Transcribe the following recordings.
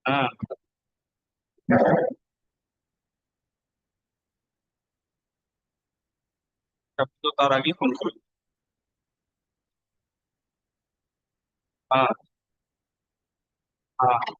हाँ। तब तो तारा की खुल। हाँ। हाँ।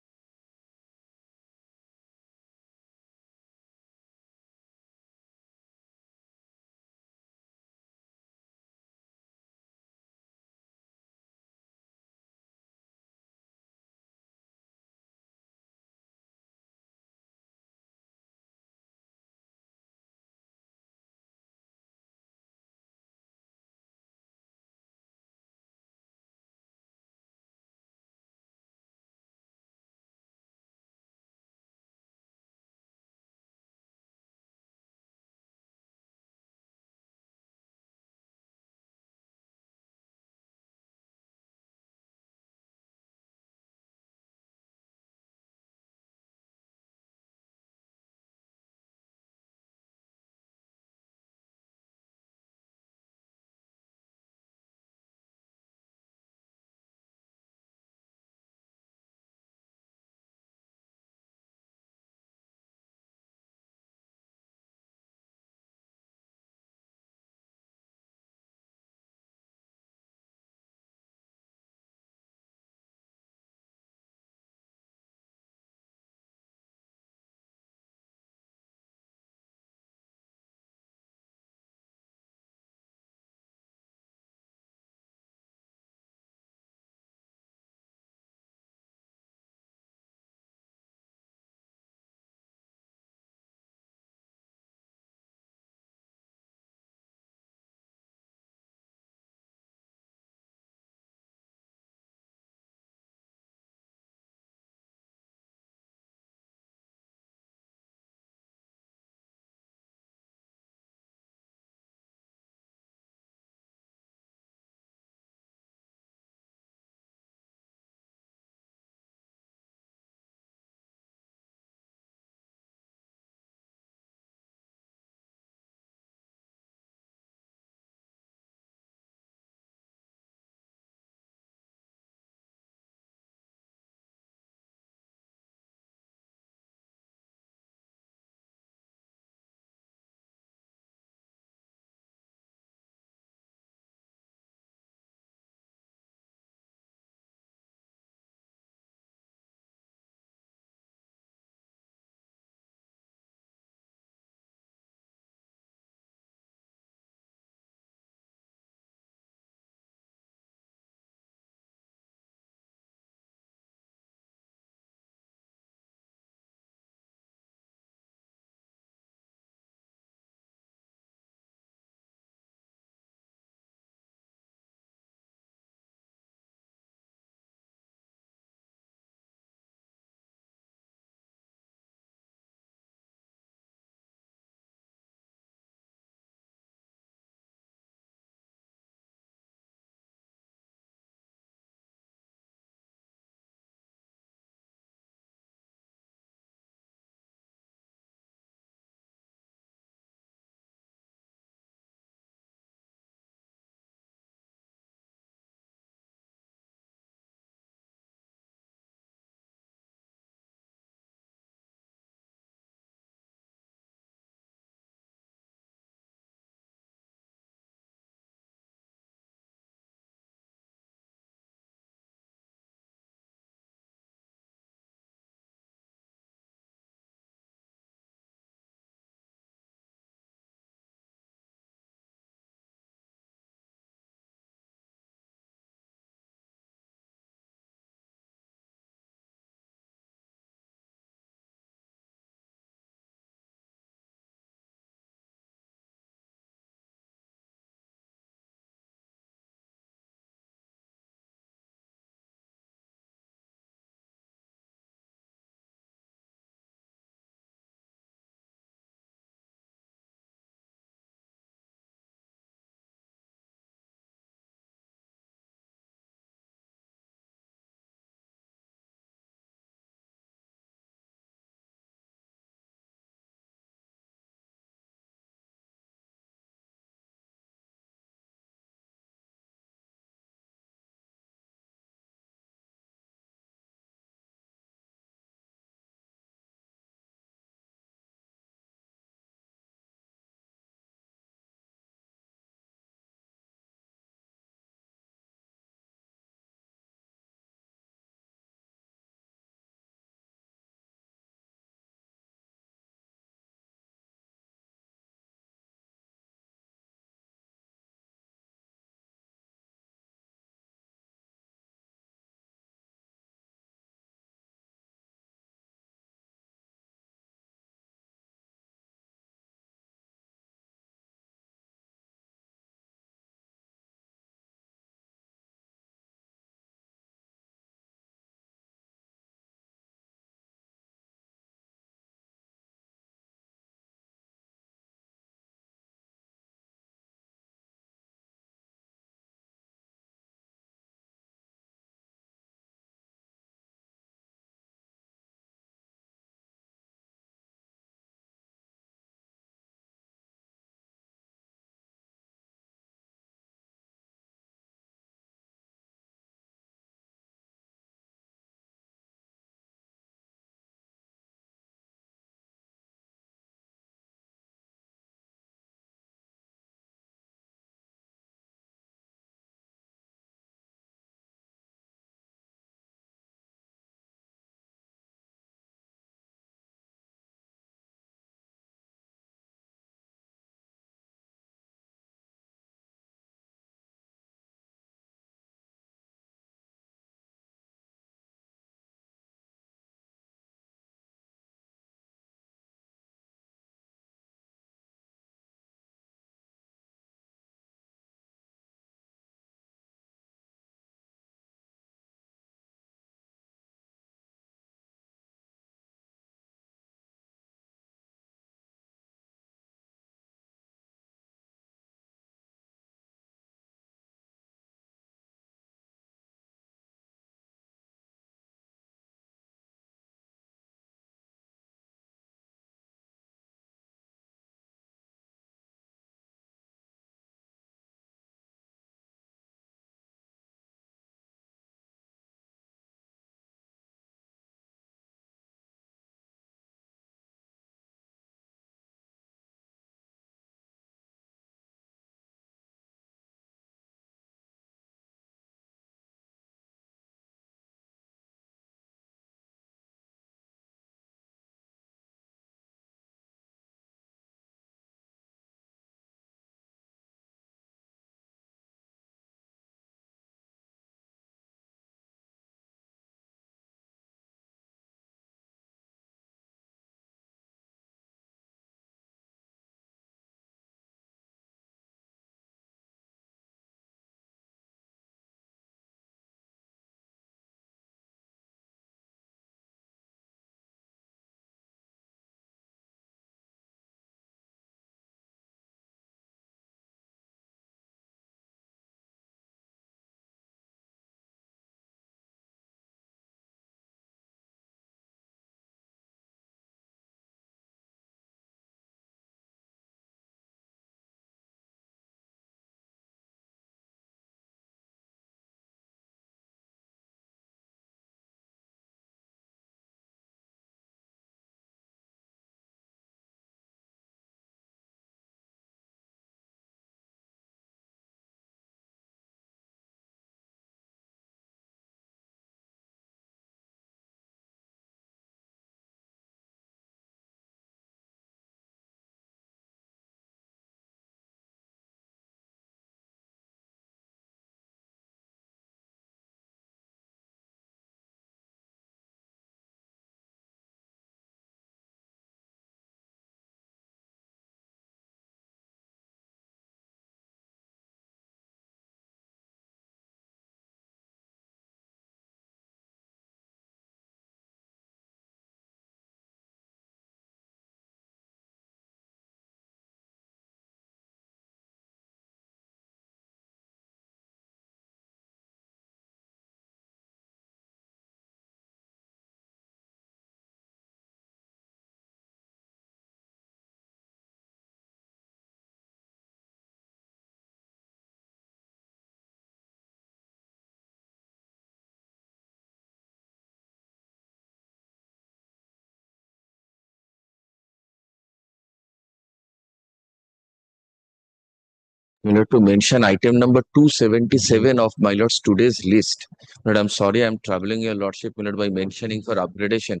My lord, to mention item number 277 of my lord's today's list. My lord, I'm sorry I'm troubling your lordship, my lord, by mentioning for upgradation.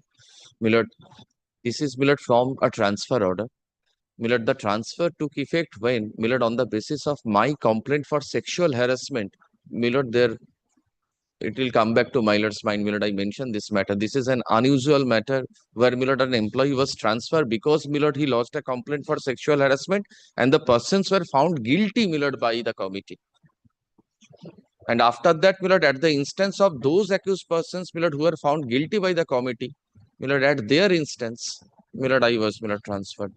My lord, this is, my lord, from a transfer order. My lord, the transfer took effect when, my lord, on the basis of my complaint for sexual harassment. My lord, there it will come back to my lord's mind. My lord, I mentioned this matter. This is an unusual matter where, my lord, an employee was transferred because, my lord, he lodged a complaint for sexual harassment and the persons were found guilty, my lord, by the committee. And after that, my lord, at the instance of those accused persons, my lord, who were found guilty by the committee, my lord, at their instance, my lord, I was, my lord, transferred.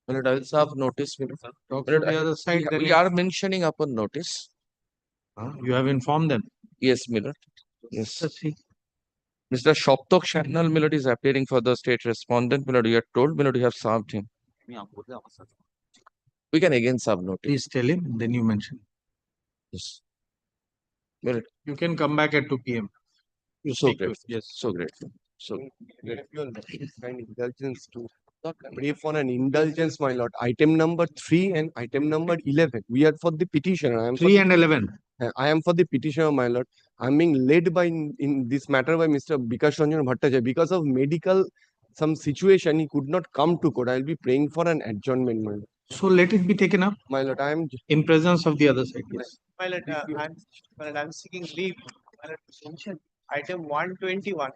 My lord, I will serve notice, my lord. Talk My to lord, the other side. Then we are mentioning upon notice. you have informed them. Yes, my lord. Yes. Let's see. Mr. Shoptok Channel, my lord, is appearing for the state respondent. My lord, you are told, my lord, you have served him. We can again serve notice. Please tell him. Then you mention. Yes. My lord, You can come back at 2 p.m. You so speak to grateful. it. Yes. So grateful. So Kind indulgence to pray for an indulgence, my lord. Item number 3 and item number 11. We are for the petitioner. 3 and 11. I am for the petitioner, my lord. I am being led by in this matter by Mr. Bikash Ranjan Bhattacharya. Because of medical some situation, he could not come to court. I will be praying for an adjournment, my lord. So let it be taken up My lord, I am in presence of the other side. Yes. My lord, I'm seeking leave. My lord, to mention item 121.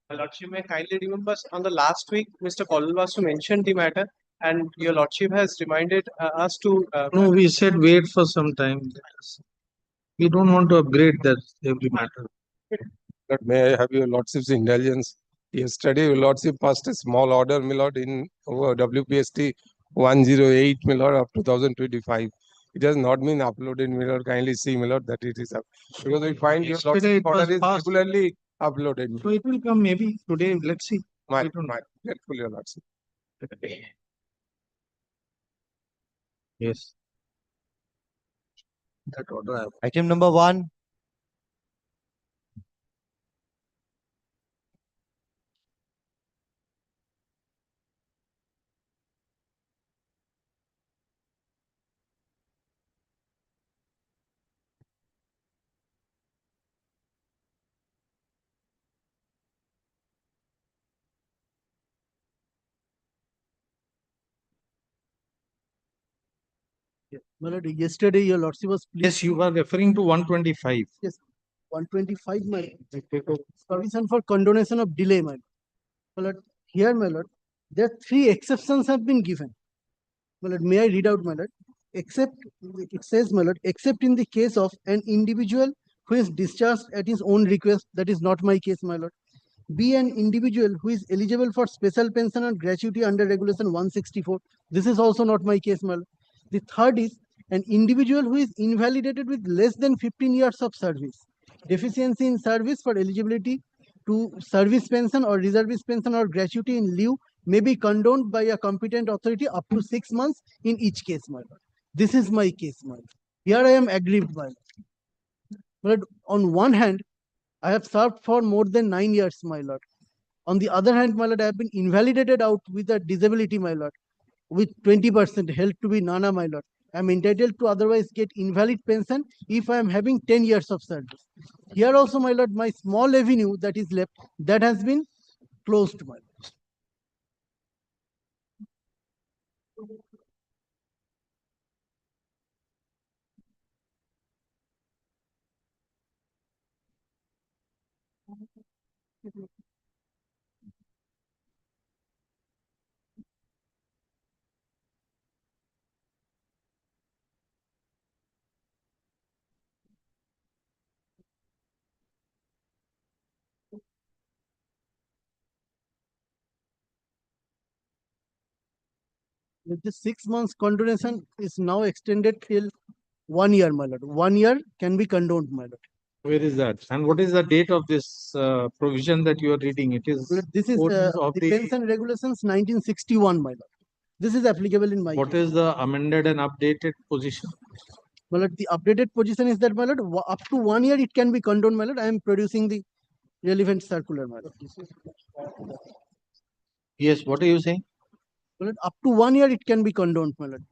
My lordship may kindly remember on the last week, Mr. Collins was to mention the matter, and your lordship has reminded us to. No, we said wait for some time. We don't want to upgrade that every matter. Lord, may I have your lordship's indulgence? Yesterday, your lordship passed a small order, my lord, in over WPST 108, my lord, of 2025. It has not been uploaded, my lord. Kindly see, my lord, that it is up. Because we find your Yesterday lordship it was order is passed. regularly uploaded. So it will come maybe today. Let's see. My, We don't know. grateful, your lordship. Yes. That order I have. item number 1. My lord, yesterday your lordship was pleased. Yes, you are referring to 125. Yes, 125, my lord. Permission for condonation of delay, my lord. My lord, here, my lord, there are 3 exceptions have been given. My lord, may I read out, my lord? Except, it says, my lord, except in the case of an individual who is discharged at his own request, that is not my case, my lord. Be an individual who is eligible for special pension and gratuity under regulation 164. This is also not my case, my lord. The third is an individual who is invalidated with less than 15 years of service. Deficiency in service for eligibility to service pension or reservist pension or gratuity in lieu may be condoned by a competent authority up to 6 months in each case, my lord. This is my case, my lord. Here I am aggrieved, my lord. But on one hand, I have served for more than 9 years, my lord. On the other hand, my lord, I have been invalidated out with a disability, my lord, with 20% held to be nana, my lord. I am entitled to otherwise get invalid pension if I am having 10 years of service. Here also, my lord, my small avenue that is left, that has been closed, my lord. With this 6 months condonation is now extended till 1 year, my lord. 1 year can be condoned, my lord. Where is that? And what is the date of this provision that you are reading? It is This is ordinance of the pension regulations 1961, my lord. This is applicable in my What case. is the amended and updated position? My lord, the updated position is that, my lord, up to 1 year it can be condoned, my lord. I am producing the relevant circular, my lord. Yes, what are you saying? My lord, up to 1 year it can be condoned, my lord.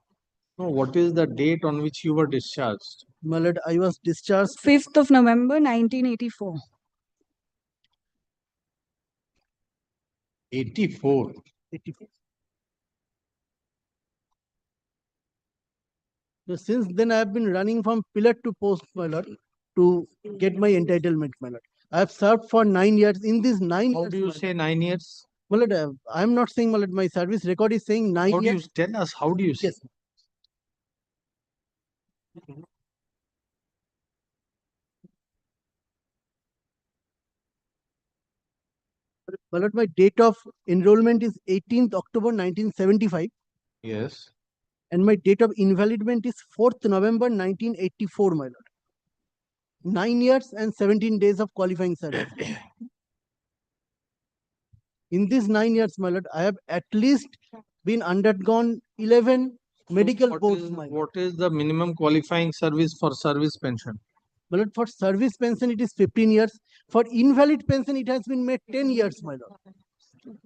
No, what is the date on which you were discharged? My lord, I was discharged 5th of November 1984. 84. 84. So since then I have been running from pillar to post, my lord, to get my entitlement, my lord. I have served for 9 years. In these 9 How years, do you my say 9 years? lord, I am not saying, my lord, my service record is saying 9 How do you years. tell us? How do you say? Yes. My lord, my date of enrollment is 18th October 1975 Yes. and my date of invalidment is 4th November 1984, my lord. 9 years and 17 days of qualifying service. In these 9 years, my lord, I have at least been undergone 11 medical What boards, is, my lord. what is the minimum qualifying service for service pension? My lord, for service pension, it is 15 years. For invalid pension, it has been made 10 years, my lord.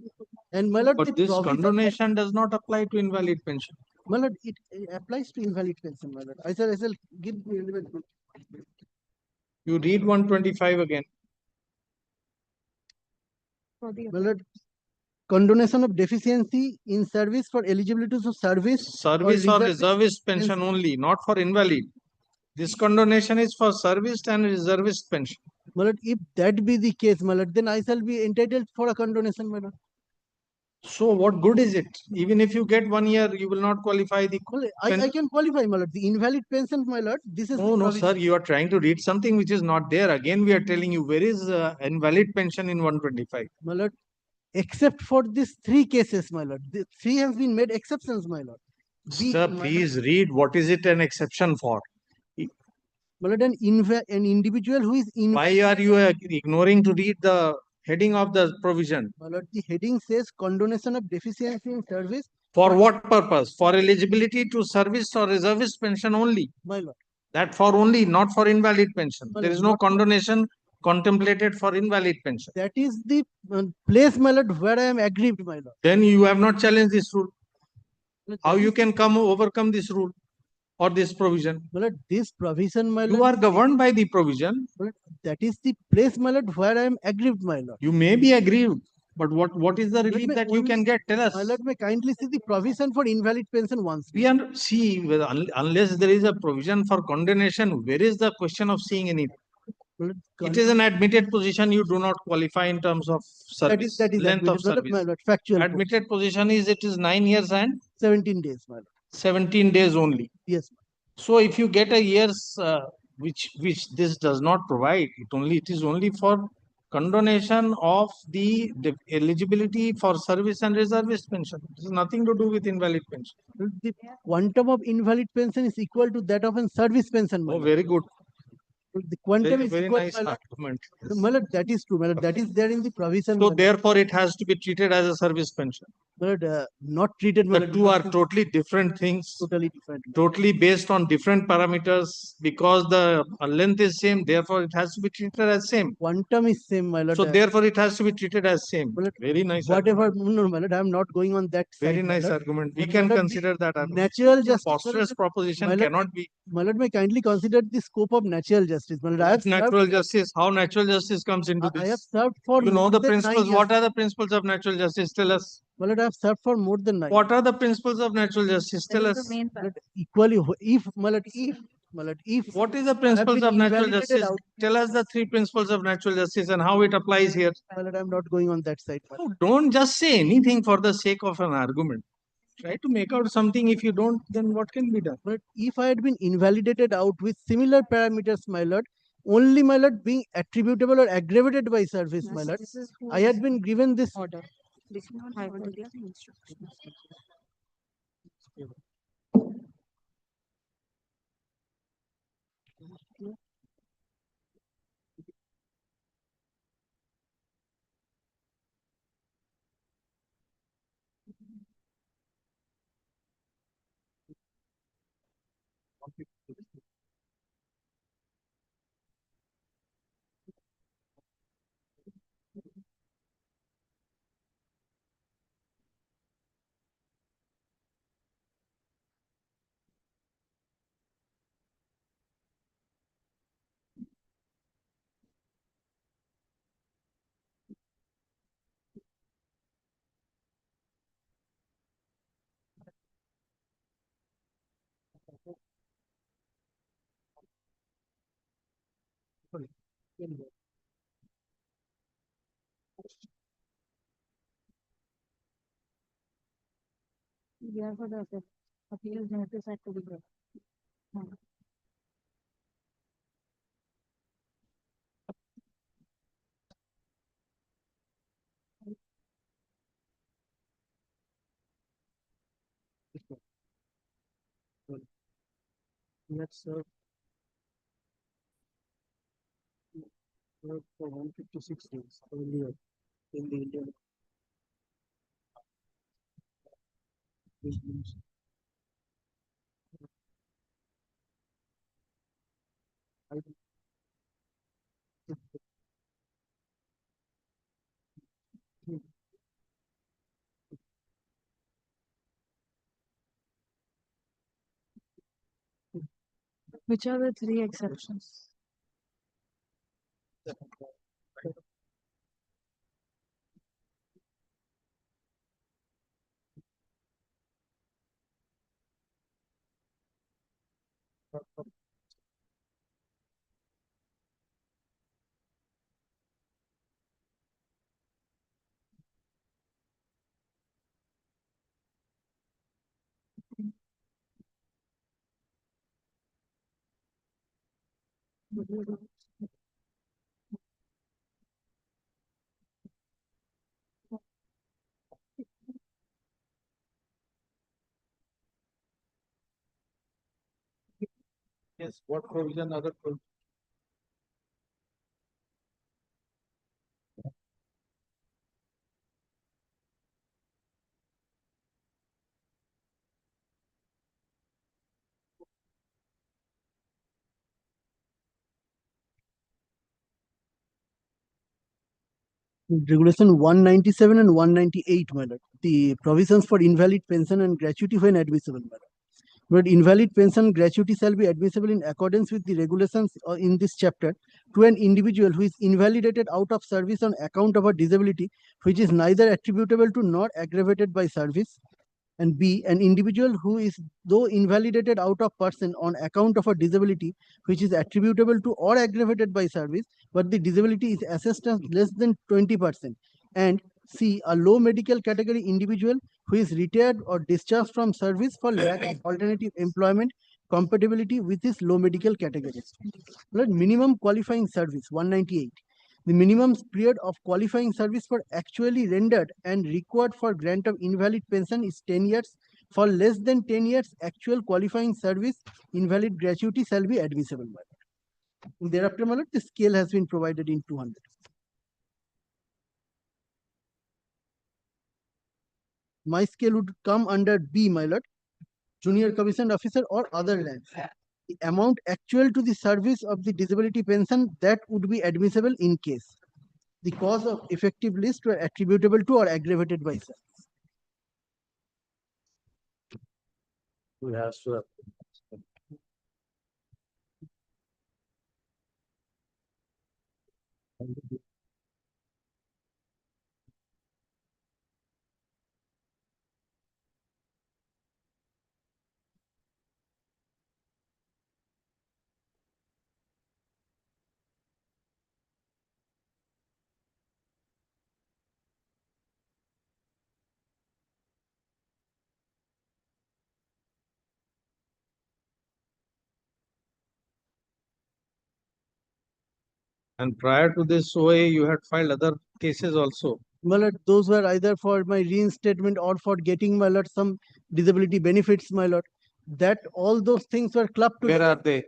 And my lord, the But this provision, condonation does not apply to invalid pension. my lord, it applies to invalid pension, my lord. I shall give the relevant. You read 125 again. My lord, condonation of deficiency in service for eligibility to service Service or reservist reservist pension only, not for invalid. This condonation is for service and reservist pension. My lord, if that be the case, my lord, then I shall be entitled for a condonation, my lord. So what good is it? Even if you get 1 year, you will not qualify the. Well, I can qualify, my lord. The invalid pension, my lord, this is No, the no, provision. sir. You are trying to read something which is not there. Again, we are telling you where is invalid pension in 125. My lord, except for these 3 cases, my lord. The 3 has been made exceptions, my lord. Sir, please read what is it an exception for? My lord, an individual who is in. Why are you ignoring to read the heading of the provision? My lord, the heading says condonation of deficiency in service. For what purpose? For eligibility to service or reservist pension only. My lord. That for only, not for invalid pension. My There lord, is no not for- condonation contemplated for invalid pension. That is the place, my lord, where I am aggrieved, my lord. Then you have not challenged this rule. My lord, How that you is- can come overcome this rule or this provision? My lord, this provision, my You lord, are governed by the provision. that is the place, my lord, where I am aggrieved, my lord. You may be aggrieved, but what is the Let relief me that you only- can get? Tell us. My lord, may kindly see the provision for invalid pension once. We see unless there is a provision for condonation, where is the question of seeing any? My lord, It is an admitted position. You do not qualify in terms of service, that is length of admitted, my service. lord, factual. Admitted position is it is 9 years and 17 days, my lord. 17 days only. Yes. So if you get a year's which this does not provide, it is only for condonation of the eligibility for service and reservist pension. It has nothing to do with invalid pension. The quantum of invalid pension is equal to that of a service pension, my Oh, lord. very good. The quantum is Very equal, nice my lord. argument. My lord, that is true, my lord. That is there in the provision. So my lord. therefore, it has to be treated as a service pension. My lord, not treated, my The lord, two are because totally different things, totally different. totally based on different parameters. Because the length is same, therefore it has to be treated as same. Quantum is same, my lord. So therefore, it has to be treated as same. Well, Very nice. Whatever, no, my lord, I am not going on that side. Very my nice lord. argument. We But can my lord, consider that argument. Natural justice. Phosphorus proposition my lord, cannot be. My lord, may kindly consider the scope of natural justice. My lord, I have served, Natural justice. How natural justice comes into I have this? served for You know more the than 9 principles. years. What are the principles of natural justice? Tell us. My lord, I have served for more than 9 What are the principles of natural justice? Tell us. My lord, equally, if, my lord, if What is the principles been of natural invalidated justice? out. Tell us the 3 principles of natural justice and how it applies here. my lord, I am not going on that side. my lord. No, don't just say anything for the sake of an argument. Try to make out something. If you don't, then what can be done? But if I had been invalidated out with similar parameters, my lord, only, my lord, being attributable or aggravated by service, my lord, I had been given this Order. This is not High Court India instructions. Yeah, for the appeal notice had to be given. Let's serve for 156 days earlier in the Indian. Which are the three exceptions? Yes, what provision other provision? Regulation 197 and 198, my lord. The provisions for invalid pension and gratuity when admissible, my lord. But invalid pension gratuity shall be admissible in accordance with the regulations in this chapter to an individual who is invalidated out of service on account of a disability which is neither attributable to nor aggravated by service. And B, an individual who is though invalidated out of person on account of a disability which is attributable to or aggravated by service, but the disability is assessed as less than 20%. And C, a low medical category individual who is retired or discharged from service for lack of alternative employment compatibility with his low medical category. Minimum qualifying service 198. The minimum period of qualifying service for actually rendered and required for grant of invalid pension is 10 years. For less than 10 years, actual qualifying service invalid gratuity shall be admissible. Thereafter, my lord, the scale has been provided in 200. My scale would come under B, my lord, junior commissioned officer or other rank. The amount actual to the service of the disability pension that would be admissible in case the cause of effective list were attributable to or aggravated by service. And prior to this OA, you had filed other cases also. My lord, those were either for my reinstatement or for getting, my lord, some disability benefits, my lord. That all those things were clubbed Where together. are they?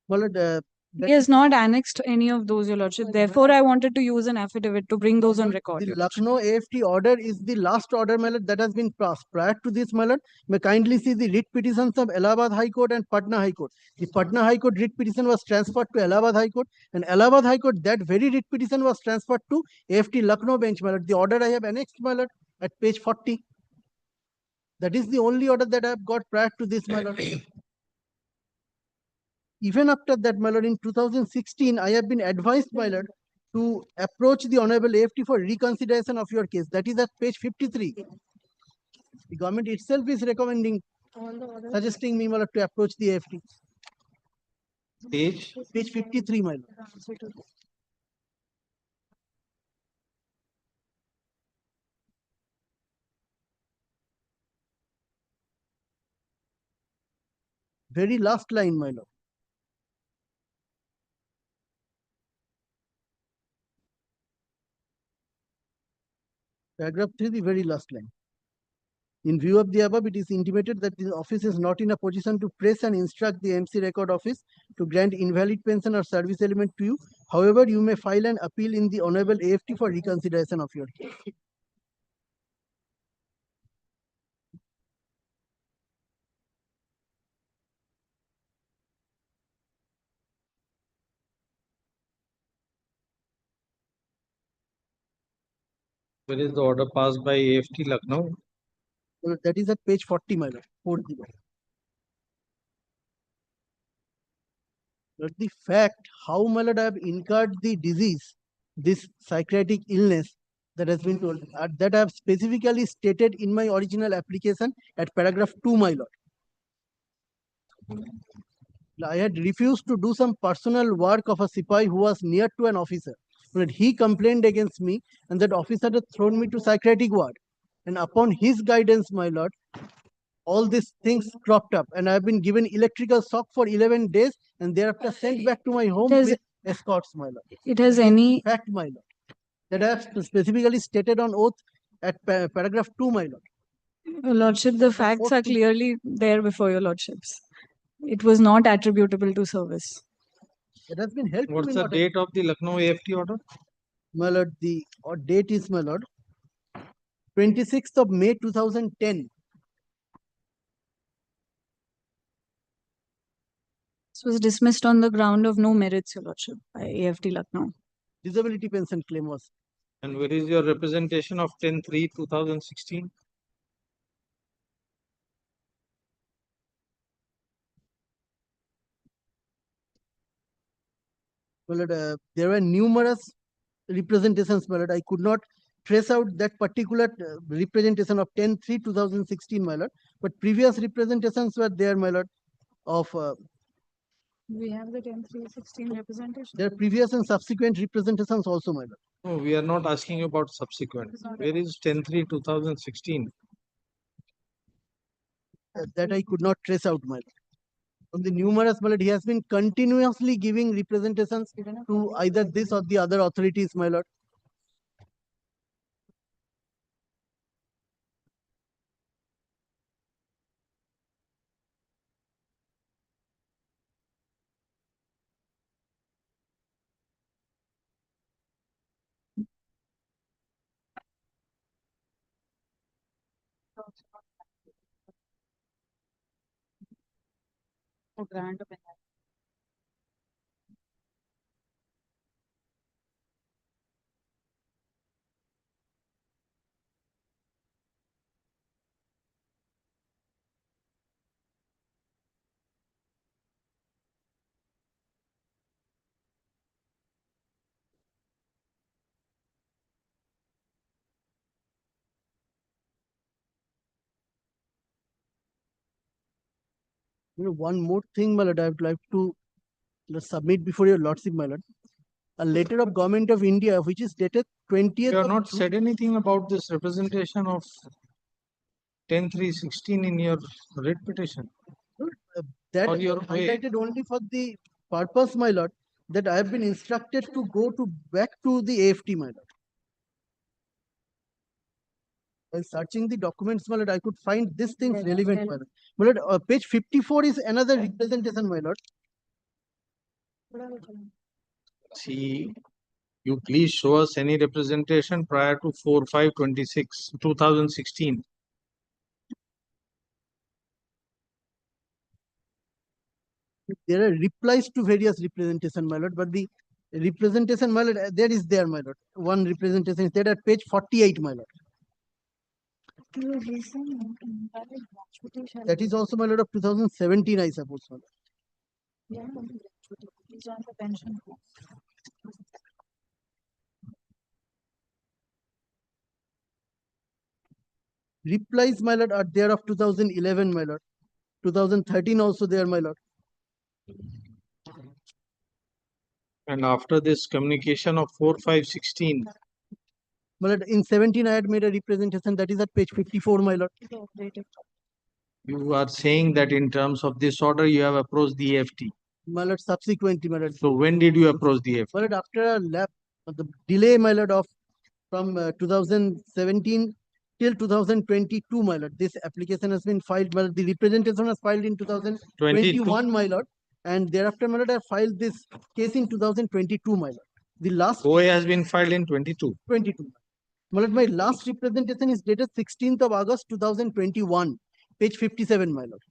My lord, He has not annexed any of those, your lordship. Therefore, I wanted to use an affidavit to bring those on record. the Lucknow AFT order is the last order, my lord, that has been passed. Prior to this, my lord, may kindly see the writ petitions of Allahabad High Court and Patna High Court. The Patna High Court writ petition was transferred to Allahabad High Court, and Allahabad High Court, that very writ petition was transferred to AFT Lucknow bench, my lord. The order I have annexed, my lord, at page 40. That is the only order that I have got prior to this, my lord. Even after that, my lord, in 2016, I have been advised, my lord, to approach the Honorable AFT for reconsideration of your case. That is at page 53. The government itself is recommending, suggesting me, my lord, to approach the AFT. Page? Page 53, my lord. very last line, my lord. Paragraph 3, the very last line. In view of the above, it is intimated that the office is not in a position to press and instruct the MC Record Office to grant invalid pension or service element to you. However, you may file an appeal in the Honorable AFT for reconsideration of your case. Where is the order passed by AFT Lucknow? Well, that is at page 40, my lord. 40. But the fact how, my lord, I have incurred the disease, this psychiatric illness that has been told, that I have specifically stated in my original application at paragraph 2, my lord. I had refused to do some personal work of a Sipai who was near to an officer. But he complained against me, and that officer had thrown me to psychiatric ward. And upon his guidance, my lord, all these things cropped up, and I have been given electrical shock for 11 days, and thereafter sent back to my home Does with escorts, my lord. It has That is any, fact, my lord, that I have specifically stated on oath at paragraph 2, my lord. Your Lordship, the facts are clearly there before your Lordships. It was not attributable to service. It has been helped to What's me, the not- date of the Lucknow AFT order? my lord. The date is, my lord, 26th of May 2010. This was dismissed on the ground of no merits, Your Lordship, by AFT Lucknow. Disability pension claim was. And where is your representation of 10/3/2016? Well, there were numerous representations, my lord. I could not trace out that particular representation of 10/3/2016, my lord. But previous representations were there, my lord, of We have the 10/3/16 representation. their previous and subsequent representations also, my lord. No, we are not asking you about subsequent. Where is 10/3/2016? That I could not trace out, my lord. From the numerous, my lord, he has been continuously giving representations to either this or the other authorities, my lord. Oh, grant of penalty. One more thing, my lord, I would like to submit before your lordship, my lord. A letter of Government of India, which is dated 20th. You have of not June- said anything about this representation of 10/3/16 in your writ petition. that or your way. highlighted only for the purpose, my lord, that I have been instructed to go to back to the AFT, my lord. While searching the documents, my lord, I could find this things relevant, my lord. My lord, page 54 is another representation, my lord. See, you please show us any representation prior to 4/5/2016. There are replies to various representation, my lord, but the representation, my lord, there is there, my lord. One representation is there at page 48, my lord. That is also, my lord, of 2017, I suppose, my lord. Replies, my lord, are there of 2011, my lord. 2013 also there, my lord. And after this communication of 4/5/16, My lord, in 17, I had made a representation that is at page 54, my lord. You are saying that in terms of this order, you have approached the EFT. My lord, subsequently, my lord. So when did you approach the EFT? My lord, after a lap, the delay, my lord, of from 2017 till 2022, my lord, this application has been filed. My lord, the representation was filed in 2021, my lord, and thereafter, my lord, I filed this case in 2022, my lord. The last OA has been filed in 22. 22. My lord, my last representation is dated 16th of August 2021, page 57, my lord.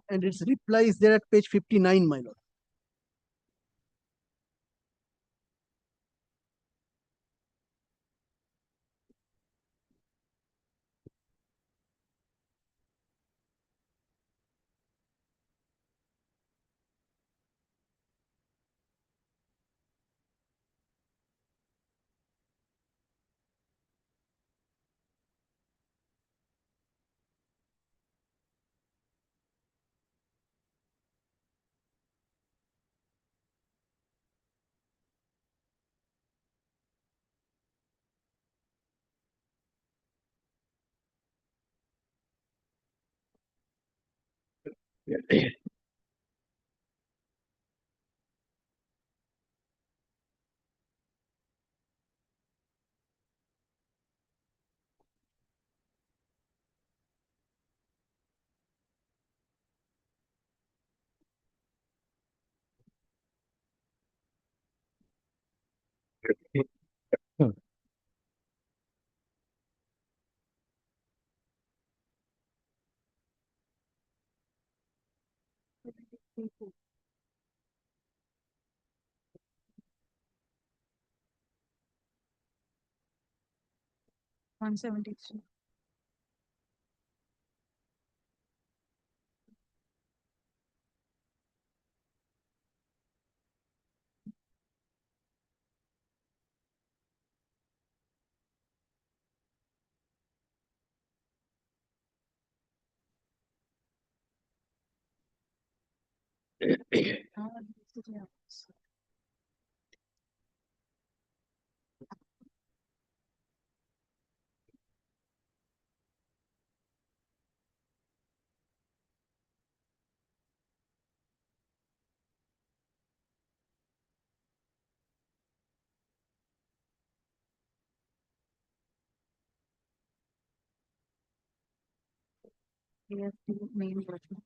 And its reply is there at page 59, my lord. One 173. EFT main version.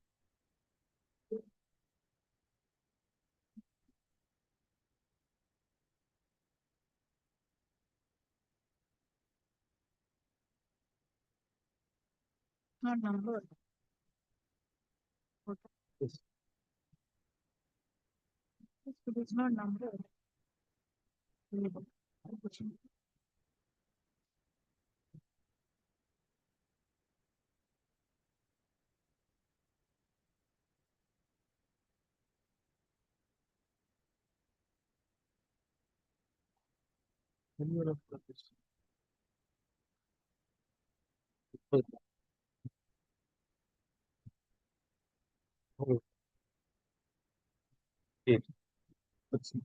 Not numbered. Yes. It is not numbered. Okay. Let's see.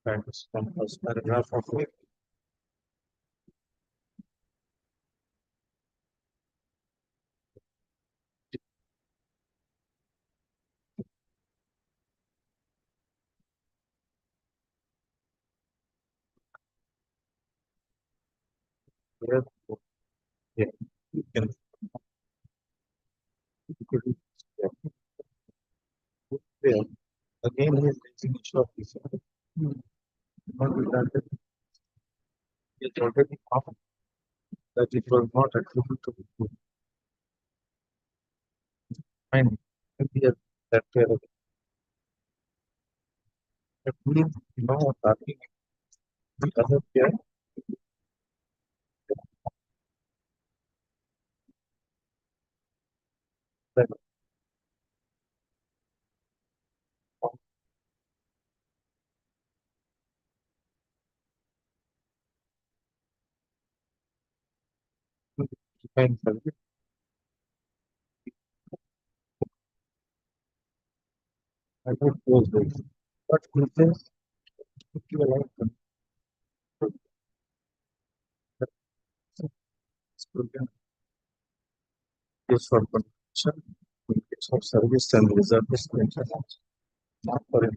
That is from first paragraph of it. Therefore, yeah, you can you could yeah, put there. Again, he is raising issue of this. Not be granted. It already found that it was not attributable to fine. Maybe that that means now attacking the other pair that defines service. I would close this. But it says if you allow control that this program is for consumption in case of service and reservice maintenance, not for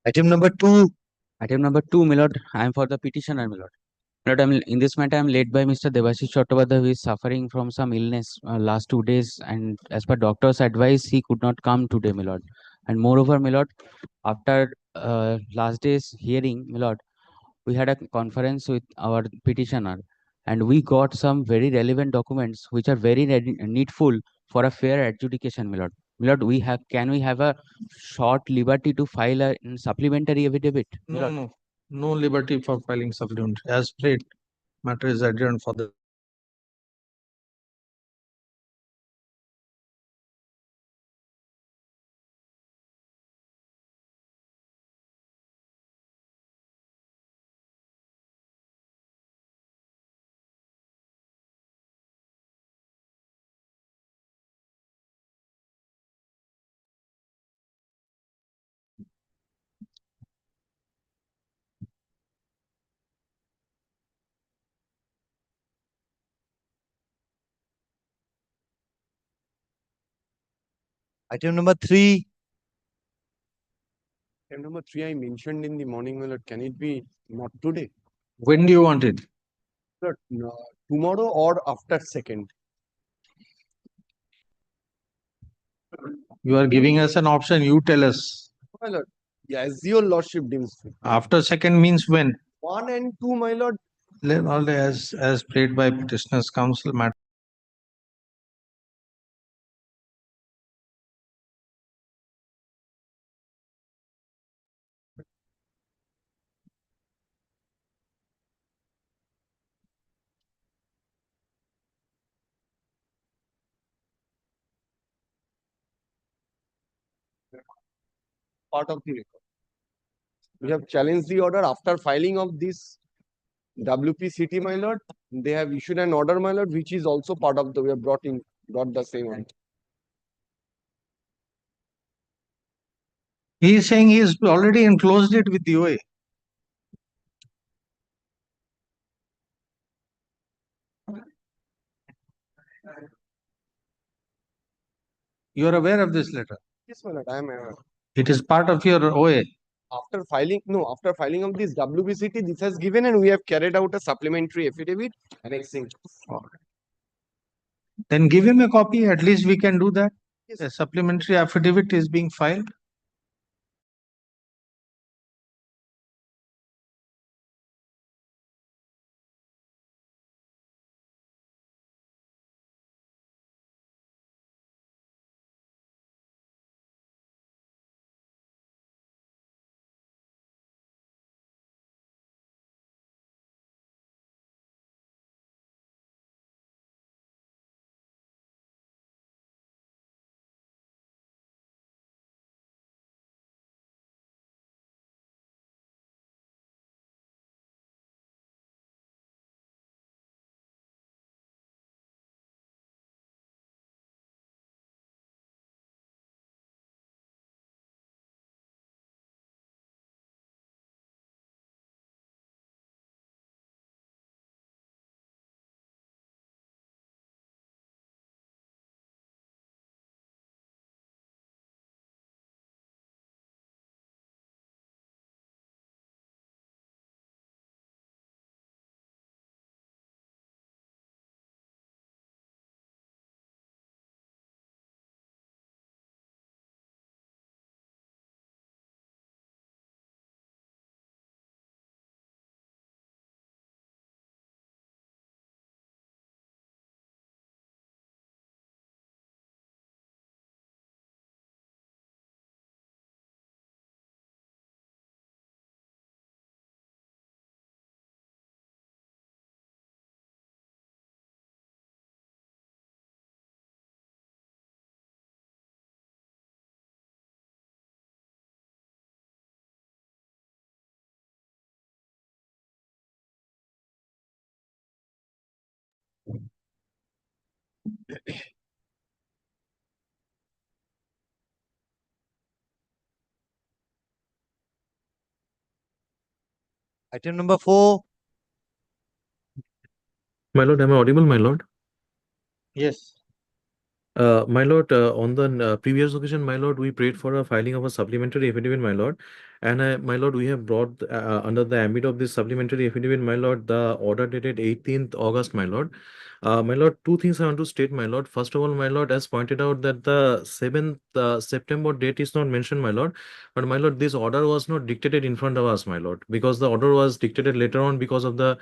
Item number 2. Item number 2, my lord, I am for the petitioner, my lord. My lord, in this matter, I am led by Mr. Debashish Chattopadhyay, who is suffering from some illness last 2 days, and as per doctor's advice, he could not come today, my lord. And moreover, my lord, after last day's hearing, my lord, we had a conference with our petitioner, and we got some very relevant documents which are very needful for a fair adjudication, my lord. My lord, can we have a short liberty to file a supplementary affidavit? My No, lord? no liberty for filing supplement. As prayed, matter is adjourned for the. Item number 3. Item number 3 I mentioned in the morning, my lord. Can it be not today? When do you want it? Lord, tomorrow or after 2nd? You are giving us an option. You tell us. My lord, yeah, as your lordship deems fit. After 2nd means when? 1 and 2, my lord. All as prayed by petitioners council matter. Part of the record. We have challenged the order after filing of this WPCT, my lord. They have issued an order, my lord, which is also part of the, we have brought the same order. He is saying he has already enclosed it with the OA. You are aware of this letter. Yes, my lord, I am aware. It is part of your OA. After filing of this WPCT, this has given and we have carried out a supplementary affidavit annexing. Then give him a copy. At least we can do that. Yes. A supplementary affidavit is being filed. Item number 4. My lord, am I audible, my lord? Yes. My lord, on the previous occasion, my lord, we prayed for a filing of a supplementary affidavit, my lord. And my lord, we have brought under the ambit of this supplementary affidavit, my lord, the order dated 18th August, my lord. My lord, two things I want to state, my lord. First of all, my lord, as pointed out that the 7th September date is not mentioned, my lord. But my lord, this order was not dictated in front of us, my lord, because the order was dictated later on because of the,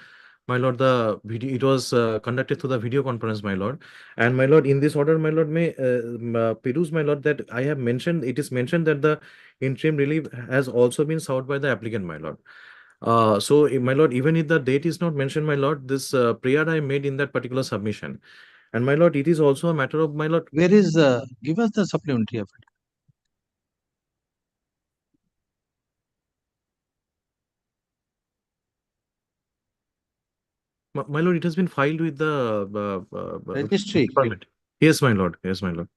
my lord, the video, it was conducted through the video conference, my lord. And my lord, in this order, my lord, may peruse, my lord, that I have mentioned, it is mentioned that the interim relief has also been sought by the applicant, my lord. So, my lord, even if the date is not mentioned, my lord, this prayer I made in that particular submission. And my lord, it is also a matter of, my lord, Where is give us the supplementary affidavit. my lord, it has been filed with the Registry. department. Yes, my lord. Yes, my lord.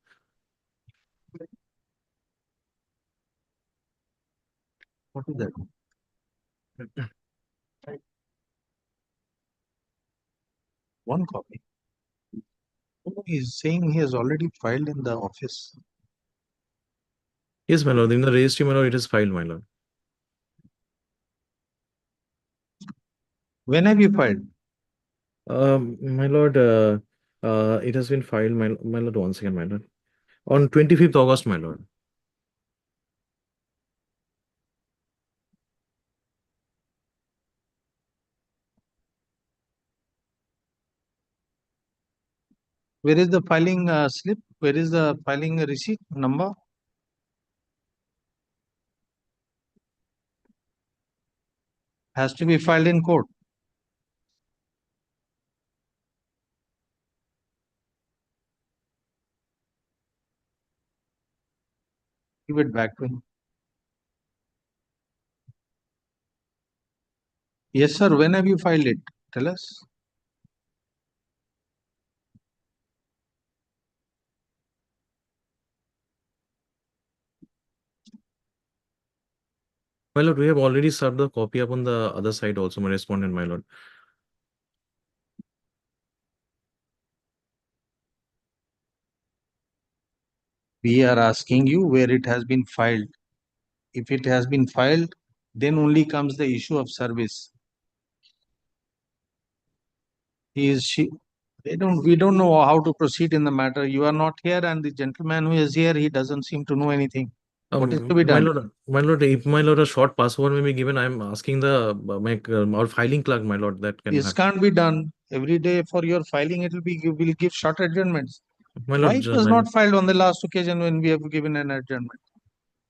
What is that? One copy. He is saying he has already filed in the office. Yes, my lord. In the registry, my lord, it is filed, my lord. When have you filed? My lord, it has been filed, my lord, once again, my lord. On 25th August, my lord. Where is the filing slip? Where is the filing receipt number? Has to be filed in court. Give it back to him. Yes, sir. When have you filed it? Tell us. My lord, we have already served the copy upon the other side also, my respondent, my lord. We are asking you where it has been filed. If it has been filed, then only comes the issue of service. We don't know how to proceed in the matter. You are not here, and the gentleman who is here, he doesn't seem to know anything. What is to be done? My lord, if my lord, a short password may be given, I am asking the our filing clerk, my lord, that can This can't be done every day for your filing. It will be you will give short adjournments. my Why lord, it was not filed on the last occasion when we have given an adjournment?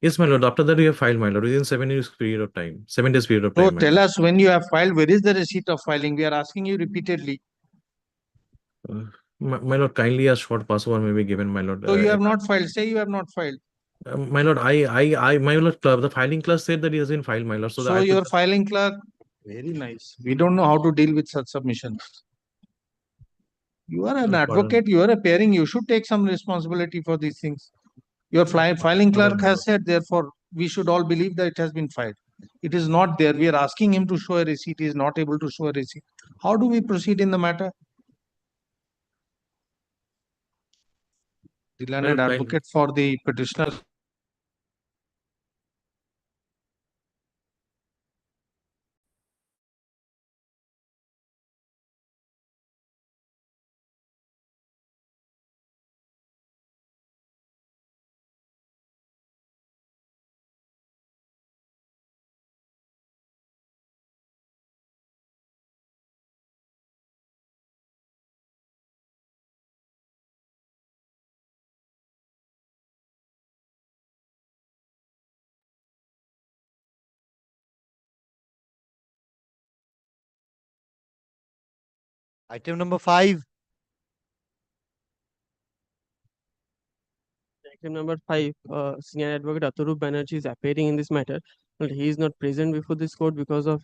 yes, my lord. After that, we have filed, my lord, within 7 days period of time. 7 days period of So time, my tell lord. us when you have filed. Where is the receipt of filing? We are asking you repeatedly. My lord, kindly a short password may be given, my lord. So you have not filed. Say you have not filed. My lord, my lord, the filing clerk said that he has been filed, my lord. So your filing clerk, very nice. We don't know how to deal with such submissions. You are an advocate. You are appearing. You should take some responsibility for these things. Your filing clerk has said, therefore, we should all believe that it has been filed. It is not there. We are asking him to show a receipt. He is not able to show a receipt. How do we proceed in the matter? The learned advocate for the petitioner. Item number 5. Item number 5, Senior Advocate Atharup Banerjee is appearing in this matter, but he is not present before this court because of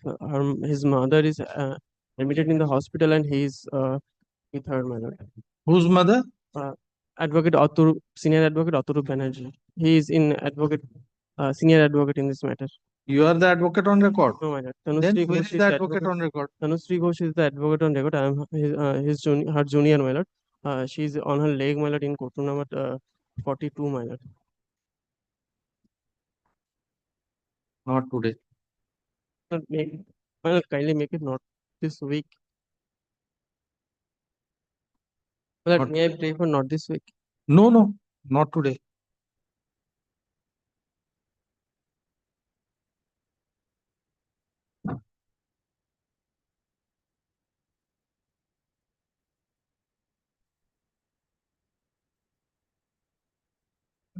his mother is admitted in the hospital and he is with her mother. Whose mother? Advocate Atharup, Senior Advocate Atharup Banerjee. He is senior advocate in this matter. You are the advocate on record. No, my lord. Then who is the advocate on record? Tanushree Ghosh is the advocate on record. I am her junior, my lord. She's on her leg, my lord, in court room number 42, my lord. Not today. My lord, kindly make it not this week. My lord, Not- may I pray for not this week? No, not today.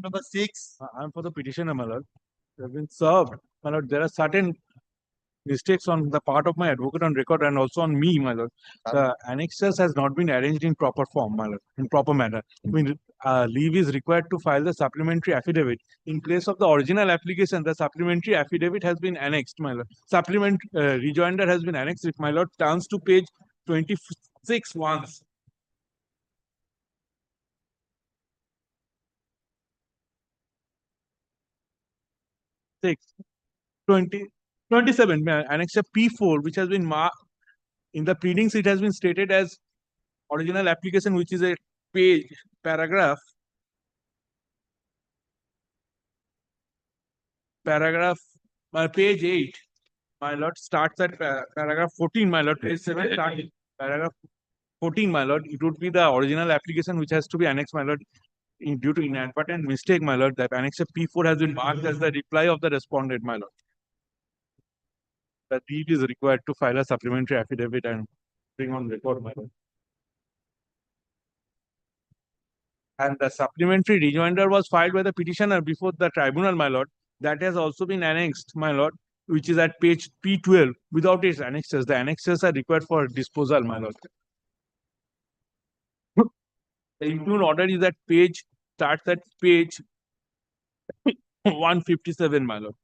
Number 6, I'm for the petitioner, my lord. They have been served. My lord, there are certain mistakes on the part of my advocate on record and also on me, my lord. The annexures has not been arranged in proper form, my lord, in proper manner. I mean, leave is required to file the supplementary affidavit. In place of the original application, the supplementary affidavit has been annexed, my lord. Supplement rejoinder has been annexed. If my lord turns to page 26 once. Six, 20, 27, annexure P4, which has been marked in the pleadings, it has been stated as original application, which is a page, paragraph, page 8, my lord, starts at paragraph 14, my lord, page 7, paragraph 14, my lord. It would be the original application which has to be annexed, my lord. Due to inadvertent mistake, my lord, the annexure P4 has been marked as the reply of the respondent, my lord. The deed is required to file a supplementary affidavit and bring on record, my lord. And the supplementary rejoinder was filed by the petitioner before the tribunal, my lord. That has also been annexed, my lord, which is at page P12 without its annexes. The annexes are required for disposal, my lord. The impugn order is at page, starts at page 157, my lord.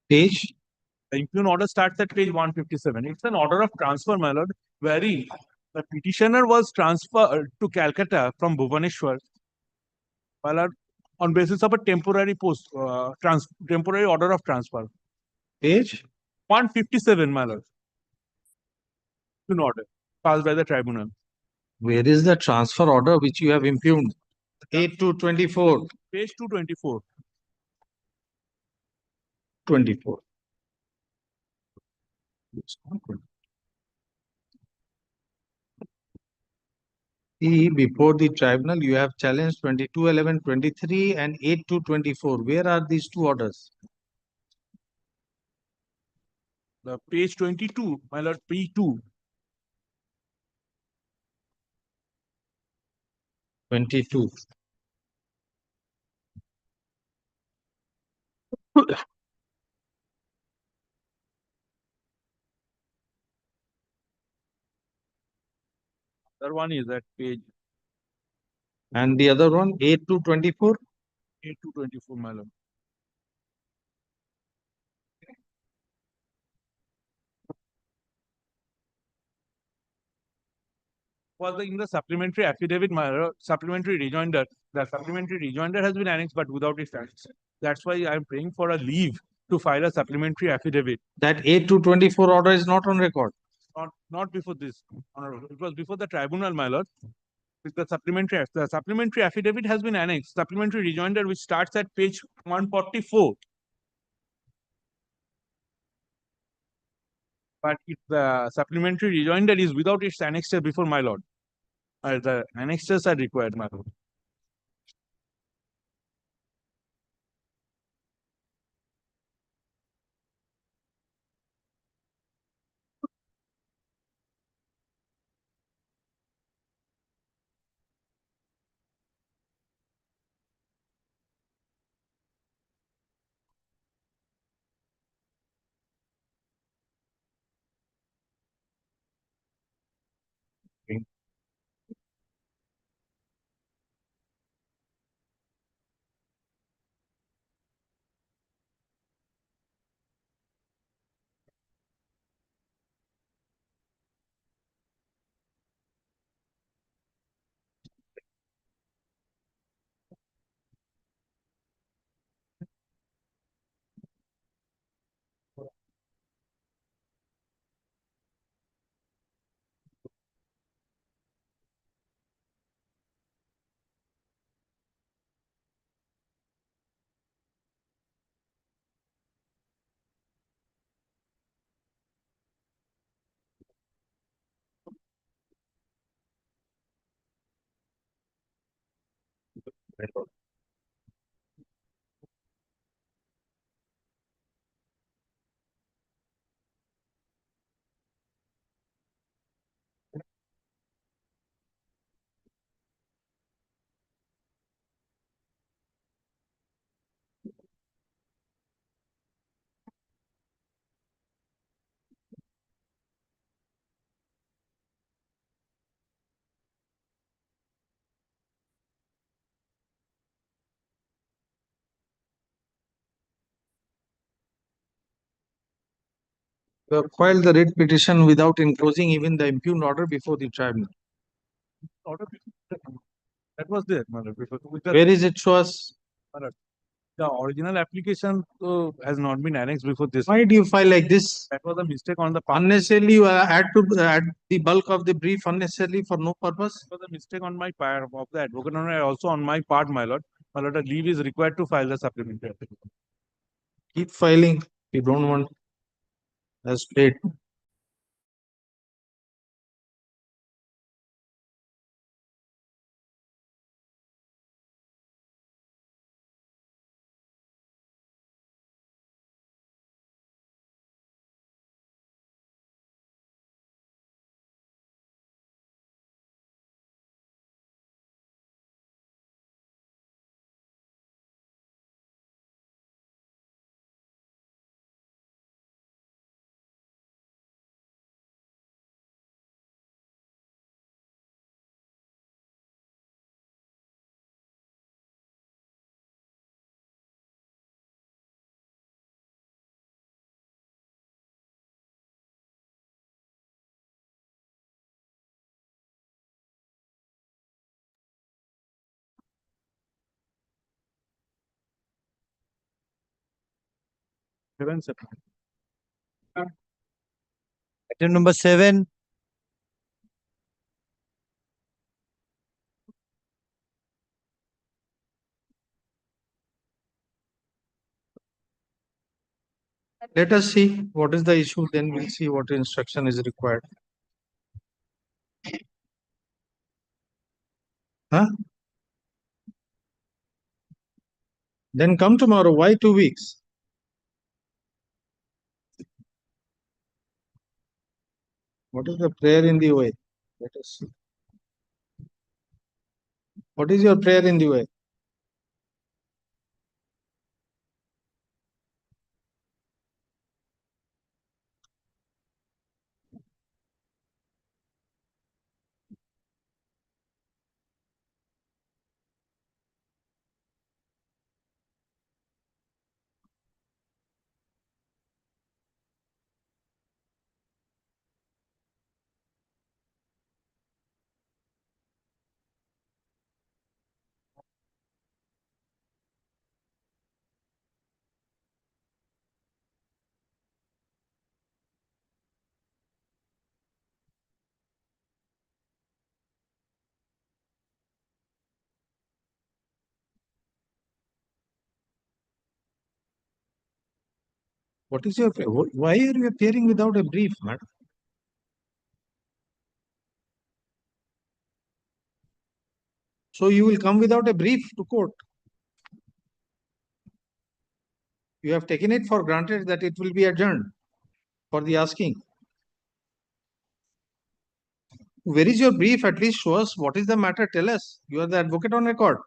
Page. The impugn order starts at page 157. It's an order of transfer, my lord, wherein the petitioner was transferred to Calcutta from Bhubaneswar, my lord, on basis of a temporary temporary order of transfer. Page. 157, my lord. Impugn order passed by the tribunal. Where is the transfer order which you have impugned? 8 to 24. Page 224. 24. See, before the tribunal, you have challenged 22, 11, 23 and 8 to 24. Where are these two orders? The page 22, my lord, P2. 22. Other one is at page And the other one, 8 to 24? 8 to 24, my lord. Was in the supplementary affidavit, my lord, supplementary rejoinder. The supplementary rejoinder has been annexed, but without its annex. That's why I'm praying for a leave to file a supplementary affidavit. That 8 to 24 order is not on record. Not before this, honorable. It was before the tribunal, my lord. With the supplementary affidavit has been annexed. Supplementary rejoinder, which starts at page 144. But if the supplementary rejoinder is without its annexure before, my lord, the annexures are required, my lord. You have filed the writ petition without enclosing even the impugned order before the tribunal. Order that was there, my lord, before with the, Where is it? Show us. the original application has not been annexed before this. Why do you file like this? That was a mistake on the part. Unnecessarily, you add the bulk of the brief unnecessarily for no purpose. It was a mistake on my part of the advocate and also on my part, my lord. My lord, a leave is required to file the supplementary application. Keep filing. You don't want as late. Item number 7. Let us see what is the issue, then we'll see what instruction is required. Huh? Then come tomorrow. Why 2 weeks? What is the prayer in the way? Let us see. What is your prayer in the way? What is your prayer? Why are you appearing without a brief, madam? So you will come without a brief to court. You have taken it for granted that it will be adjourned for the asking. Where is your brief? At least show us what is the matter. Tell us. You are the advocate on record.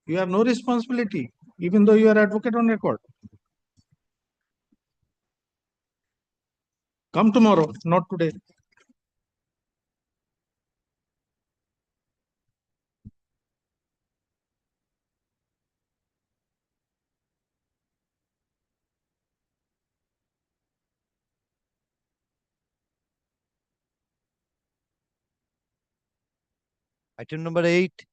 You have no responsibility, even though you are advocate on record. Come tomorrow, not today. Item number 8.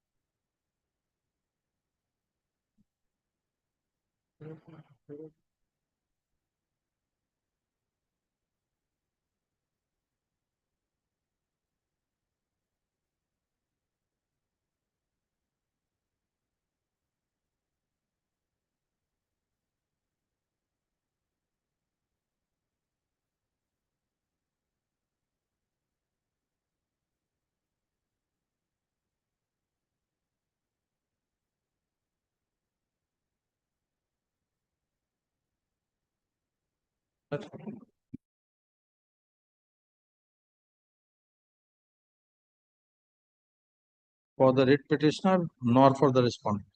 For the writ petitioner, nor for the respondent.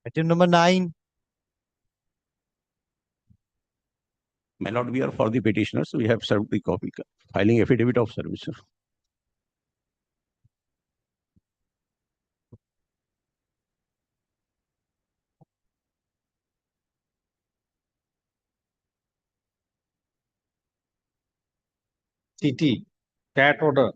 Item number 9. My lord, we are for the petitioners. We have served the copy, filing affidavit of service, sir. CT, cat order.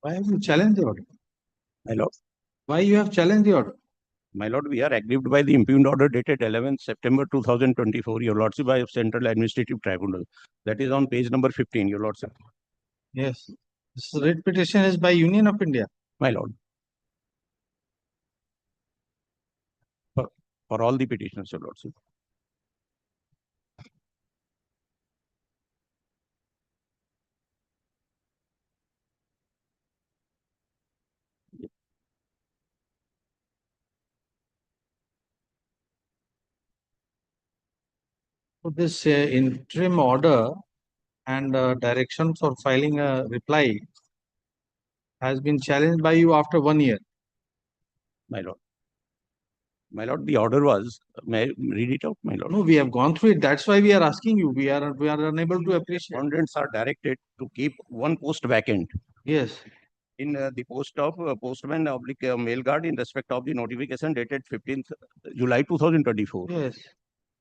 Why have you challenged the order? My lord, Why you have challenged the order? my lord, we are aggrieved by the impugned order dated 11th September 2024, your lordship, by Central Administrative Tribunal. That is on page number 15, your lordship. Yes. This writ petition is by Union of India. My lord. For all the petitioners, your lordship. So this interim order and direction for filing a reply has been challenged by you after 1 year. My lord. My lord, the order was, may I read it out, my lord? No, we have gone through it. That's why we are asking you. We are unable to appreciate. Respondents are directed to keep one post vacant Yes. in the post of postman oblique mail guard in respect of the notification dated 15th July 2024. Yes.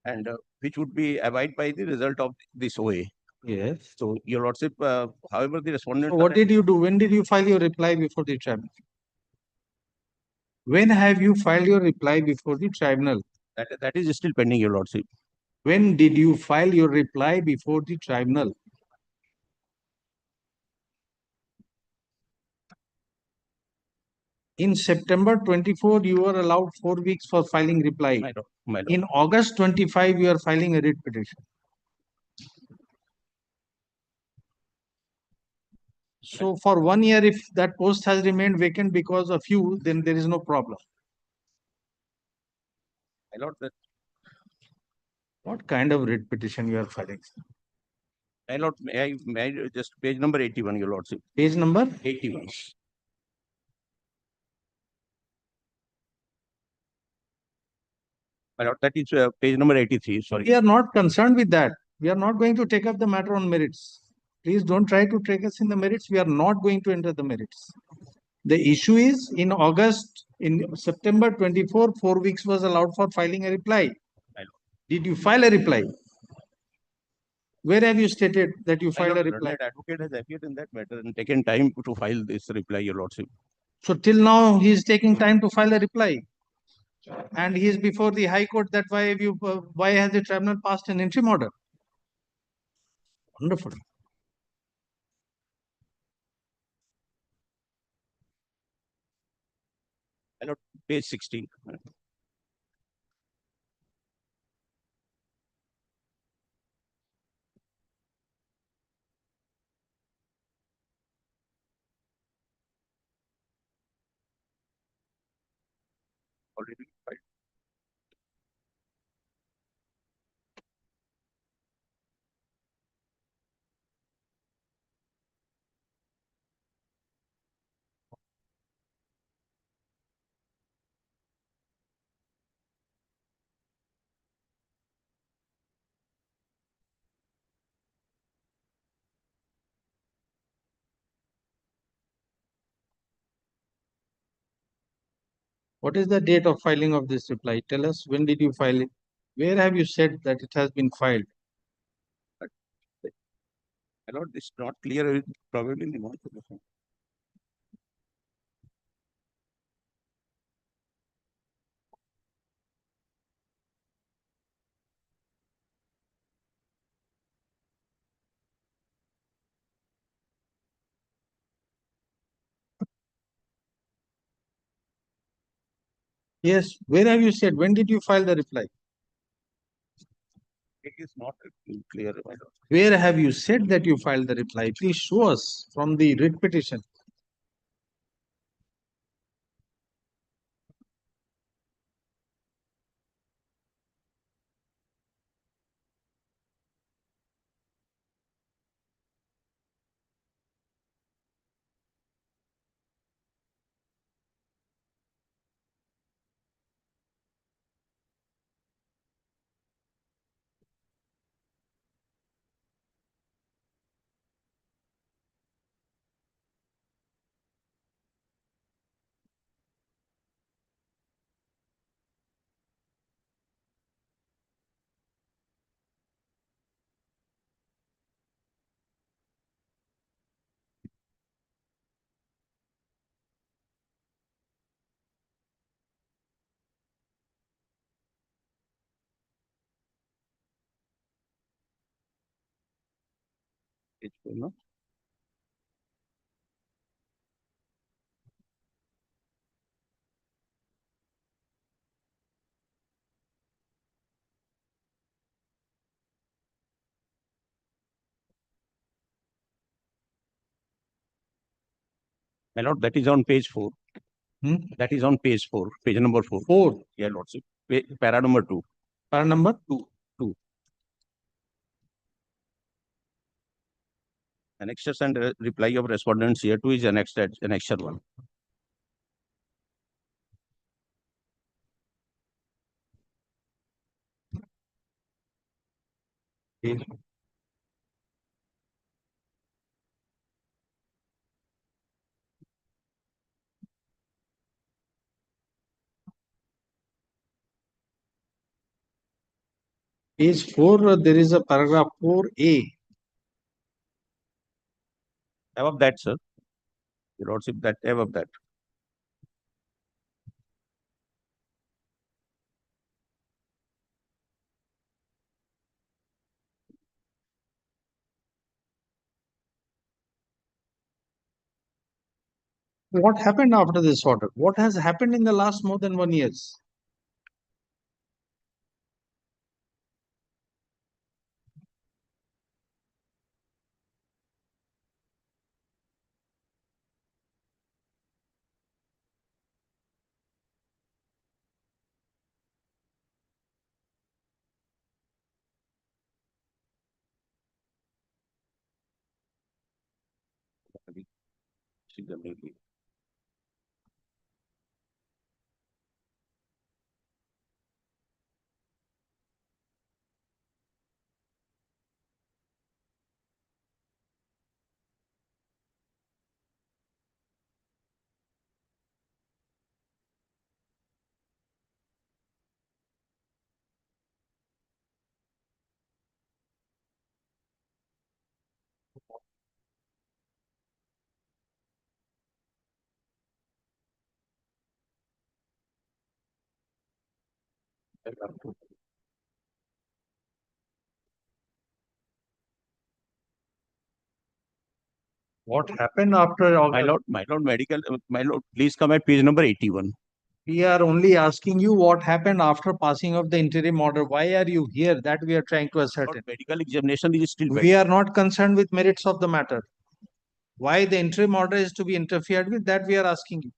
And which would be abide by the result of this OA. Yes. So, your lordship, however, the respondents. So what did you do? When did you file your reply before the tribunal? When have you filed your reply before the tribunal? That is still pending, your lordship. When did you file your reply before the tribunal? In September 24, you were allowed 4 weeks for filing reply. My lord. In August 25, you are filing a writ petition. So for 1 year, if that post has remained vacant because of you, then there is no problem. My lord, that, What kind of writ petition you are filing? my lord, may I just page number 81, your lordship. Page number? 81. My lord, that is page number 83, sorry. We are not concerned with that. We are not going to take up the matter on merits. Please don't try to take us in the merits. We are not going to enter the merits. The issue is in September 24, 4 weeks was allowed for filing a reply. Did you file a reply? Where have you stated that you filed a reply? Learned advocate has appeared in that matter and taken time to file this reply, your lordship. So till now he is taking time to file a reply, and he is before the High Court. That why has the tribunal passed an interim order? Wonderful. My lord, page 16. Already filed. What is the date of filing of this reply? Tell us, when did you file it? Where have you said that it has been filed? My lord, this is not clear, probably in the month of the Yes, where have you said? When did you file the reply? It is not clear, my lord. Where have you said that you filed the reply? Please show us from the writ petition. Page 4, no? My lord, that is on page 4. That is on page 4, page number 4. 4. Yeah, lordship. Para number 2. Para number 2. 2. Annexures and reply of respondents here 2 is annexed at annexure 1. Page 4, there is a paragraph 4A. Above that, sir. Your lordship, that above that. What happened after this order? What has happened in the last more than 1 year? What happened after August? My lord, my lord, please come at page number 81. We are only asking you what happened after passing of the interim order. Why are you here? That we are trying to ascertain. Medical examination is still We are not concerned with merits of the matter. Why the interim order is to be interfered with, that we are asking you.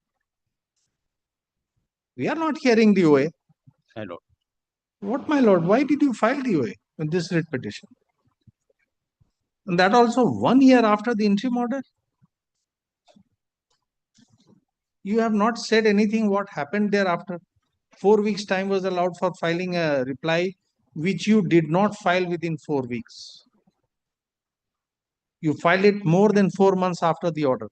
We are not hearing the OA. My lord. What, my lord? Why did you file the OA with this writ petition? And that also 1 year after the interim order? You have not said anything what happened thereafter. 4 weeks time was allowed for filing a reply, which you did not file within 4 weeks. You filed it more than 4 months after the order,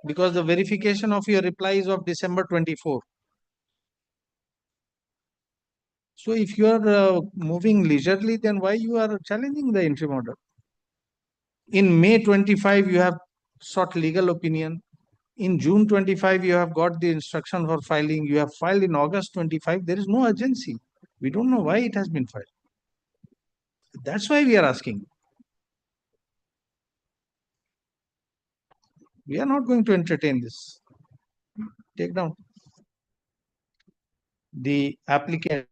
because the verification of your reply is of December 24. So if you are moving leisurely, then why you are challenging the interim order? In May 25, you have sought legal opinion. In June 25, you have got the instruction for filing. You have filed in August 25. There is no urgency. We don't know why it has been filed. That's why we are asking. We are not going to entertain this. Take down. The applicant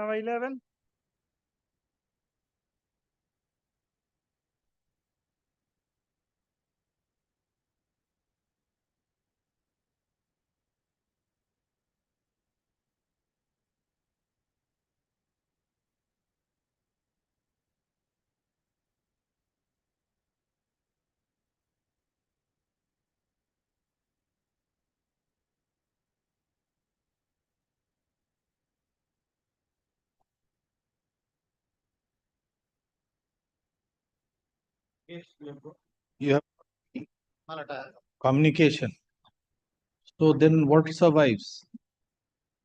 number 11. You have communication. So then what survives?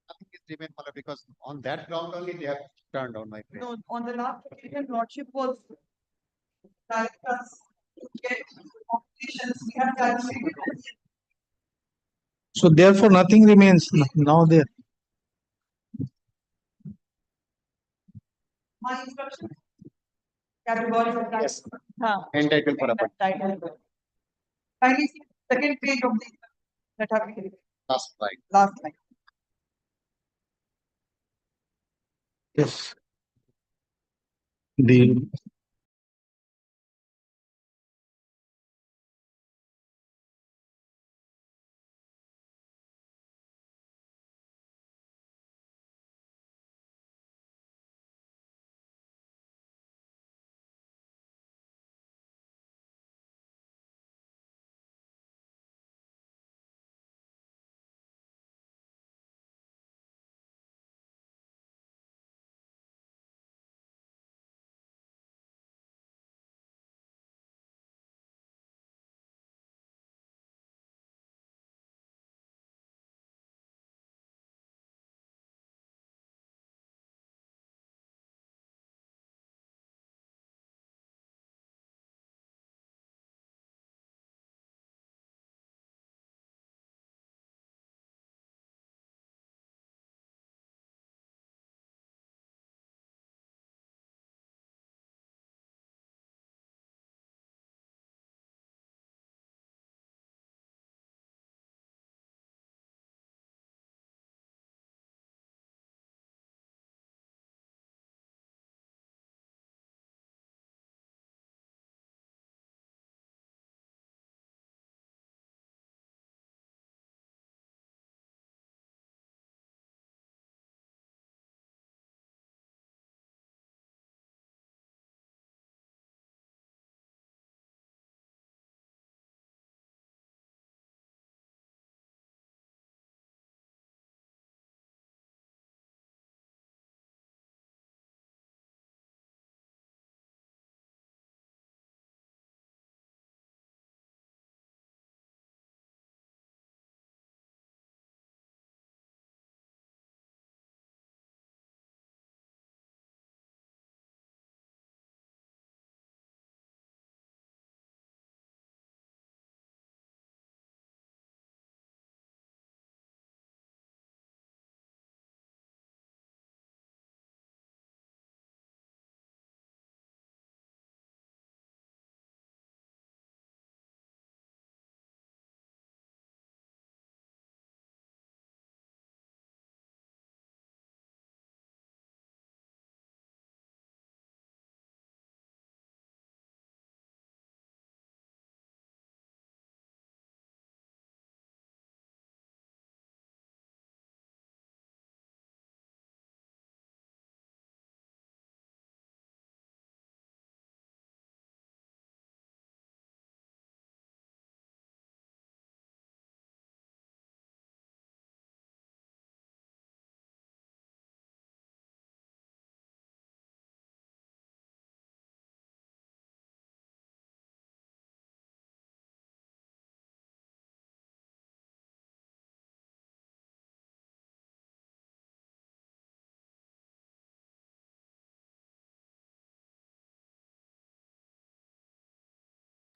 Nothing is remained, my lord, because on that ground only they have turned on my friend. No, on the last occasion, Lordship was like us to get competitions. We have calculated. So therefore nothing remains now there. My instruction. Category of that. Yes. Huh. Entitled for appointment. Title. Kindly see the second page of the that have been given. Last slide. Last line. Yes. The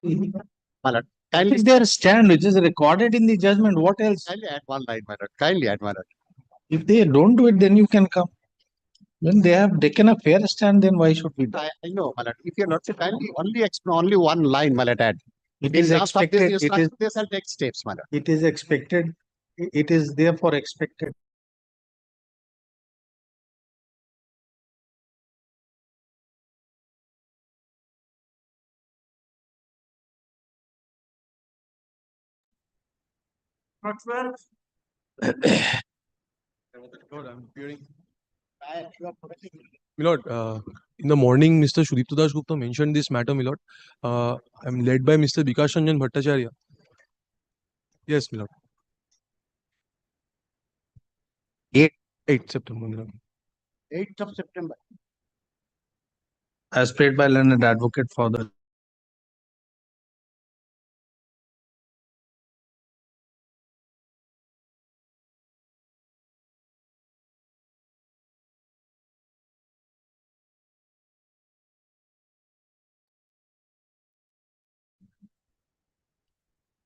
My lord, It kindly, is their stand which is recorded in the judgment. What else? kindly add one line, my lord. Kindly add, my lord. If they don't do it, then you can come. When they have taken a fair stand, then why should we do? I know, my lord. If you're not so kindly, only one line, my lord, add. It In is terms of this expected. It instruction, is. they shall take steps, my lord. It is expected. It is therefore expected. 12. Lord, I'm appearing. Milord, in the morning, Mr. Sudipta Das Gupta mentioned this matter, Milord. I'm led by Mr. Vikas Ranjan Bhattacharya. Yes, Milord. 8 September, Milord. 8th of September. As prayed by learned advocate for the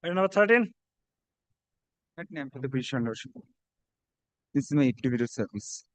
Item number 13. Let me enter the petition, Lordship. This is my individual service.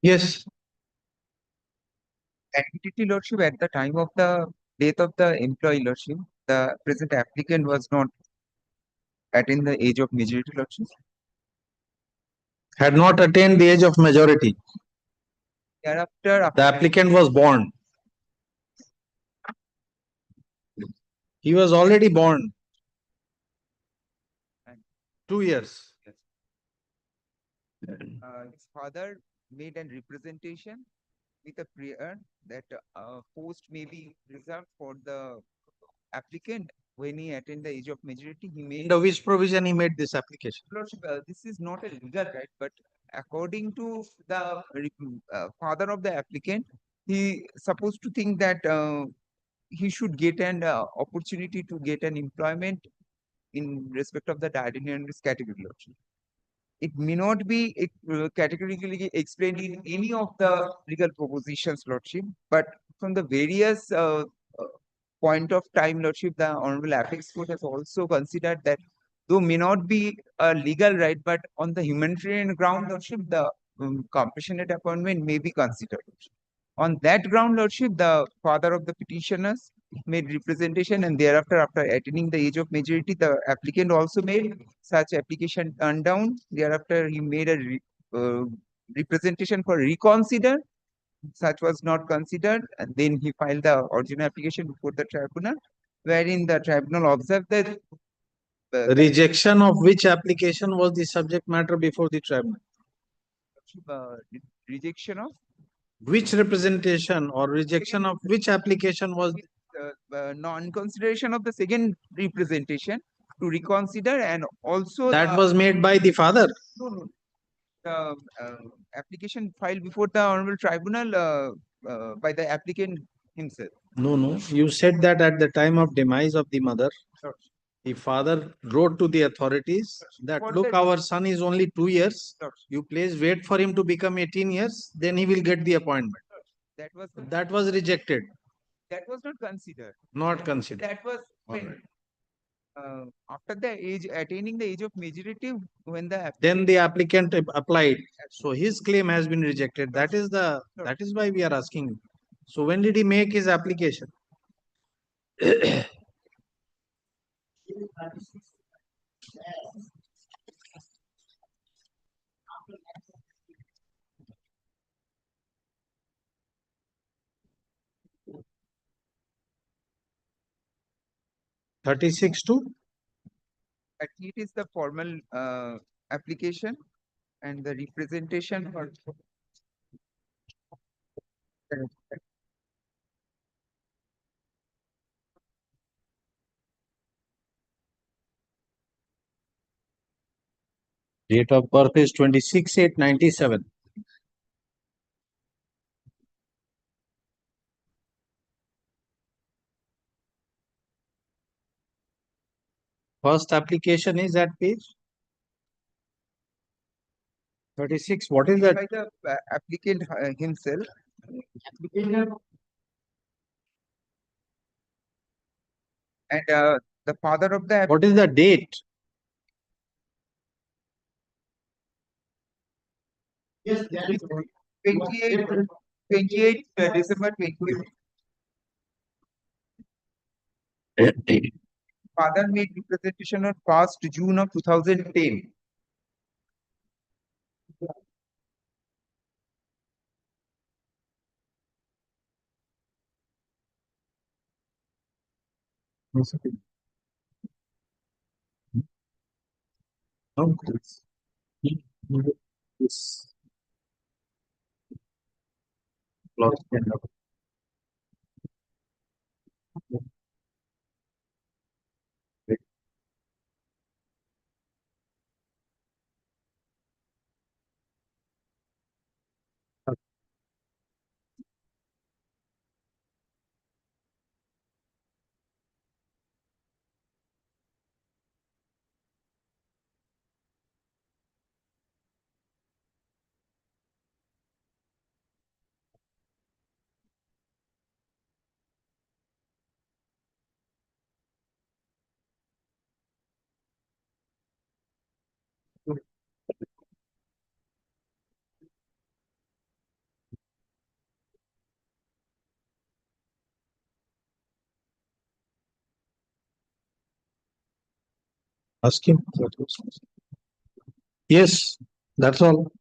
Yes. Admittedly, Lordship, at the time of the death of the employee, Lordship, the present applicant was not attained the age of majority, Lordship. had not attained the age of majority. Thereafter, The applicant was born. He was already born. 2 years. his father made a representation with a prayer that post may be reserved for the applicant when he attained the age of majority. He made Under which provision he made this application? Lordship, this is not a legal right, but according to the father of the applicant, he supposed to think that he should get an opportunity to get an employment in respect of the dietary and risk category, Lordship. It may not be categorically explained in any of the legal propositions, Lordship, but from the various point of time, Lordship, the Honorable Apex Court has also considered that though may not be a legal right, but on the humanitarian ground, Lordship, the compassionate appointment may be considered. On that ground, Lordship, the father of the petitioners made representation, and thereafter, after attaining the age of majority, the applicant also made such application turned down. Thereafter, he made a representation for reconsider. Such was not considered, and then he filed the original application before the tribunal, wherein the tribunal observed that Rejection of which application was the subject matter before the tribunal? Rejection of Which representation or rejection of which application was? non-consideration of the second representation to reconsider, and also That was made by the father? No, no. The application filed before the Honorable Tribunal by the applicant himself. No. You said that at the time of demise of the mother, the father wrote to the authorities that, look, our son is only 2 years. You please wait for him to become 18 years, then he will get the appointment. That was rejected. That was not considered. Not considered. That was when, after the age, attaining the age of majority, when the Then the applicant applied. So his claim has been rejected. That is why we are asking you. So when did he make his application? (36 to) It is the formal application and the representation for Date of birth is 26/8/97. First application is at page 36. What is that? by the applicant himself. And the father of the What is the date? Yes, 28 December 28. Father made representation on 1st June of 2010. Ask him. Yes, that's all.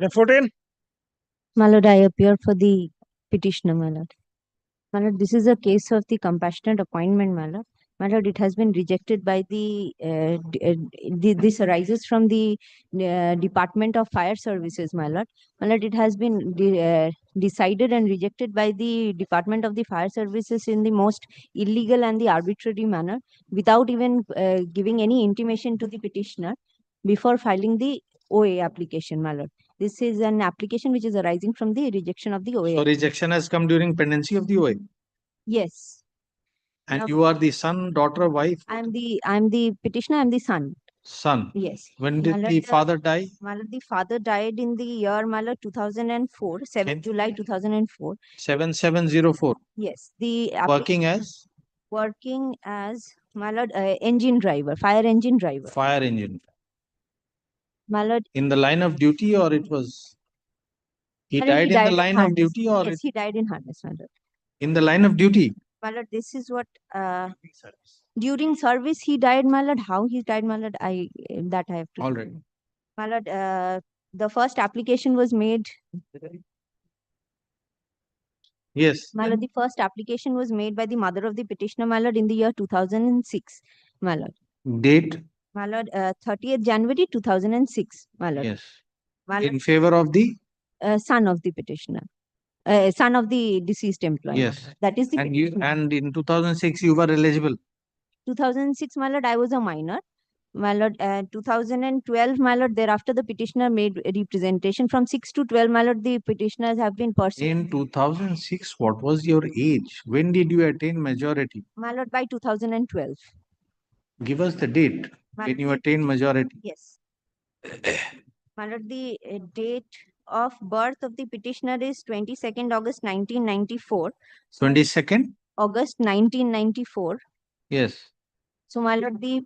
14. My lord, I appear for the petitioner, my lord. My lord, this is a case of the compassionate appointment, my lord. My lord, it has been rejected by this arises from the Department of Fire Services, my lord. My lord, it has been decided and rejected by the Department of the Fire Services in the most illegal and the arbitrary manner, without even giving any intimation to the petitioner before filing the OA application, my lord. This is an application which is arising from the rejection of the OA. So rejection has come during pendency of the OA. Yes. And Now, you are the son, daughter, wife, I'm the petitioner, I'm the son. son. Yes. When My did lord, the father die? My lord, the father died in the year, my lord, 2004, 7 July 2004. 7704. Yes. The Working as my lord, engine driver, fire engine driver. fire engine. My lord, In the line of duty, or it was he my lord, died in the line of harness. duty, or Yes, he died in harness, my lord. in the line of duty? My lord, this is what during service he died, my lord. How he died, my lord, I have to. All right. My lord, the first application was made. Yes. My lord, the first application was made by the mother of the petitioner, my lord, in the year 2006, my lord. Date? My lord, 30th January 2006, my lord. Yes. My lord, In favor of the son of the petitioner, son of the deceased employee. yes. That is the And you petitioner. and in 2006 you were eligible. 2006, my lord, I was a minor. My lord, 2012, my lord, thereafter the petitioner made a representation. From 6 to 12, my lord, the petitioners have been pursued. In 2006, what was your age? When did you attain majority? My lord, by 2012. Give us the date when you attained majority. Yes. My lord, the date of birth of the petitioner is 22nd August 1994. 22nd? August 1994. Yes. So, my lord, the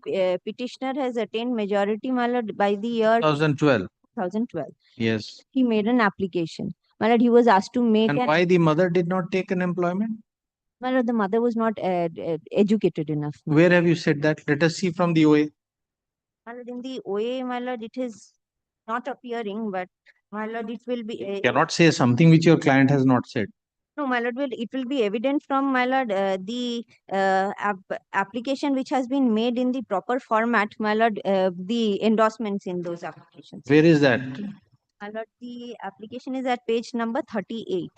petitioner has attained majority, my lord, by the year 2012. 2012. Yes. He made an application. My lord, he was asked to make And an. why the mother did not take an employment? My lord, the mother was not educated enough. Where have you said that? Let us see from the OA. My lord, in the OA, my lord, it is not appearing, but my lord, it will be. You cannot say something which your client has not said. No, my lord, it will be evident from, my lord, the application which has been made in the proper format, my lord, the endorsements in those applications. Where is that? My lord, the application is at page number 38.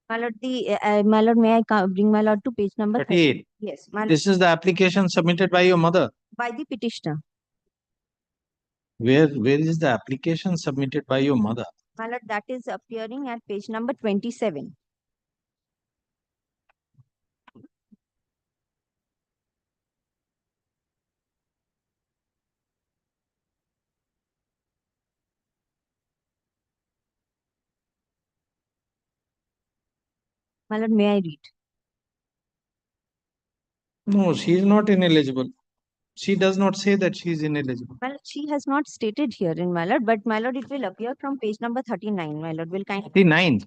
My lord, my lord, may I bring my lord to page number 38. Yes, my lord, This is the application submitted by your mother. by the petitioner. Where is the application submitted by your mother? My lord, that is appearing at page number 27. My lord, may I read? No, she is not ineligible. She does not say that she is ineligible. My lord, she has not stated here in my lord, but my lord, it will appear from page number 39. My lord, will kindly. 39.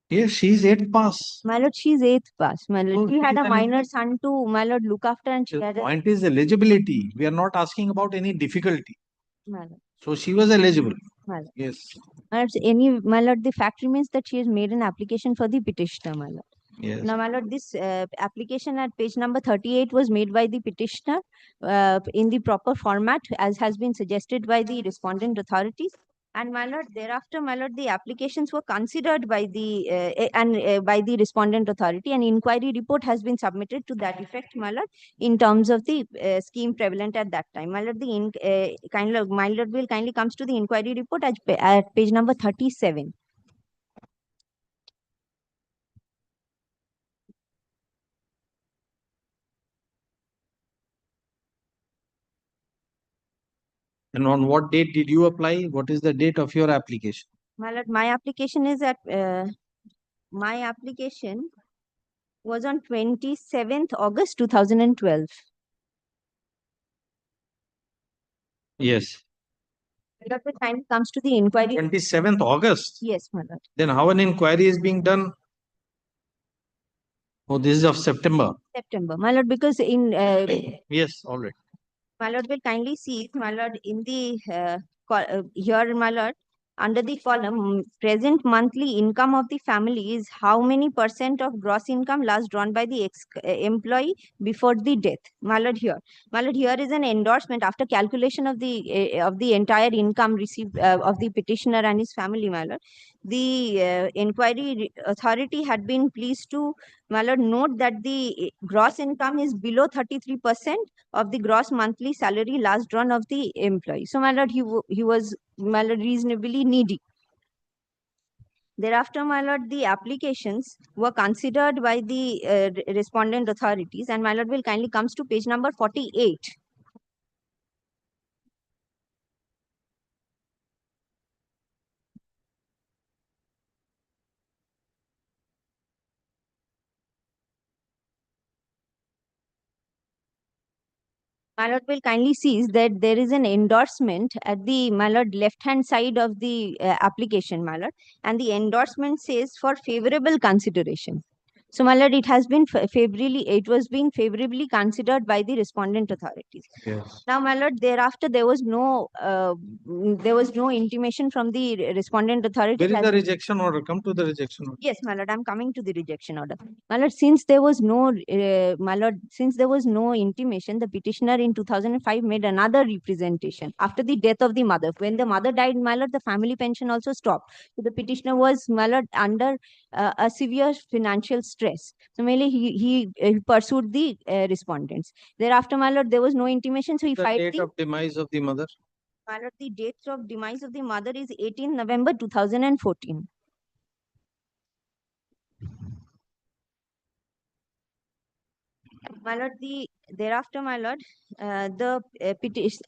Yes, she is 8th pass. My lord, she is 8th pass. My lord, Oh, she she had is a minor son to, my lord, look after, and she The had a. point is eligibility. We are not asking about any difficulty. My lord, So she was eligible. my lord. Yes. My lord, my lord, the fact remains that she has made an application for the petitioner, my lord. Yes. Now, my lord, this application at page number 38 was made by the petitioner in the proper format, as has been suggested by the respondent authorities. And my lord, thereafter, my lord, the applications were considered by the by the respondent authority. An inquiry report has been submitted to that effect, my lord, in terms of the scheme prevalent at that time. My lord, my lord will kindly comes to the inquiry report at page number 37. And on what date did you apply? What is the date of your application? My lord, my application is at my application was on 27th August 2012. Yes. My lord, the time comes to the inquiry. 27th August. Yes, my lord. Then how an inquiry is being done? Oh, this is of September. September, my lord, because in Yes, all right. my lord will kindly see, my lord, in the here, my lord, under the column present monthly income of the family is how many percent of gross income last drawn by the employee before the death. My lord, here is an endorsement after calculation of the entire income received of the petitioner and his family. My lord, the inquiry authority had been pleased to, my lord, note that the gross income is below 33% of the gross monthly salary last drawn of the employee. So, my lord, he was, my lord, reasonably needy. Thereafter, my lord, the applications were considered by the respondent authorities, and my lord will kindly comes to page number 48. My lord will kindly sees that there is an endorsement at the, my lord, left hand side of the application, my lord, and the endorsement says for favorable consideration. So, my lord, it has been it was being favorably considered by the respondent authorities. Yes. Now, my lord, thereafter there was no intimation from the respondent authority. Where is the rejection order? Come to the rejection order. Yes, my lord, I'm coming to the rejection order. My lord, since there was no, intimation, the petitioner in 2005 made another representation after the death of the mother. When the mother died, my lord, the family pension also stopped. So the petitioner was, my lord, under a severe financial stress. So mainly he pursued the respondents. Thereafter, my lord, there was no intimation, so he The filed date of demise of the mother. My lord, the date of demise of the mother is 18 November 2014. My lord, thereafter, my lord,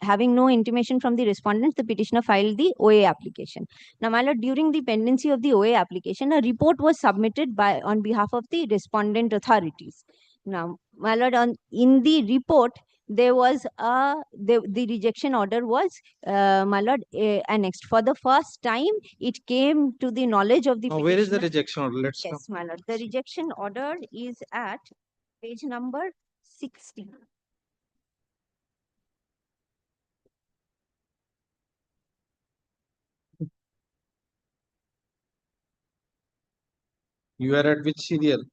having no intimation from the respondents, the petitioner filed the OA application. Now, my lord, during the pendency of the OA application, a report was submitted on behalf of the respondent authorities. Now, my lord, in the report, there was the rejection order was, my lord, annexed. For the first time, it came to the knowledge of the Now, petitioner. where is the rejection order? Let's Yes, my lord. The rejection order is at page number 60. You are at which serial?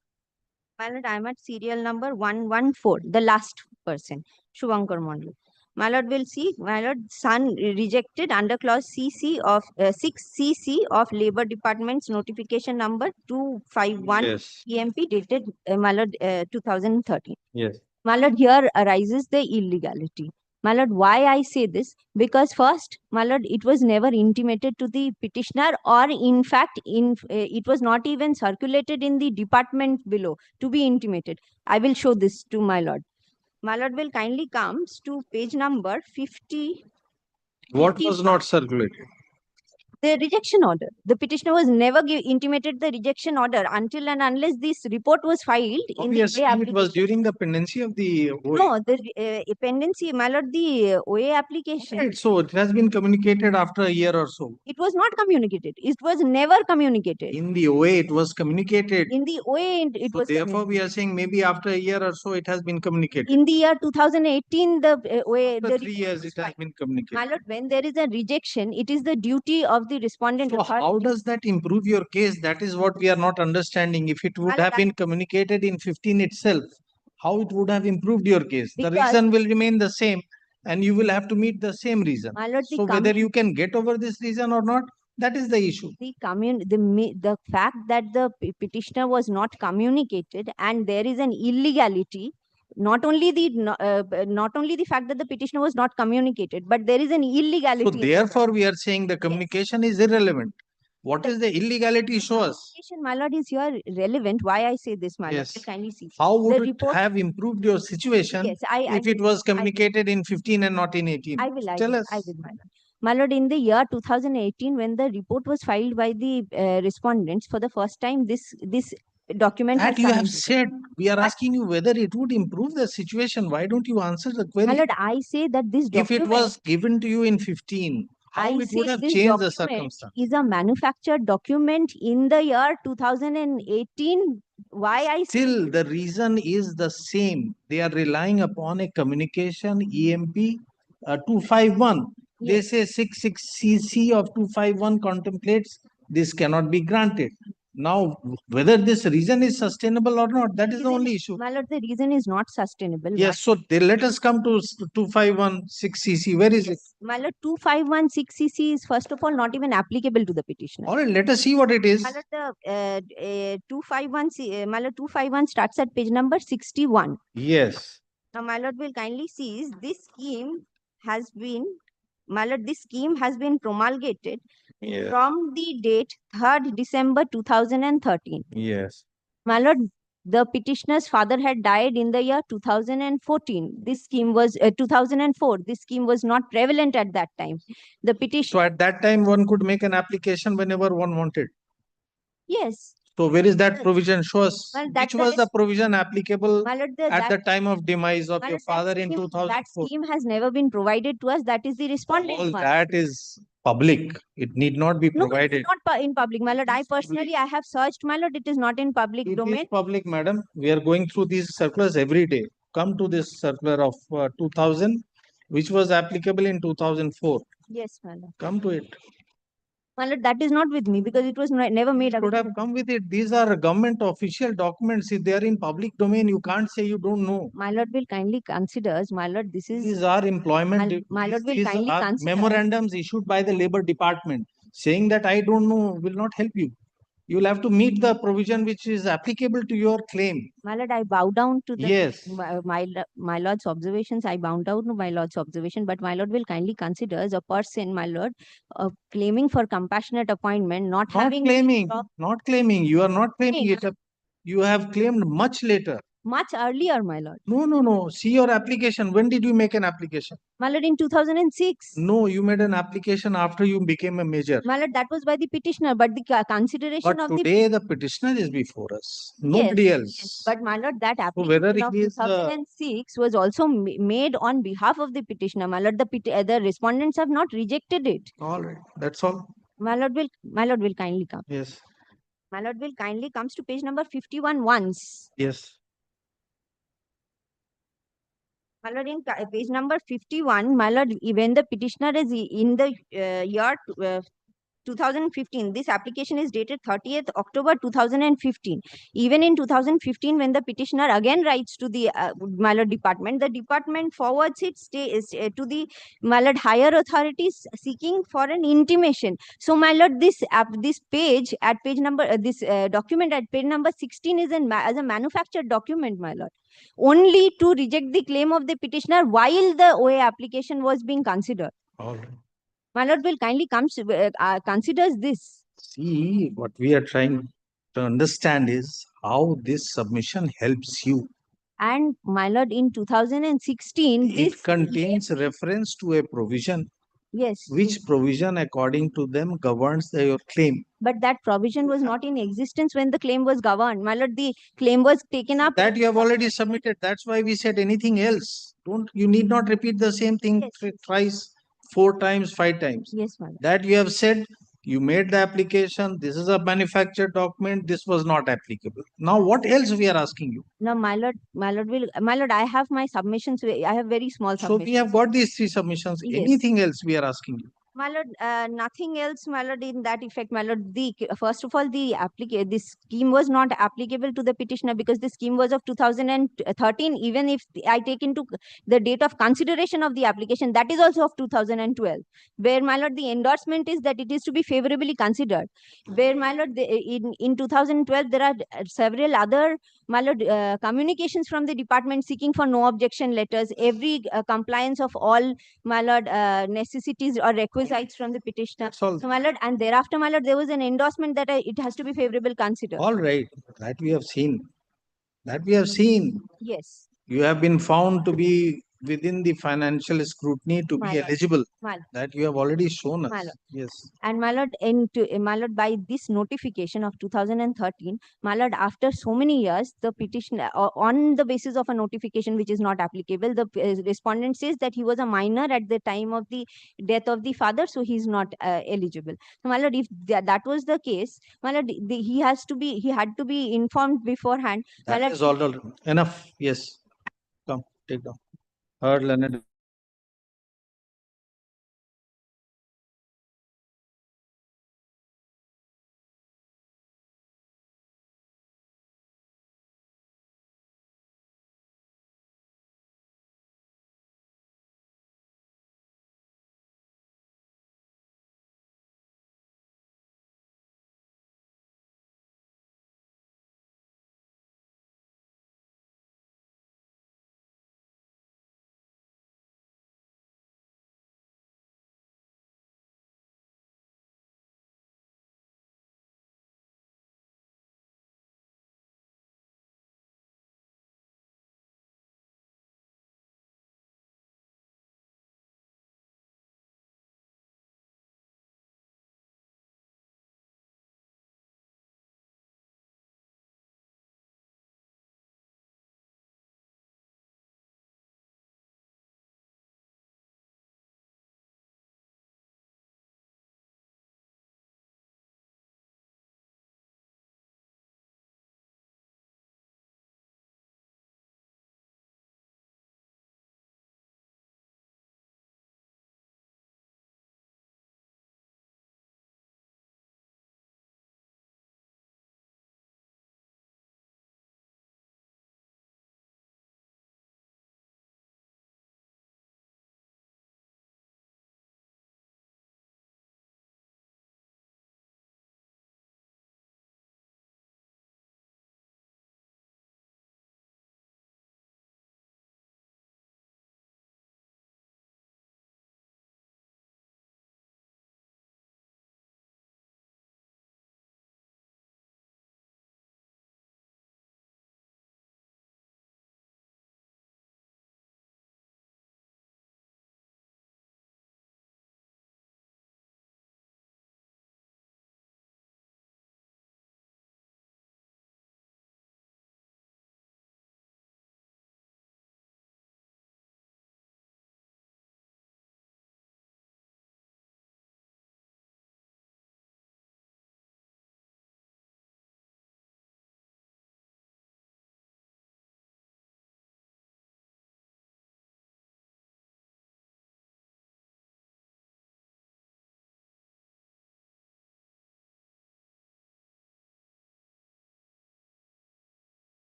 My lord, I am at serial number 114, the last person, Shubhankar Mondal. My lord will see, my lord, son rejected under clause CC of 6CC of Labor Department's notification number 251 Yes. EMP dated, my lord, 2013. Yes. My lord, here arises the illegality. My lord, why I say this? Because first, my lord, it was never intimated to the petitioner, or in fact, it was not even circulated in the department below to be intimated. I will show this to my lord. My lord will kindly comes to page number 50. What was not circulated? The rejection order. The petitioner was never intimated the rejection order until and unless this report was filed in the Obviously, OA it application. was during the pendency of the OA. No, the pendency, my lord, the OA application. Right, so it has been communicated after a year or so. It was not communicated. It was never communicated. In the OA, it was communicated. In the OA, it So was therefore, we are saying maybe after a year or so, it has been communicated. in the year 2018, the OA, After 3 years, it has been communicated. my lord, when there is a rejection, it is the duty of the respondent So authority. how does that improve your case? That is what we are not understanding. If it would have been communicated in 15 itself, how it would have improved your case? The Because- reason will remain the same and you will have to meet the same reason. My lord, So whether you can get over this reason or not, that is the issue. The fact that the petitioner was not communicated and there is an illegality, not only the fact that the petitioner was not communicated, but there is an illegality. So therefore, we are saying the communication is irrelevant. What is the illegality? Show us. Communication, my lord, is here relevant. Why I say this, my Yes. lord? Kindly see. How would The it report- have improved your situation Yes, if it was communicated in 15 and not in 18? I will, Tell us. my lord. My lord, in the year 2018, when the report was filed by the respondents for the first time, this document That has you come have into- said. We are asking you whether it would improve the situation. Why don't you answer the query? My lord, I say that this If document, it was given to you in 15, How I it say would have this changed the document circumstance. is a manufactured document in the year 2018. Why I say Still, the reason is the same. They are relying upon a communication EMP 251. They Yes. say 66cc of 251 contemplates this cannot be granted. Now, whether this reason is sustainable or not, that is the only issue. my lord, the reason is not sustainable. Yes, so they let us come to 2516cc. Where is it? My lord, 2516cc is first of all not even applicable to the petitioner. All right, let us see what it is. My lord, the my lord, 251 starts at page number 61. Yes. Now, my lord will kindly see this scheme has been, my lord, this scheme has been promulgated Yes. from the date 3rd December 2013. Yes. My lord, the petitioner's father had died in the year 2014. This scheme was 2004. This scheme was not prevalent at that time. The petition. So at that time, one could make an application whenever one wanted. Yes. So where is that provision? Show us. Well, Which was the provision applicable My lord, at the time of demise of my your lord, that father in scheme- 2004? That scheme has never been provided to us. That is the respondent. All one. that is public. It need not be No, it is provided. not in public, my lord. I personally, I have searched, my lord. It is not in public It domain. is public, madam. We are going through these circulars every day. Come to this circular of 2000, which was applicable in 2004. Yes, my lord. Come to it. My lord, that is not with me because it was never made Should have come with it. These are government official documents. If they are in public domain, you can't say you don't know. My lord will kindly consider, my lord, this is. These are employment. My lord will These kindly are consider. memorandums issued by the Labor Department. Saying that I don't know will not help you. You will have to meet the provision which is applicable to your claim. My lord, I bow down to the Yes. my lord's observations. I bow down to my lord's observation, but my lord will kindly consider as a person, my lord, claiming for compassionate appointment, not having claiming, not claiming. You are not claiming it. You have claimed much later. much earlier, my lord. No. See your application. When did you make an application? My lord, in 2006. No, you made an application after you became a major. My lord, that was by the petitioner, but the consideration But of today the petitioner is before us. Nobody else. Yes, but my lord, that whether application of he is, 2006 was also made on behalf of the petitioner. My lord, the respondents have not rejected it. All right, that's all. My lord will kindly come. Yes. My lord will kindly comes to page number 51 once. Yes. My lord, in page number 51, my lord, when the petitioner is in the year 2015, this application is dated 30th October 2015. Even in 2015, when the petitioner again writes to the my lord department, the department forwards it to the my lord higher authorities seeking for an intimation. So my lord, this page at page number this document at page number 16 is as a manufactured document, my lord, only to reject the claim of the petitioner while the OA application was being considered. All right. My lord will kindly considers this. See, what we are trying to understand is how this submission helps you. And my lord, in 2016, It contains reference to a provision. Yes. Which provision, according to them, governs your claim. But that provision was not in existence when the claim was governed. My lord, the claim was taken up. That you have already submitted. That's why we said anything else. You need not repeat the same thing thrice, 4 times, 5 times. Yes, my lord. That you have said, you made the application, this is a manufactured document, this was not applicable. Now what else we are asking you? Now, my lord, I have my submissions. I have very small So submissions. we have got these 3 submissions. Yes. Anything else we are asking you? My lord, nothing else, my lord, in that effect, my lord. First of all, this scheme was not applicable to the petitioner because the scheme was of 2013. Even if I take into the date of consideration of the application, that is also of 2012, where my lord, the endorsement is that it is to be favorably considered. Where my lord, in 2012, there are several other my lord communications from the department seeking for no objection letters, every compliance of all my lord necessities or requisites from the petitioner. So my lord, and thereafter my lord, there was an endorsement that it has to be favorable considered. All right, that we have seen. That we have seen. Yes. You have been found to be within the financial scrutiny to My be lord, eligible. my lord, That you have already shown my us. lord. Yes. And my lord, my lord, by this notification of 2013, my lord, after so many years, the petition on the basis of a notification which is not applicable, the respondent says that he was a minor at the time of the death of the father, so he is not eligible. So, my lord, if that was the case, my lord, he had to be informed beforehand. My That lord, is all enough. Yes. Come, take down. Heard, learned.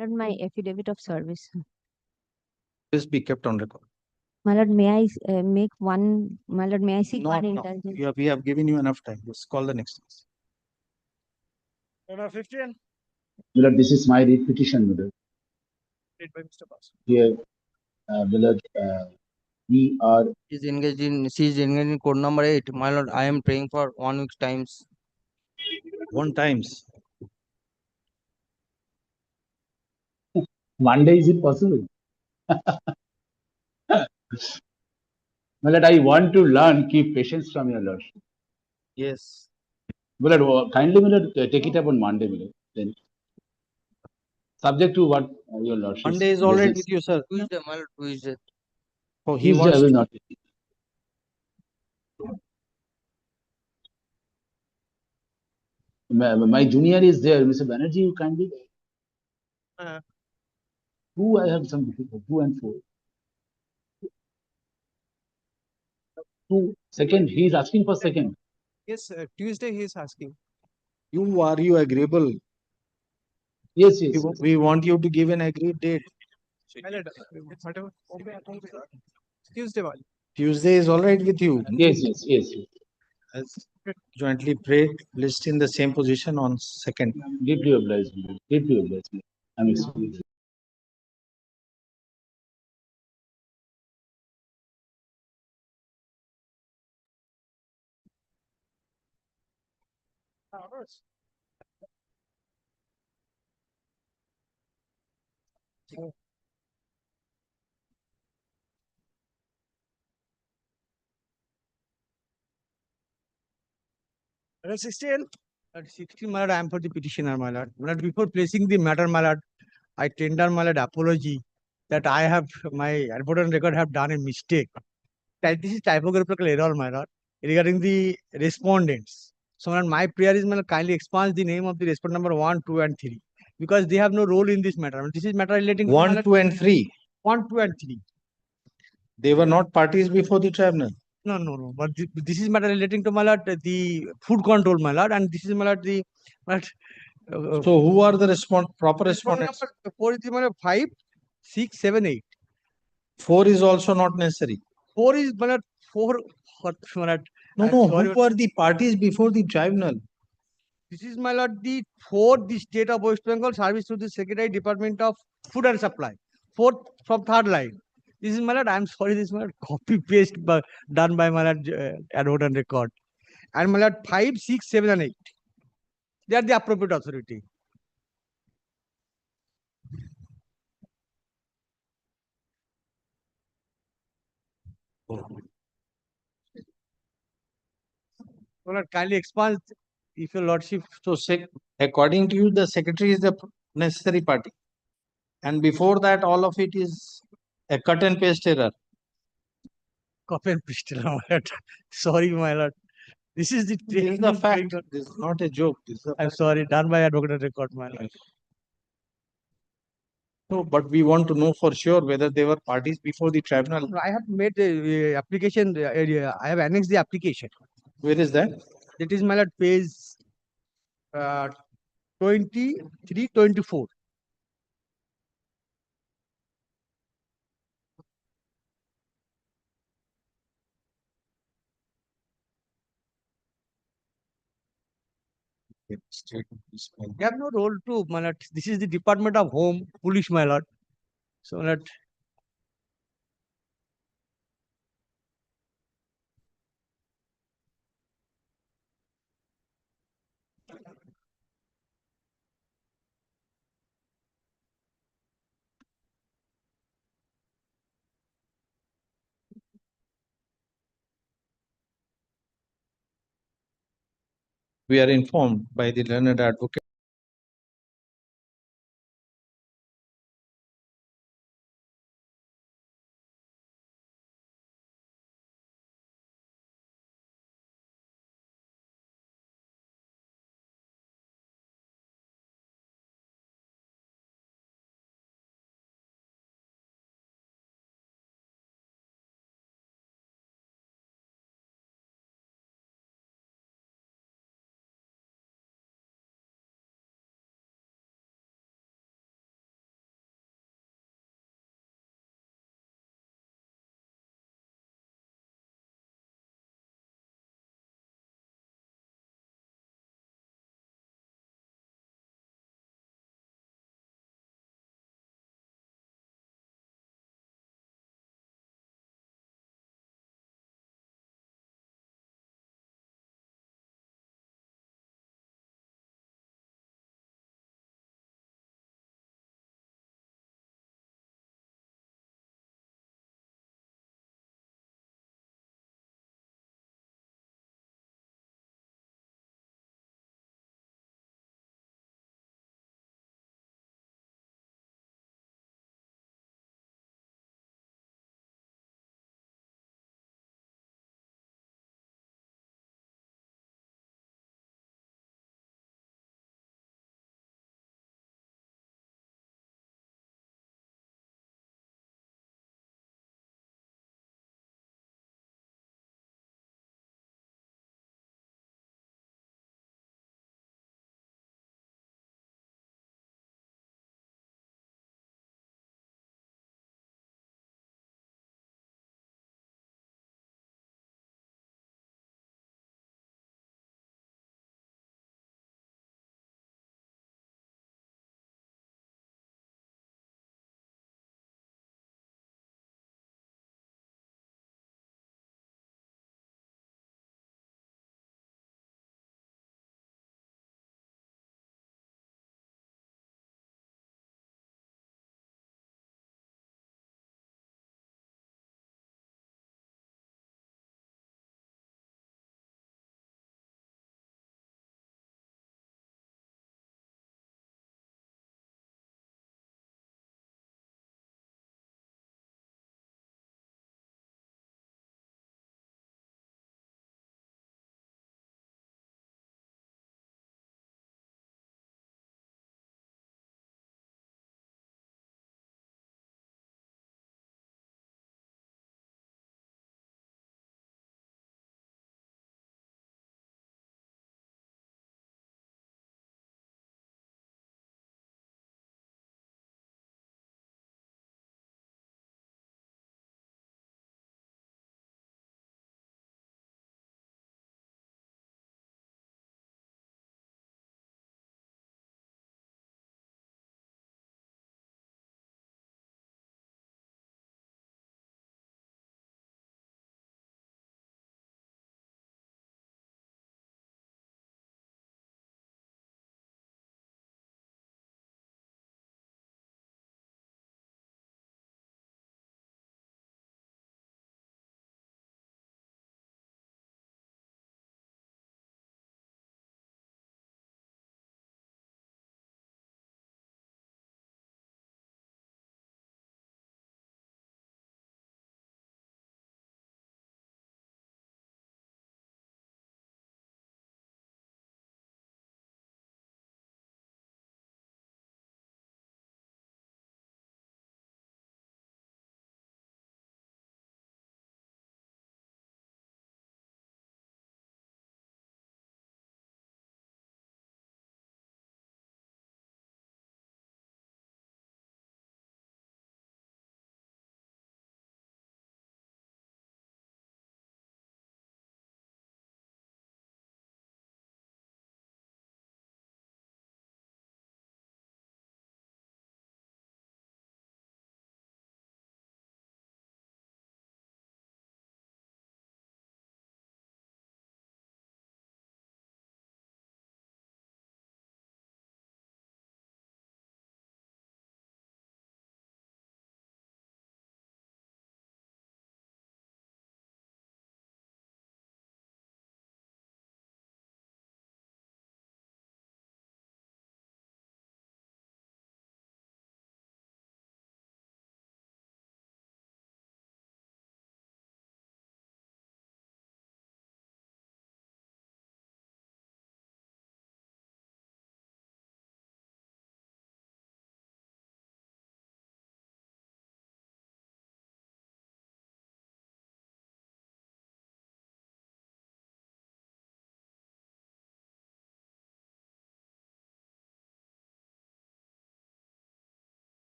Lord, my affidavit of service. Please be kept on record. My lord, may I make one? My lord, may I seek Not one now. intelligence? We have given you enough time. Just call the next case. Number 15, Milord, this is my read petition, Milord. read by Mr. Basu. Here, Milord, we are She is engaged in code number 8. My lord, I am praying for 1 week times. 1 times. Monday. Is it possible? Milord, I want to learn. Keep patience from your Lord. Yes. Milord, kindly, Milord, take it up on Monday, Milord. Then, subject to what your Lordship Monday is all right blesses. with you, sir. Tuesday, my lord, Tuesday. Oh, he Tuesday, I wants will to. not. My junior is there, Mr. Banerjee. You kindly. Who I have some difficulty. 2 and 4. 2 second. He is asking for second. Yes, Tuesday he is asking. Are you agreeable? Yes, yes. We want you to give an agreed date. My lord, whatever. Tuesday, one. Tuesday is all right with you. Yes, yes, yes. As jointly prayed, list in the same position on second. Deeply obliged. Deeply obliged. I'm experienced. Number 16, At 16, my lord, I am for the petitioner, my lord. My lord, before placing the matter, my lord, I tender my lord apology that I have my important record have done a mistake. This is typographical error, my lord, regarding the respondents. So, my lord, my prayer is, my lord, kindly expunge the name of the respondent number 1, 2, and 3 because they have no role in this matter. This is matter relating to my 1, lord, 2, and 3. 1, 2, and 3. They were not parties before the tribunal. No. But this is matter relating to my lord, the food control, my lord, and this is my lord, the my lord, So who are the proper respondents? 4 is my lord, 5, 6, 7, 8. 4 is also not necessary. 4 is my lord, 4. My lord, No, I'm no. sorry, Who are the parties before the tribunal? this is my lord, the 4, the state of West Bengal service to the Secretary Department of Food and Supply. 4th from 3rd line. This is my lord, I'm sorry, this is my lord, copy paste done by my lord, advert and record. And my lord, 5, 6, 7, and 8. They are the appropriate authority. My lord, kindly expand if your lordship. So, according to you, the secretary is the necessary party. And before that, all of it is a cut and paste error. Copy and paste, my lord. Sorry, my lord. This is the This is the fact. This is not a joke. This is I'm sorry, done by advocate and record, my lord. No, but we want to know for sure whether they were parties before the tribunal. I have made the application. I have annexed the application. Where is that? That is my lord, page 23, 24. They have no role to, my lord. This is the Department of Home, Police, my lord. So, my lord, We are informed by the learned advocate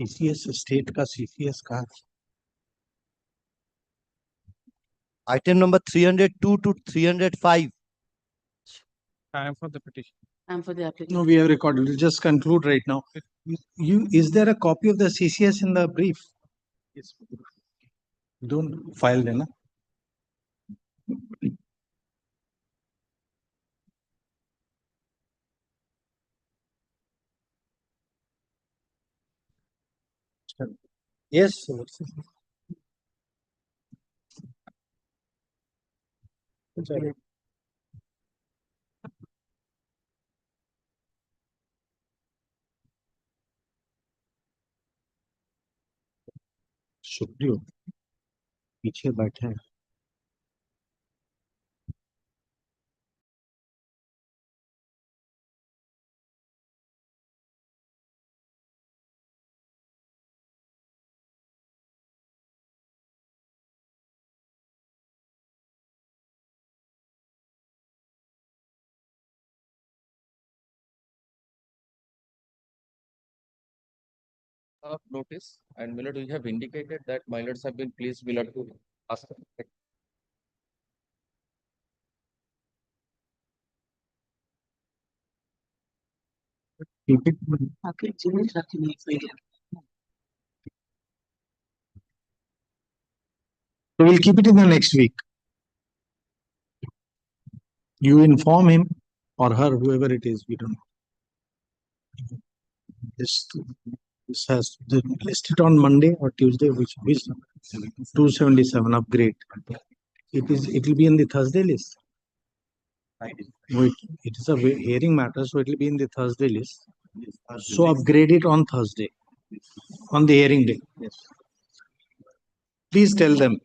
CCS state का CCS का Item number 302 to 305. I am for the petition. I'm for the application. No, we have recorded. We'll just conclude right now. Is there a copy of the CCS in the brief? Yes. Don't file then. Yes. शुक्रिया पीछे बैठे हैं Of notice, and my lord, we have indicated that my lords have been pleased, my lord, to ask. Keep it. आपके जीवन रखने के लिए So we'll keep it in the next week. You inform him or her, whoever it is, we don't know. This has listed on Monday or Tuesday, which 277 upgrade. It will be in the Thursday list. Wait, it is a hearing matter, so it will be in the Thursday list. So upgrade it on Thursday, on the hearing day. Yes. Please tell them.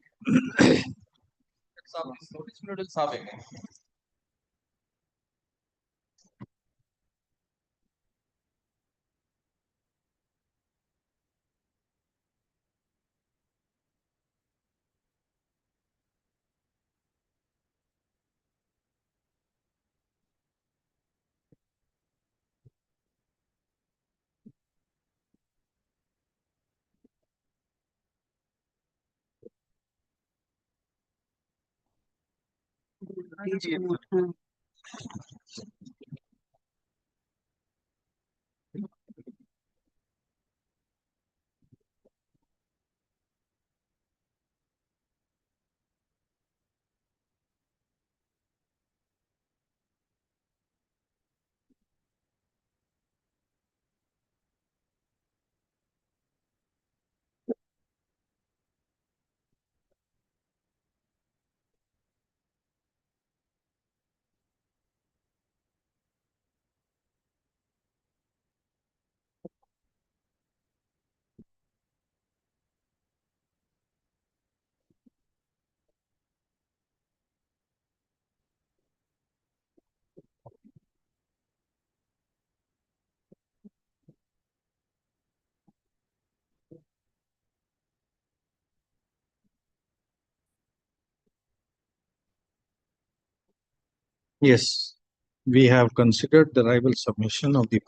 Yes, we have considered the rival submission of the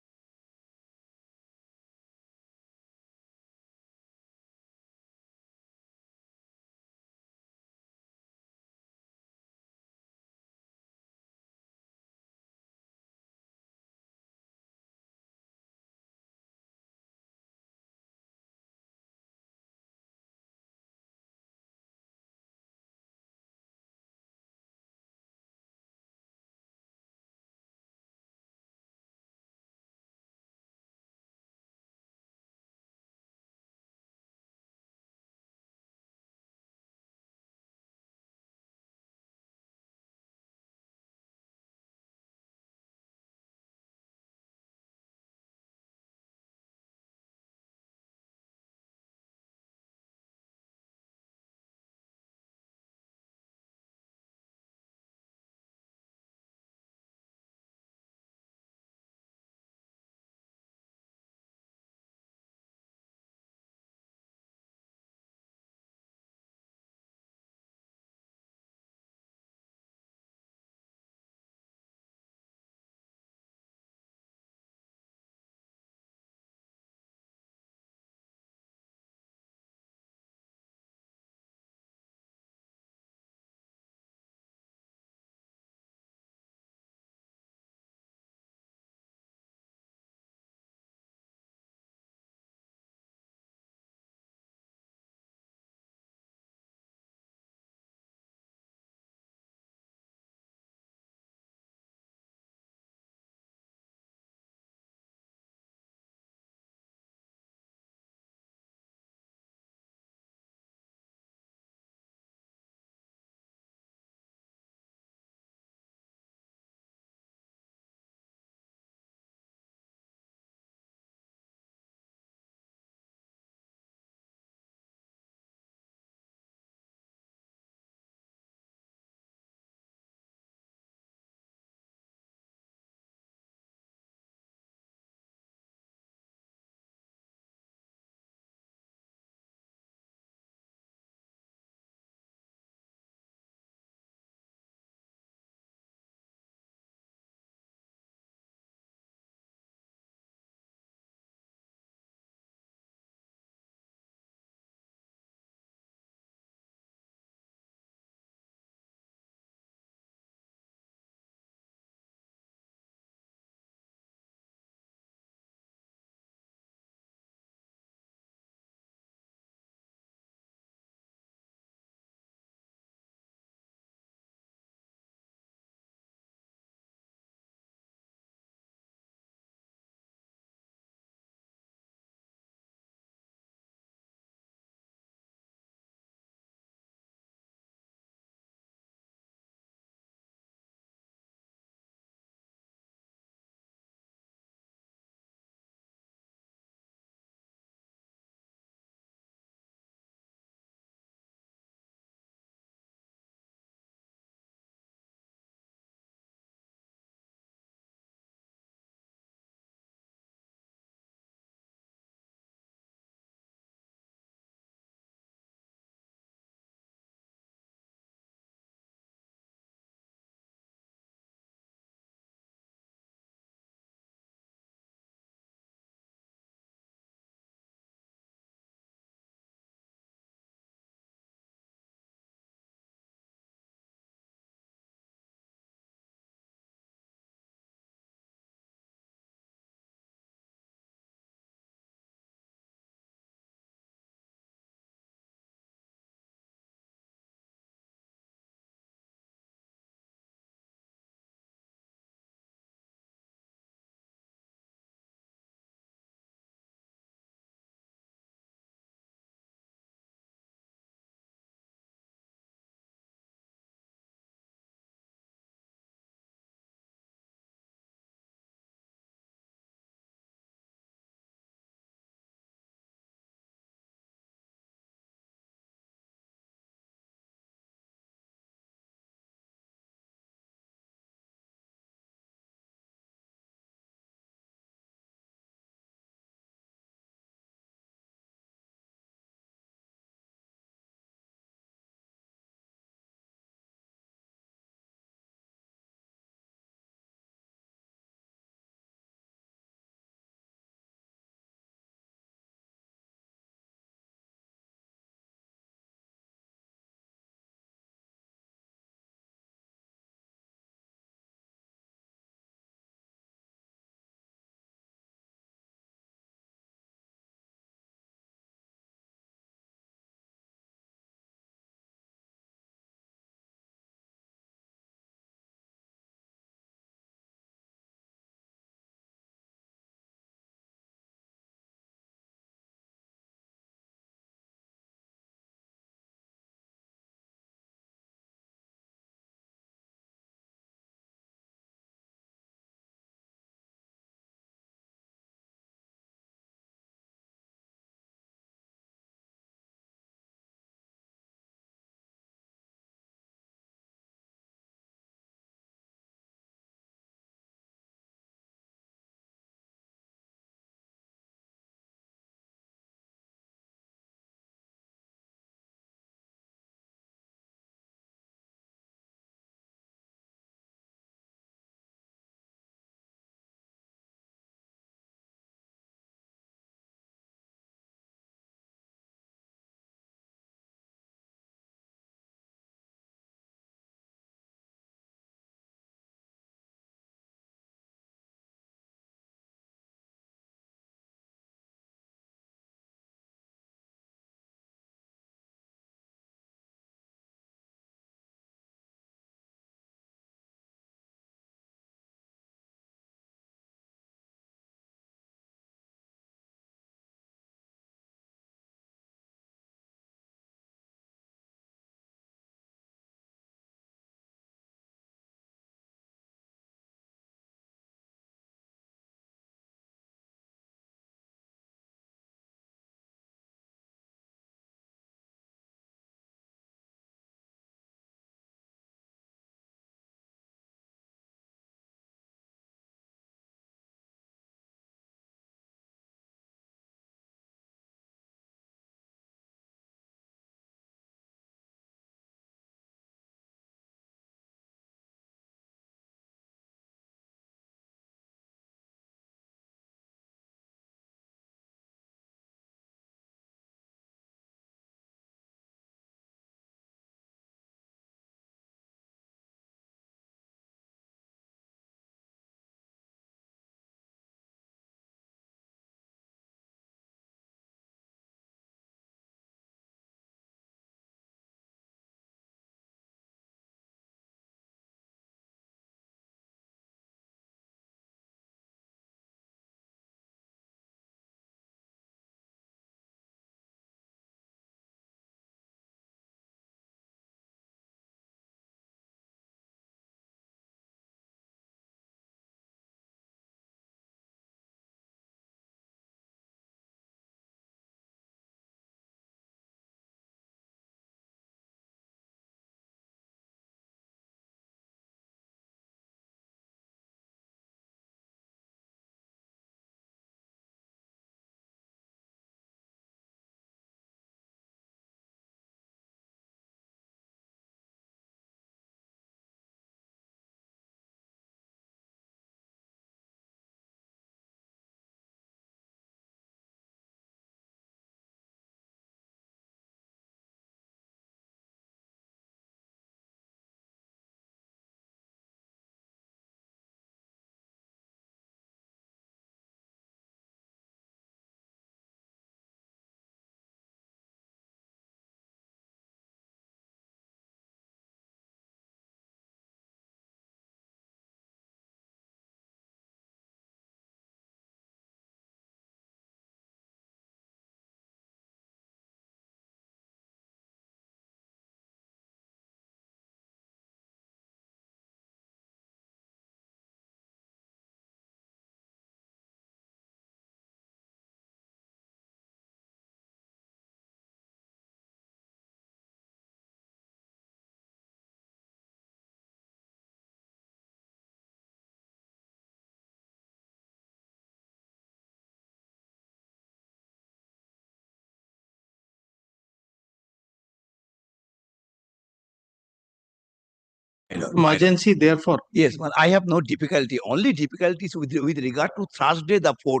Emergency, therefore. Yes, well, I have no difficulty. Only difficulties with regard to Thursday the 4th.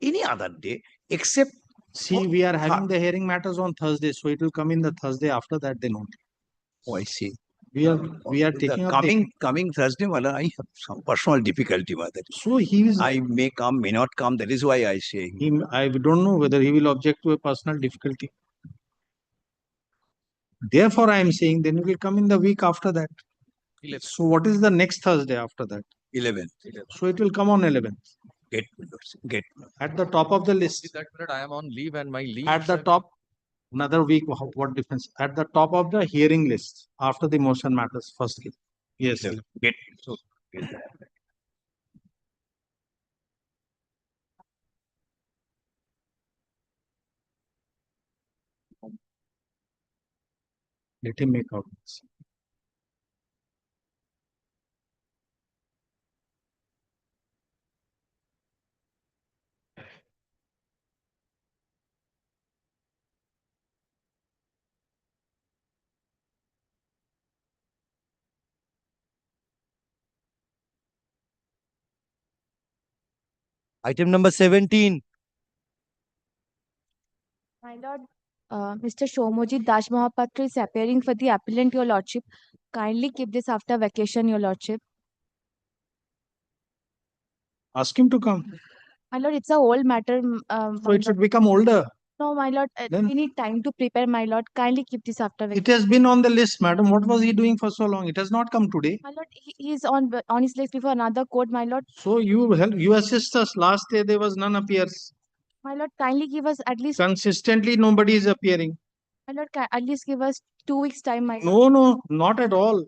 Any other day except. See, we are having the hearing matters on Thursday, so it will come in the Thursday after that. Then only. Oh, I see. We are taking up coming Thursday, Mother, I have some personal difficulty, Mother. So he is. I may come, may not come. That is why I say. I don't know whether he will object to a personal difficulty. Therefore, I am saying then he will come in the week after that. 11th. So what is the next Thursday after that? 11th. So it will come on 11th. Get. At the top of the list. That minute I am on leave and my leave. At the top, another week, what difference? At the top of the hearing list after the motion matters first. Yes. Get. Let him make out. Item number 17. My lord, Mr. Shomojit Das Mahapatra is appearing for the appellant, your lordship. Kindly keep this after vacation, your lordship. Ask him to come. My lord, it's a old matter. So it should become older. No, my lord, Then- we need time to prepare, my lord. Kindly keep this after It vacation. has been on the list, madam. What was he doing for so long? It has not come today. My lord, he is on his list before another court, my lord. So you help, you assist us. Last day there was none appears. My lord, kindly give us at least, Consistently nobody is appearing. my lord, at least give us 2 weeks time, my lord. No, not at all.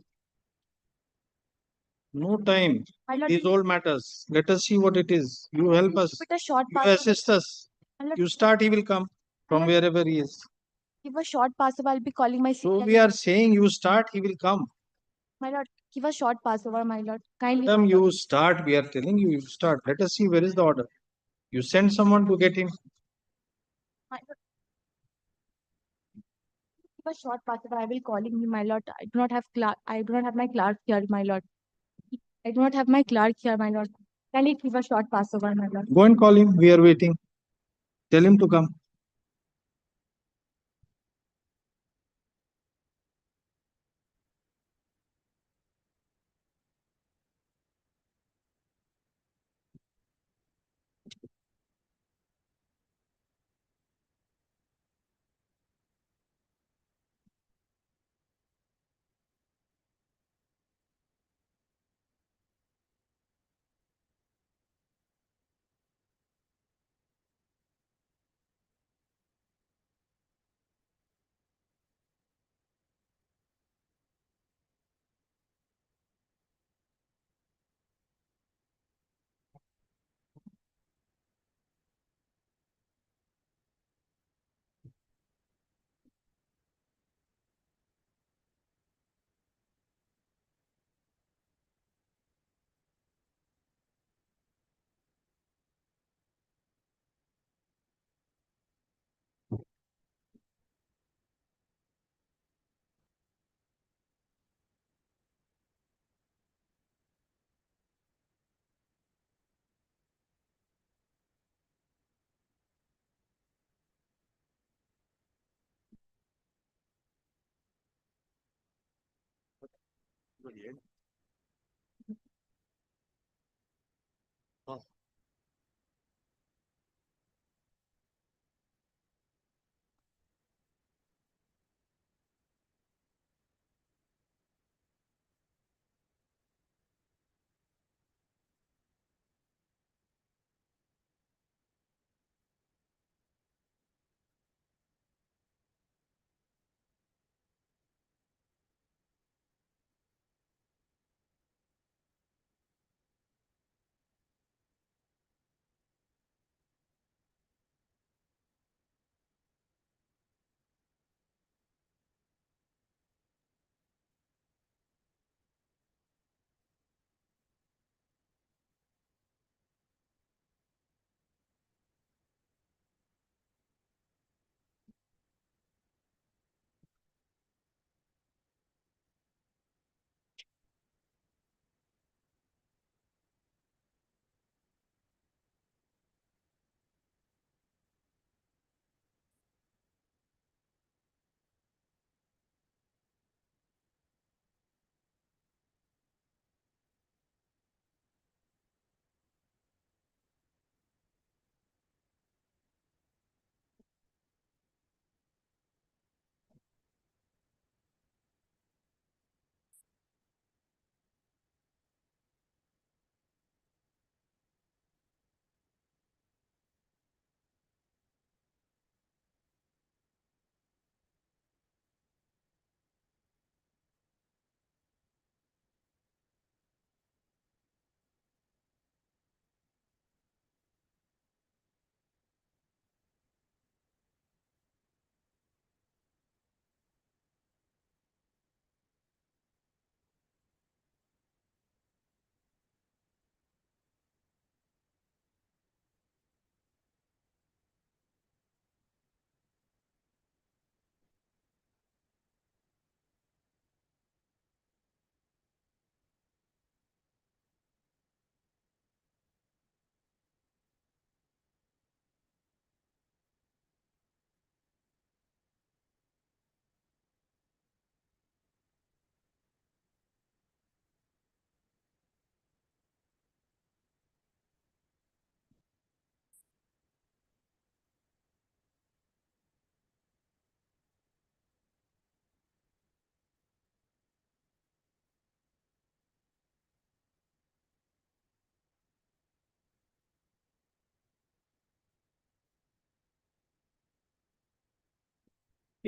No time. My lord, These old matters. Let us see what it is. You help us. Give it a short You pass. assist us. My lord, You start, he will come from wherever he is. give a short pass over. I'll be calling my So senior. we are saying you start, he will come. My lord, give a short pass over, my lord. Kindly. Madam, you start. We are telling you, you start. Let us see where is the order. You send someone to get him. My lord, give a short pass over. I will calling him, my lord. I do not have my clerk here, my lord. I do not have my clerk here, my lord. Kindly give a short pass over, my lord. Go and call him. We are waiting. Tell him to come.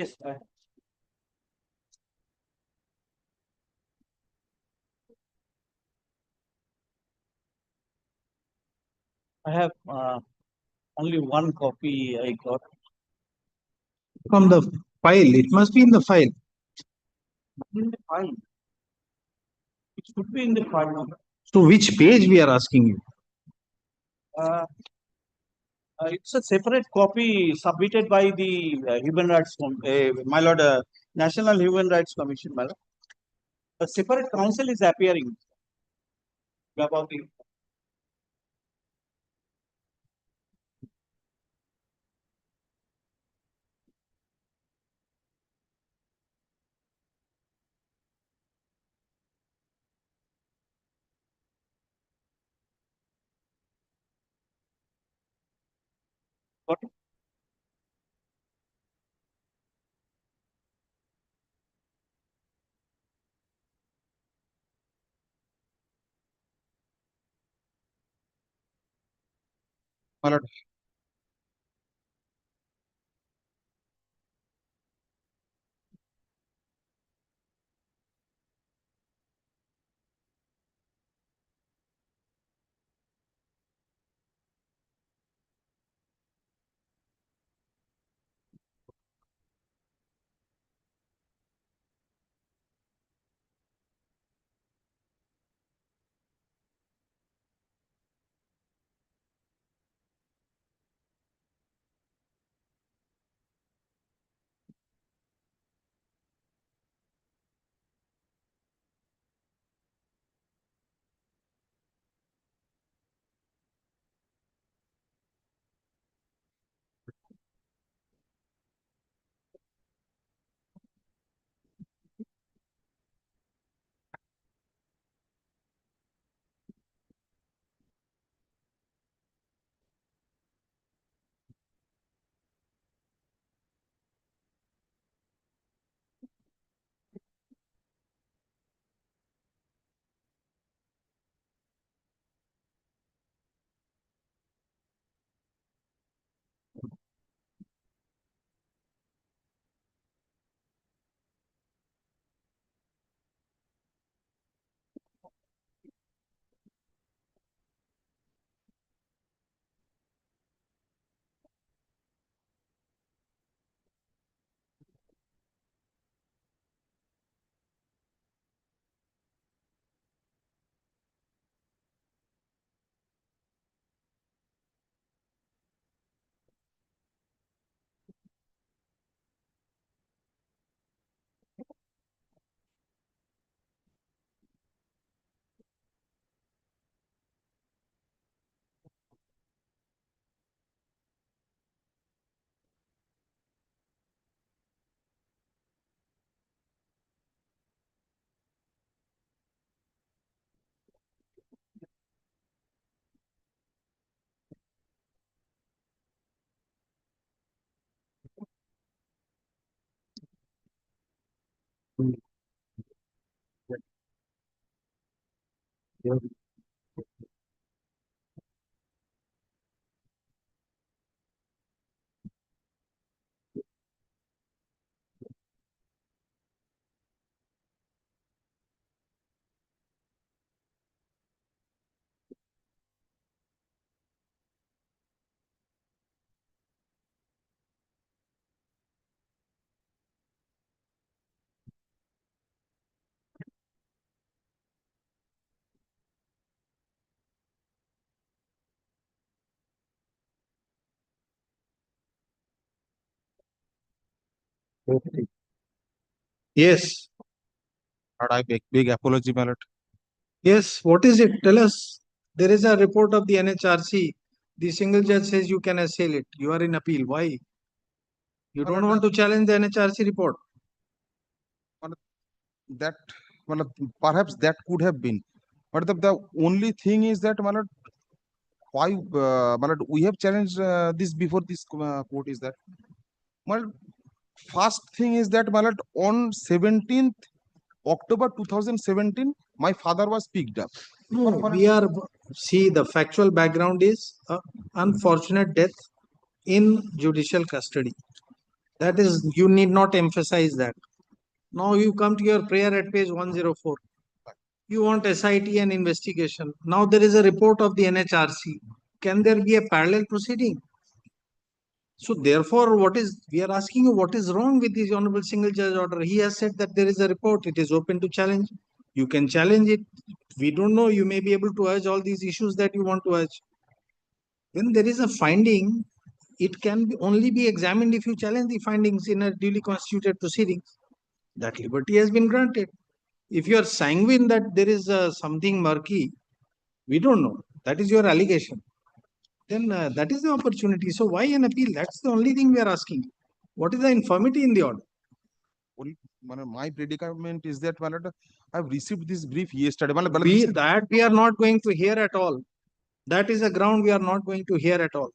Yes, I have only one copy I got. From the file, it must be in the file. In the file. It should be in the file number. So which page we are asking you? It's a separate copy submitted by the Human Rights, my lord, National Human Rights Commission, my lord. A separate council is appearing about the. What? My lord, Yes, Lord, I beg big apology, my lord. yes. What is it? Tell us. There is a report of the NHRC. The single judge says you can assail it. You are in appeal. Why? You don't want to challenge the NHRC report. That, my lord, perhaps that could have been. But the only thing is that, my lord, why, my lord, we have challenged this before this court is that. My lord, first thing is that, my lord, on 17th October 2017, my father was picked up. No, we are, see, the factual background is unfortunate death in judicial custody. That is, you need not emphasize that. Now you come to your prayer at page 104. You want SIT and investigation. Now there is a report of the NHRC. Can there be a parallel proceeding? So therefore, we are asking you, what is wrong with this honorable single judge order? He has said that there is a report. It is open to challenge. You can challenge it. We don't know. You may be able to urge all these issues that you want to urge. When there is a finding, it can only be examined if you challenge the findings in a duly constituted proceeding. That liberty has been granted. If you are sanguine that there is something murky, we don't know. That is your allegation. Then that is the opportunity. So why an appeal? That's the only thing we are asking. What is the infirmity in the order? My predicament is that I've received this brief yesterday. We are not going to hear at all. That is a ground we are not going to hear at all.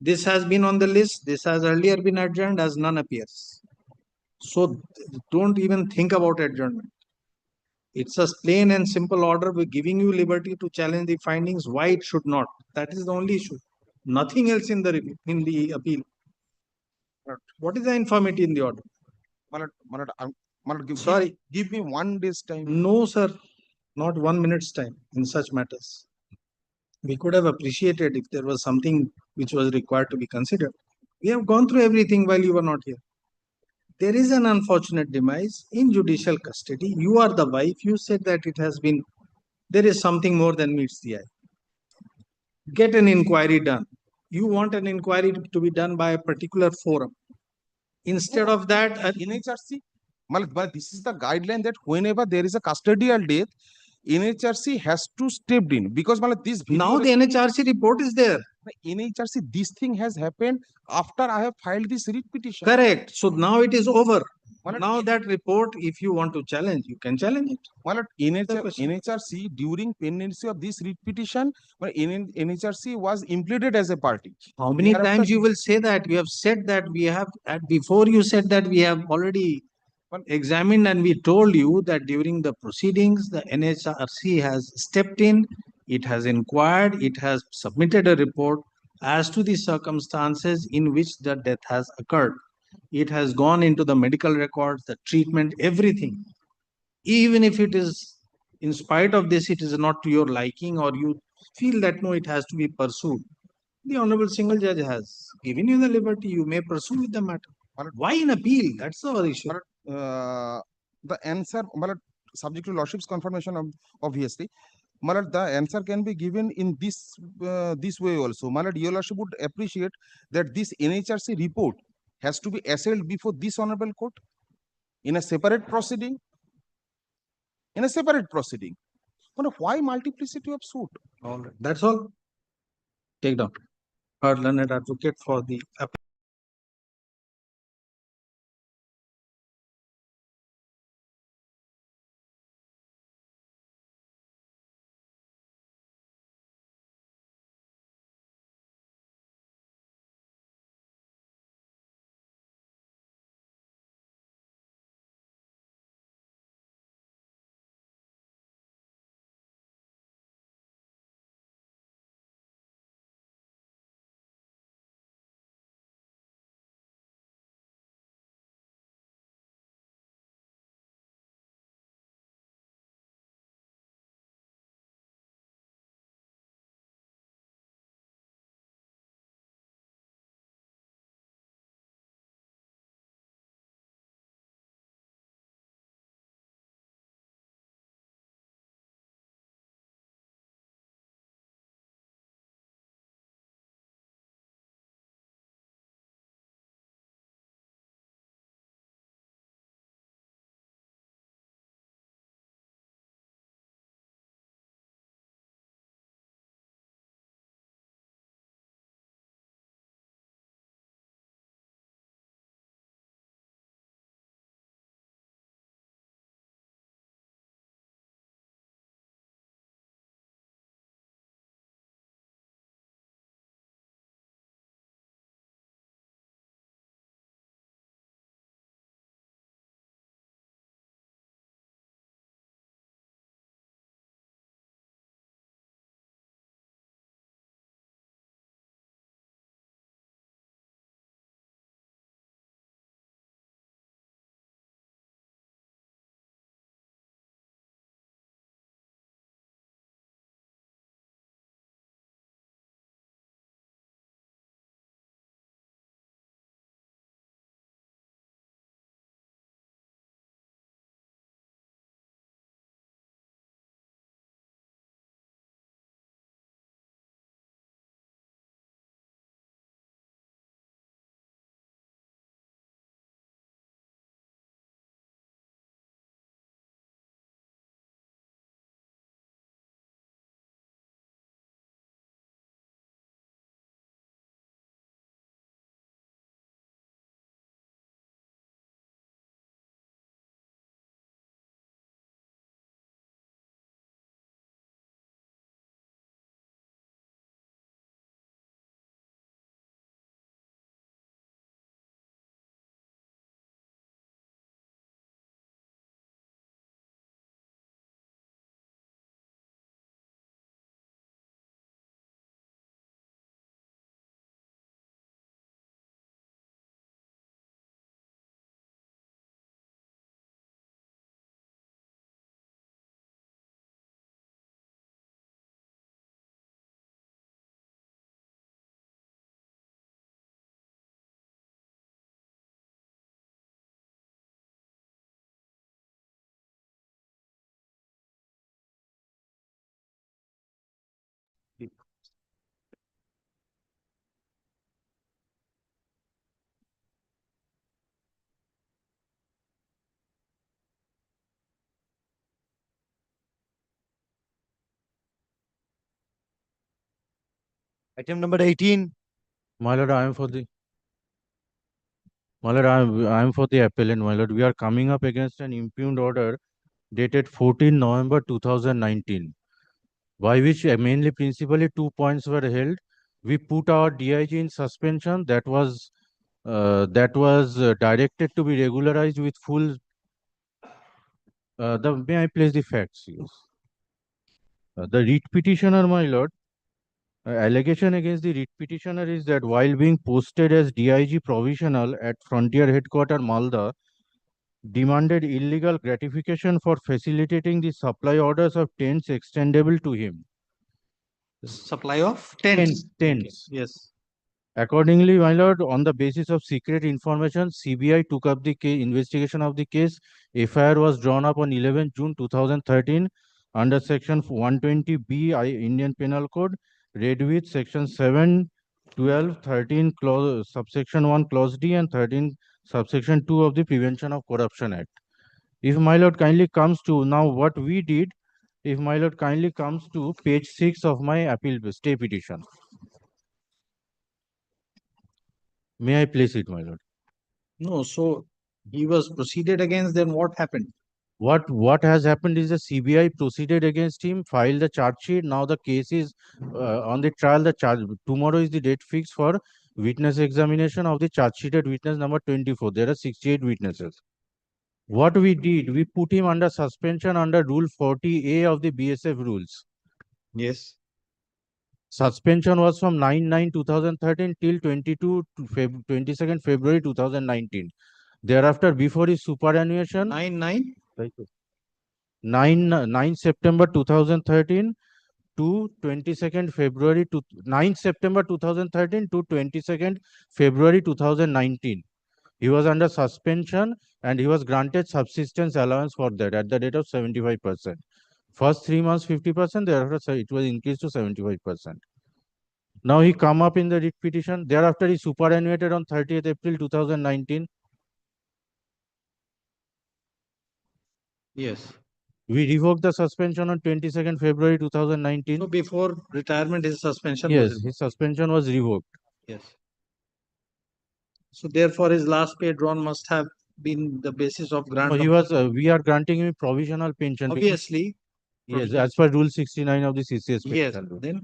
This has been on the list. This has earlier been adjourned as none appears. So don't even think about adjournment. It's a plain and simple order. We're giving you liberty to challenge the findings. Why it should not? That is the only issue. Nothing else in the appeal. What is the infirmity in the order? Sorry. Give me 1 day's time. No, sir. Not 1 minute's time in such matters. We could have appreciated if there was something which was required to be considered. We have gone through everything while you were not here. There is an unfortunate demise in judicial custody. You are the wife. You said that it has been, there is something more than meets the eye. Get an inquiry done. You want an inquiry to be done by a particular forum. Instead of that, NHRC, but this is the guideline that whenever there is a custodial death, NHRC has to step in because this now the NHRC report is there. NHRC, this thing has happened after I have filed this writ petition. Correct. So now it is over. Now that report, if you want to challenge, you can challenge it. NHRC during pendency of this writ petition, NHRC was implicated as a party. How many times you will say that? You have said that we have, before you said that we have already examined, and we told you that during the proceedings, the NHRC has stepped in, it has inquired, it has submitted a report as to the circumstances in which the death has occurred. It has gone into the medical records, the treatment, everything. Even if it is, in spite of this, it is not to your liking, or you feel that no, it has to be pursued, the Honorable Single Judge has given you the liberty. You may pursue with the matter. Why an appeal? That's our issue. The answer, subject to Lordship's confirmation, obviously, the answer can be given in this way also. Your Lordship would appreciate that this NHRC report has to be assailed before this honorable court in a separate proceeding. Why multiplicity of suit? All right. That's all. Take down. Our learned advocate for the Item number 18. My lord, I am for the I am for the appellant, my lord. We are coming up against an impugned order dated 14 November 2019, by which mainly principally 2 points were held. We put our DIG in suspension that was directed to be regularized with full. May I place the facts? Yes. The writ petitioner, my lord. Allegation against the writ petitioner is that while being posted as DIG provisional at Frontier Headquarter Malda, demanded illegal gratification for facilitating the supply orders of tents extendable to him. Supply of tents. Tents. Yes. Accordingly, my lord, on the basis of secret information, CBI took up the investigation of the case. FIR was drawn up on 11 June 2013 under Section 120B Indian Penal Code, read with Section 7, 12, 13, clause, subsection 1, clause D, and 13, subsection 2 of the Prevention of Corruption Act. If my lord kindly comes to now what we did, if my lord kindly comes to page 6 of my appeal stay petition. May I place it, my lord? No, so he was proceeded against, then what happened? What has happened is the CBI proceeded against him, filed the charge sheet. Now the case is on the trial. The charge tomorrow is the date fixed for witness examination of the charge sheeted witness number 24. There are 68 witnesses. What we did, we put him under suspension under Rule 40A of the BSF rules. Yes. Suspension was from 9/9/2013 till 22nd February 2019. Thereafter, before his superannuation, 9 September 2013 to 22nd February to 9 September 2013 to 22nd February 2019. He was under suspension and he was granted subsistence allowance for that at the rate of 75%. First 3 months 50%, thereafter it was increased to 75%. Now he come up in the writ petition. Thereafter he superannuated on 30th April 2019. Yes. We revoked the suspension on 22nd February 2019. So before retirement, his suspension was Yes, revoked. his suspension was revoked. Yes. So therefore, his last pay drawn must have been the basis of grant. No, he was. We are granting him provisional pension. Obviously. Yes, as per Rule 69 of the CCS Yes. pension rule. Then,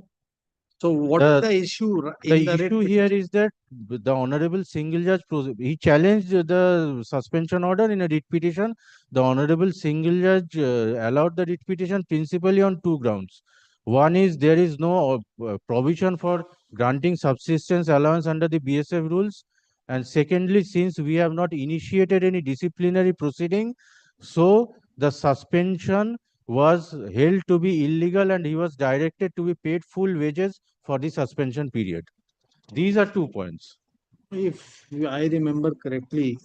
so what is the issue in The issue here is that the Honorable Single Judge, he challenged the suspension order in a writ petition. The Honorable Single Judge allowed the writ petition principally on 2 grounds. One is there is no provision for granting subsistence allowance under the BSF rules. And secondly, since we have not initiated any disciplinary proceeding, so the suspension was held to be illegal and he was directed to be paid full wages for the suspension period. These are 2 points. If I remember correctly,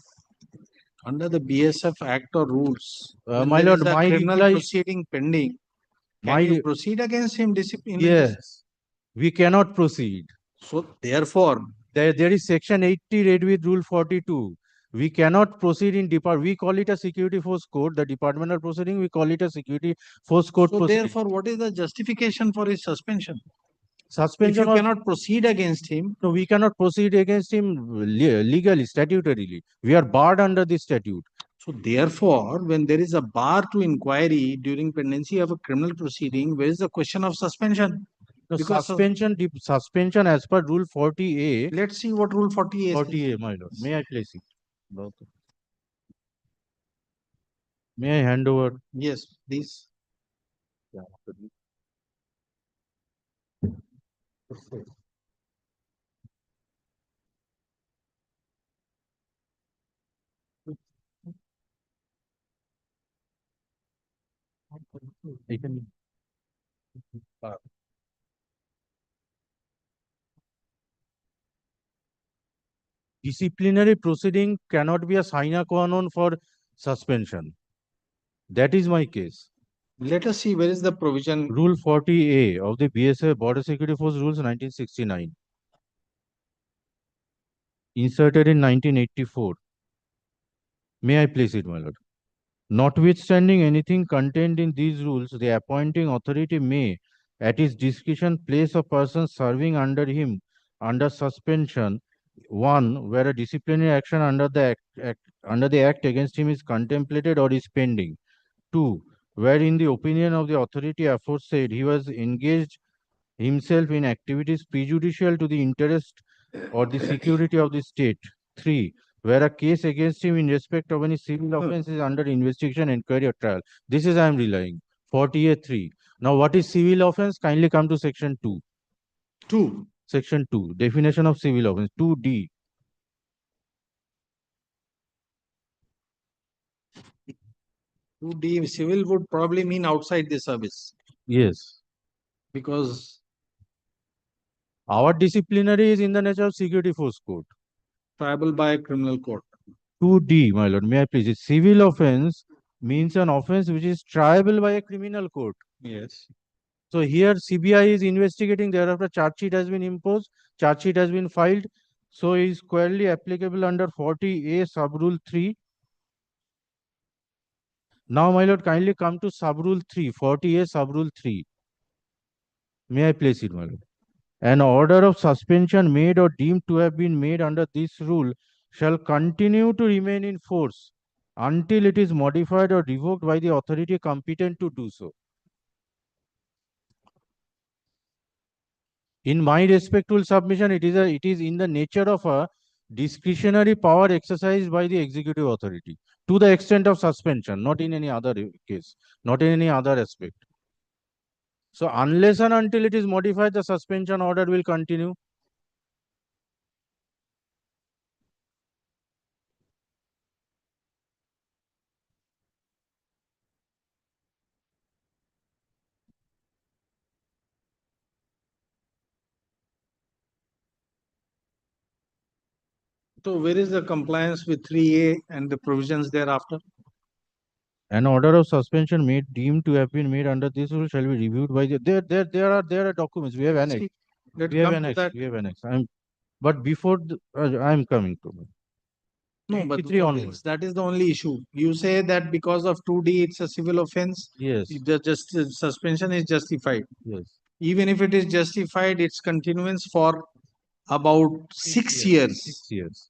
under the BSF Act or rules, when my there lord, is a my criminal reply- proceeding pending, My can you proceed against him discipline? Yes, we cannot proceed. So therefore, there is section 80 read with rule 42. We cannot proceed in we call it a security force code. The departmental proceeding, we call it a security force code so proceeding. therefore, what is the justification for his suspension? Suspension If you was- cannot proceed against him, No, we cannot proceed against him legally, statutorily. We are barred under the statute. so therefore, when there is a bar to inquiry during pendency of a criminal proceeding, where is the question of suspension? No, Because suspension as per rule 40A. Let's see what rule 40A says. 40A, my lord. May I place it? May I hand over? Yes, please. Disciplinary proceeding cannot be a sine qua non for suspension. That is my case. Let us see where is the provision. Rule 40A of the BSF Border Security Force Rules 1969. Inserted in 1984. May I place it, my lord? Notwithstanding anything contained in these rules, the appointing authority may, at his discretion, place a person serving under him under suspension. One, where a disciplinary action under the act against him is contemplated or is pending. Two, where in the opinion of the authority aforesaid he was engaged himself in activities prejudicial to the interest or the security of the state. Three, where a case against him in respect of any civil offense is under investigation, inquiry, or trial. This is I am relying. 48.3. Now, what is civil offense? Kindly come to section 2. 2. Section 2. Definition of civil offense. 2D. 2D civil would probably mean outside the service. Yes. Because our disciplinary is in the nature of security force code. Triable by criminal court. 2D, my lord, may I please? Civil offense means an offense which is triable by a criminal court. Yes. So here CBI is investigating, thereafter charge sheet has been imposed, charge sheet has been filed. So is squarely applicable under 40A sub-rule 3. Now, my lord, kindly come to sub-rule 3, 40A sub-rule 3. May I place it, my lord? An order of suspension made or deemed to have been made under this rule shall continue to remain in force until it is modified or revoked by the authority competent to do so. In my respectful submission, it is in the nature of a discretionary power exercised by the executive authority to the extent of suspension, not in any other case, not in any other aspect. So unless and until it is modified, the suspension order will continue. So where is the compliance with 3A and the provisions thereafter? An order of suspension deemed to have been made under this rule shall be reviewed by the there are documents. We have annexed. Let's We have come to annexed. that. We have annexed. But before I am coming to it. No, but 83 onwards. that is the only issue. You say that because of 2D, it's a civil offense. Yes. The suspension is justified. Yes. Even if it is justified, its continuance for about 6 years. 6 years.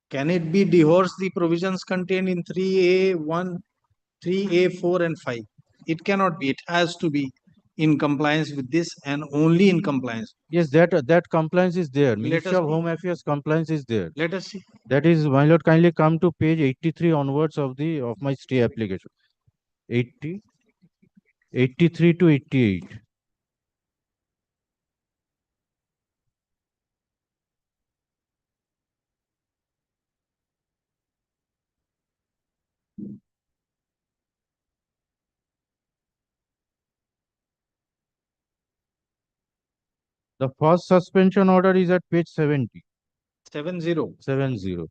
Can it be divorced the provisions contained in 3A1, 3A4 and 5? It cannot be. It has to be in compliance with this and only in compliance. Yes, that compliance is there. Let Ministry us of see. Home Affairs compliance is there. Let us see. That is, my lord, kindly come to page 83 onwards of my stay application. 80, 83 to 88. The first suspension order is at page 70. 70. 70.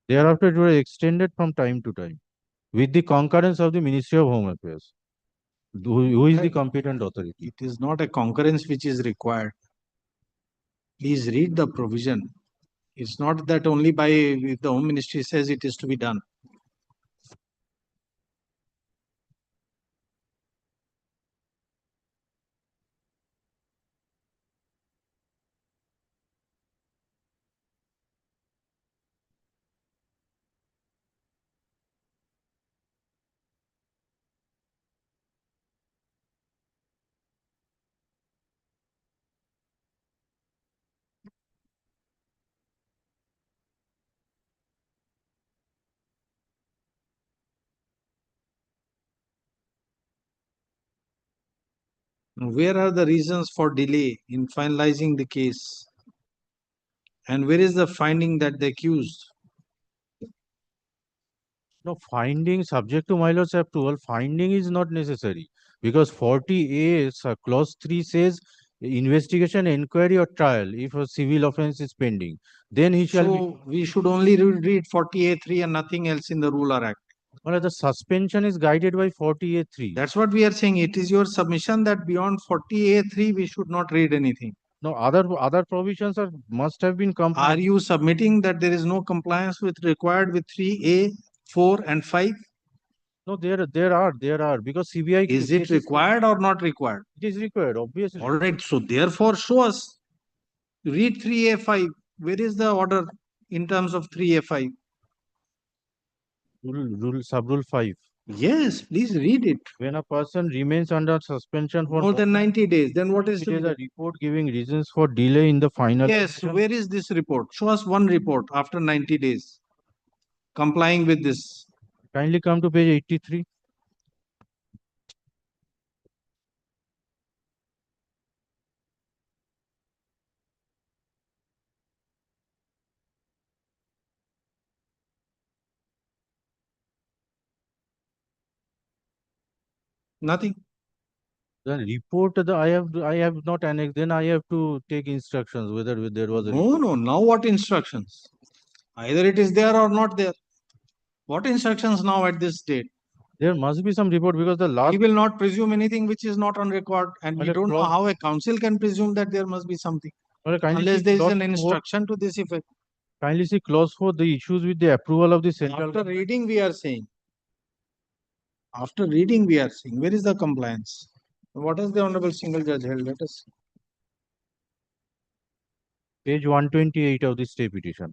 Thereafter, it was extended from time to time with the concurrence of the Ministry of Home Affairs. Who is the competent authority? It is not a concurrence which is required. Please read the provision. It's not that only by if the Home Ministry says it is to be done. Where are the reasons for delay in finalizing the case? And where is the finding that the accused? No, finding subject to my lord's approval, finding is not necessary because 40A clause 3 says investigation, inquiry or trial if a civil offense is pending. Then he shall be. So we should only read 40A3 and nothing else in the Rule or Act. Well, the suspension is guided by 40A3. That's what we are saying. It is your submission that beyond 40A3, we should not read anything. No, other provisions must have been Are complied. you submitting that there is no compliance with required with 3A, 4 and 5? No, there are because CBI Is it required or not required? It is required, obviously. All right. So therefore, show us. Read 3A5. Where is the order in terms of 3A5? Sub-rule 5. Yes, please read it. When a person remains under suspension for More than 90 days, then what is it to is be a done? report giving reasons for delay in the final Yes, decision. where is this report? Show us one report after 90 days complying with this. Kindly come to page 83. Nothing. The report I have not annexed. Then I have to take instructions whether there was a No. Now what instructions? Either it is there or not there. What instructions now at this date? There must be some report because the last. We will not presume anything which is not on record, and we Well, don't know how a council can presume that there must be something unless there is an instruction to this effect. Kindly see clause 4, the issues with the approval of the central. After reading, we are saying. After reading, we are saying. Where is the compliance? What has the honorable single judge held? Let us see. Page 128 of the stay petition.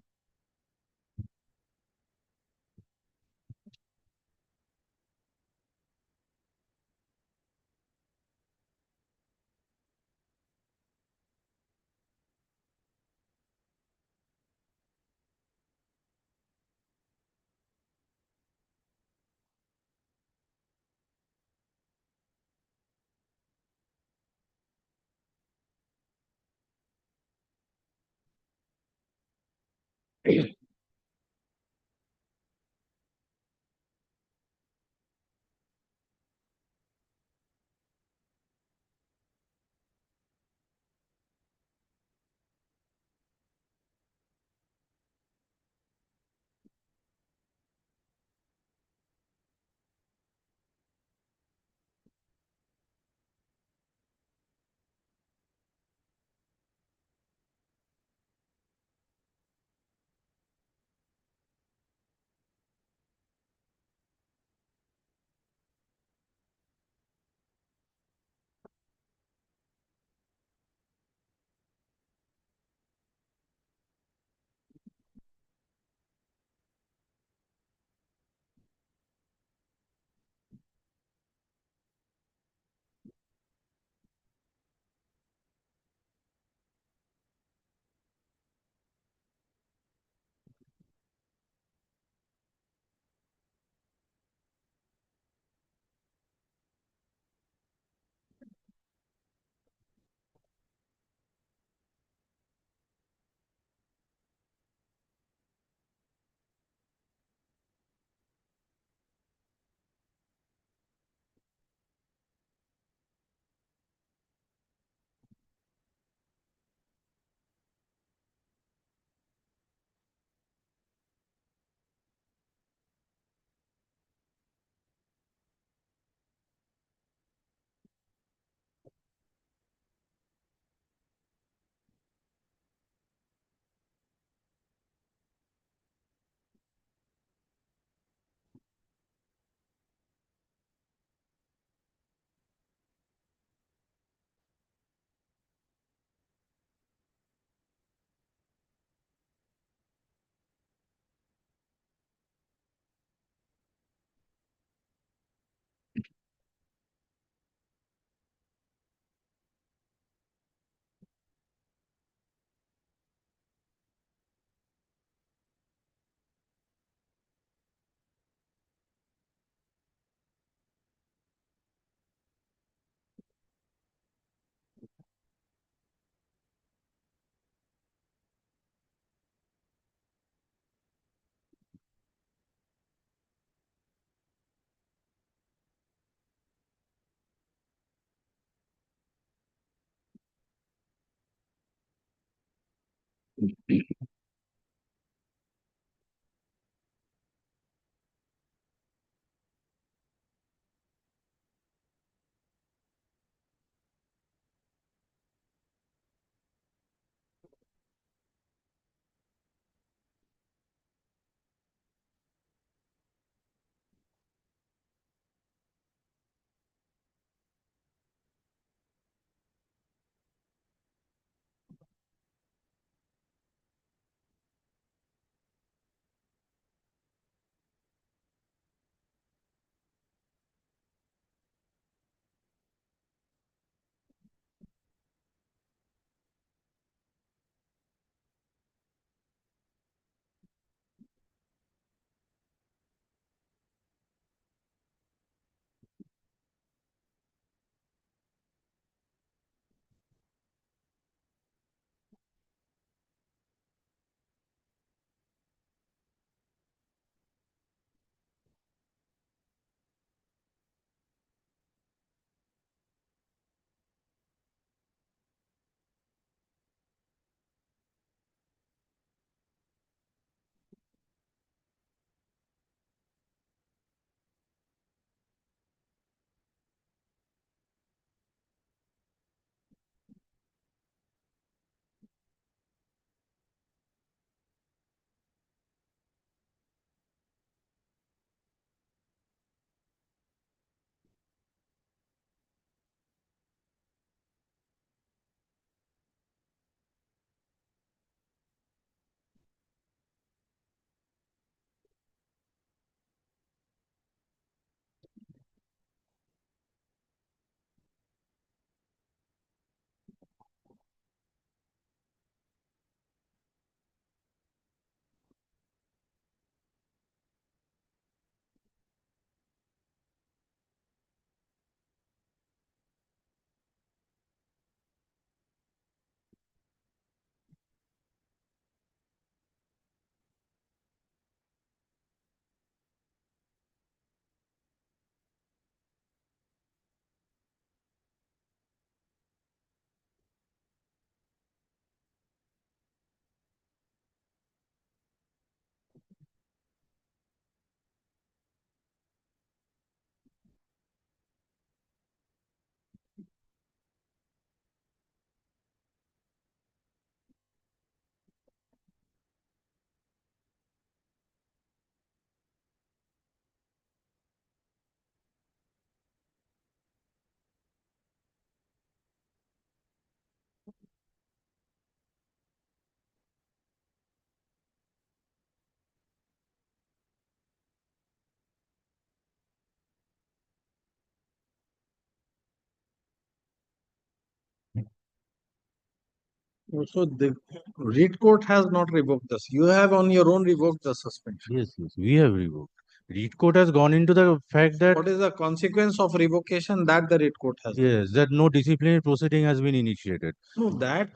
So the read court has not revoked this. You have on your own revoked the suspension. Yes, yes, we have revoked. Read court has gone into the fact that What is the consequence of revocation that the read court has? yes, that no disciplinary proceeding has been initiated. No, that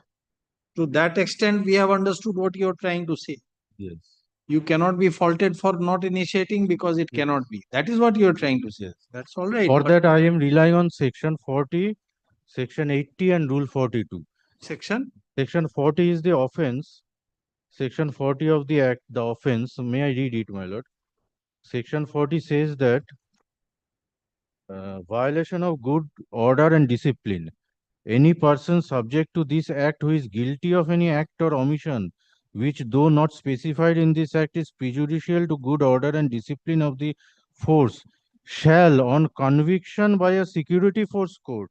to that extent we have understood what you are trying to say. Yes. You cannot be faulted for not initiating because it cannot be. That is what you are trying to say. Yes. That's all right. For but that, I am relying on section 40, section 80, and rule 42. Section? Section 40 is the offense. Section 40 of the Act, the offense. May I read it, my lord? Section 40 says that violation of good order and discipline. Any person subject to this act who is guilty of any act or omission, which though not specified in this act is prejudicial to good order and discipline of the force, shall, on conviction by a security force court,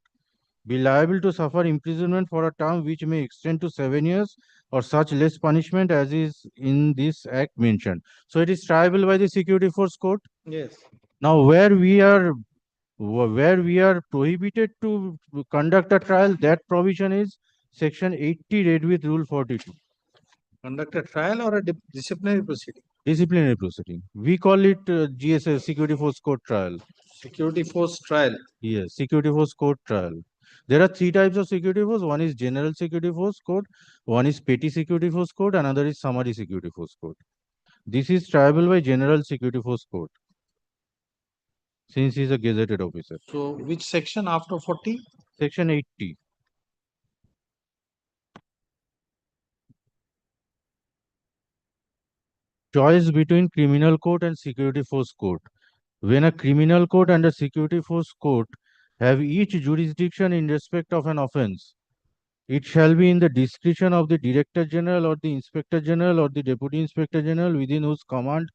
be liable to suffer imprisonment for a term which may extend to 7 years or such less punishment as is in this act mentioned. So it is triable by the security force court. Yes. Now, where we are prohibited to conduct a trial, that provision is section 80 read with rule 42. Conduct a trial or a disciplinary proceeding? Disciplinary proceeding. We call it GSS, security force court trial. Security force trial. Yes, security force court trial. There are three types of security force. One is general security force code, one is petty security force code, another is summary security force code. This is triable by general security force code, since he is a gazetted officer. So which section after 40? Section 80. Choice between criminal court and security force court. When a criminal court and a security force court have each jurisdiction in respect of an offence, it shall be in the discretion of the Director General or the Inspector General or the Deputy Inspector General within whose command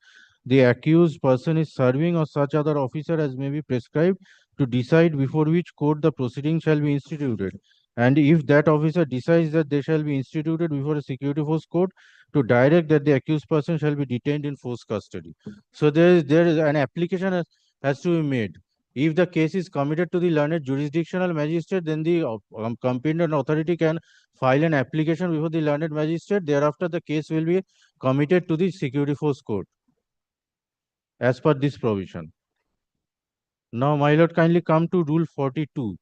the accused person is serving or such other officer as may be prescribed to decide before which court the proceeding shall be instituted. And if that officer decides that they shall be instituted before a security force court, to direct that the accused person shall be detained in force custody. So there is an application has to be made. If the case is committed to the learned jurisdictional magistrate, then the competent authority can file an application before the learned magistrate. Thereafter, the case will be committed to the security force court as per this provision. Now, my lord, kindly come to rule 42.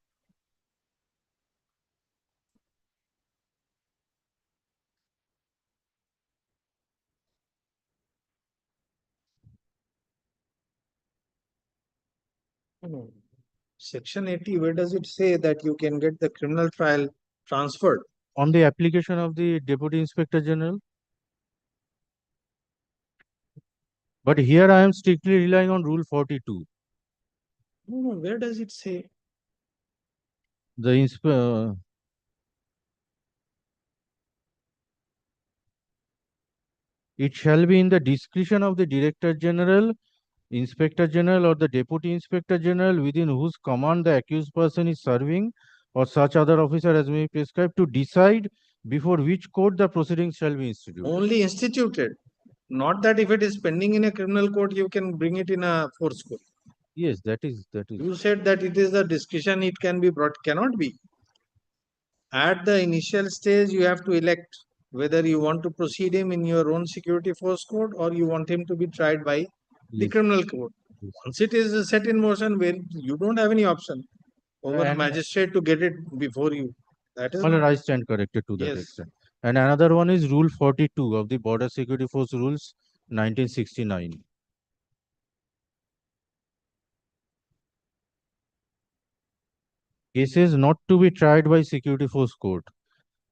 No. Section 80, where does it say that you can get the criminal trial transferred? On the application of the Deputy Inspector General. But here I am strictly relying on rule 42. No, where does it say? The it shall be in the discretion of the Director General, Inspector General, or the Deputy Inspector General within whose command the accused person is serving, or such other officer as may be prescribed, to decide before which court the proceedings shall be instituted. Only instituted. Not that if it is pending in a criminal court, you can bring it in a force court. Yes, that is. You said that it is the discretion, it can be brought, cannot be. At the initial stage, you have to elect whether you want to proceed him in your own security force court or you want him to be tried by the criminal court. Once it is set in motion, where you don't have any option over a magistrate to get it before you. That is. I stand corrected to that extent. And another one is Rule 42 of the Border Security Force Rules 1969. Cases not to be tried by Security Force Court.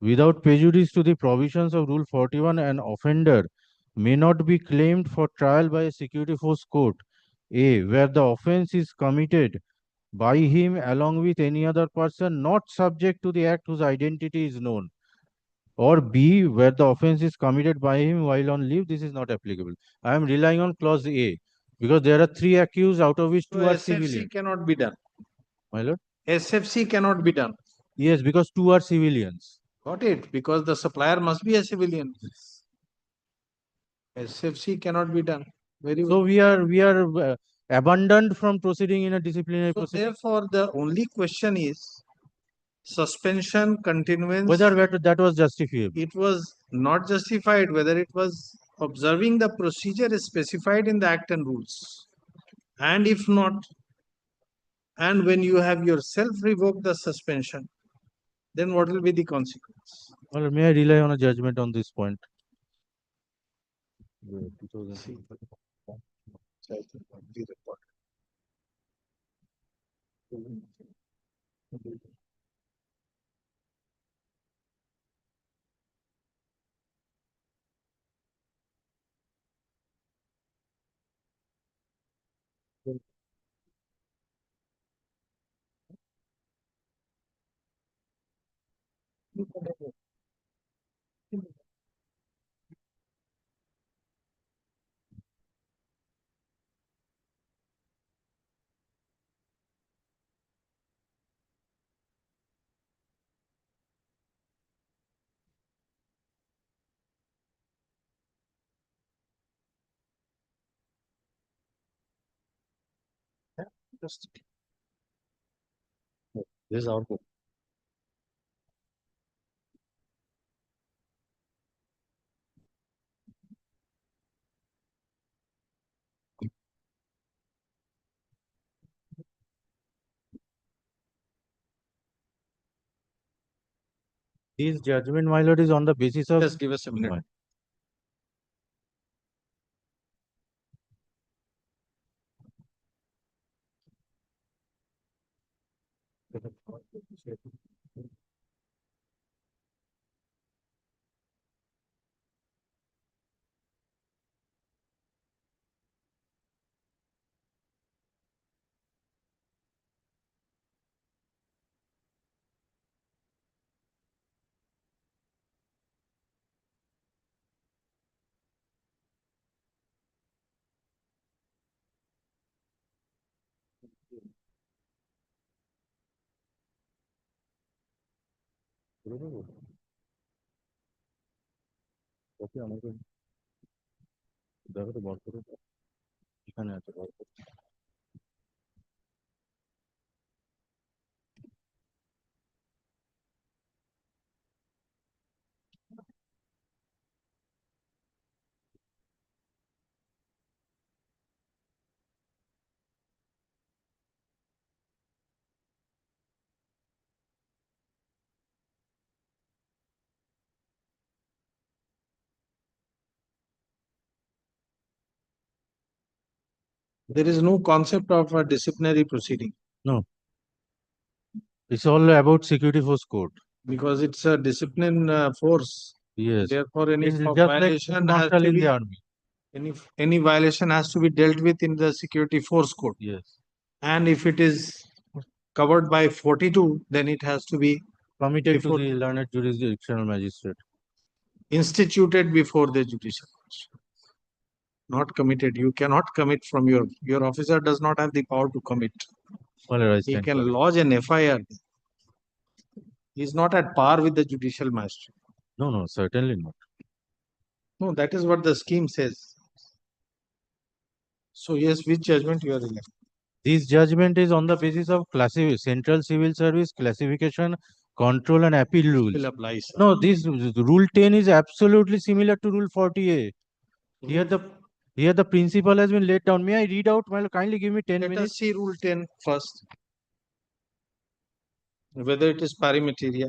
Without prejudice to the provisions of Rule 41, an offender may not be claimed for trial by a Security Force Court, A, where the offence is committed by him along with any other person not subject to the act whose identity is known, or B, where the offence is committed by him while on leave. This is not applicable. I am relying on clause A because there are 3 accused out of which 2 are civilian. SFC cannot be done. My lord? SFC cannot be done. Yes, because 2 are civilians. Got it? Because the supplier must be a civilian. SFC cannot be done. Very So well. we are abandoned from proceeding in a disciplinary So proceeding. therefore, the only question is suspension, continuance. Whether that was justifiable. It was not justified, whether it was observing the procedure specified in the Act and rules. And if not, and when you have yourself revoked the suspension, then what will be the consequence? Well, may I rely on a judgment on this point? Just This is our book. This judgment, my lord, is on the basis of. Just give us a minute. এখানে আছে বড় করে। There is no concept of a disciplinary proceeding. No. It's all about security force code. Because it's a discipline force. Yes. Therefore, any It's just like violation has marshal to in be the army. any violation has to be dealt with in the security force code. Yes. And if it is covered by 42, then it has to be Committed before- to the learned jurisdictional magistrate. instituted before the judicial function. Not committed. You cannot commit from your officer does not have the power to commit. Well, I He stand can corrected. lodge an FIR. He is not at par with the judicial magistrate. No, no, certainly not. No, that is what the scheme says. So yes, which judgment you are in? This judgment is on the basis of Central Civil Service classification, control and appeal rules. Will apply, sir. No, this rule 10 is absolutely similar to rule 40A. Here the principle has been laid down. May I read out? Well, kindly give me 10 Let us minutes. see rule 10 first. Whether it is pari materia.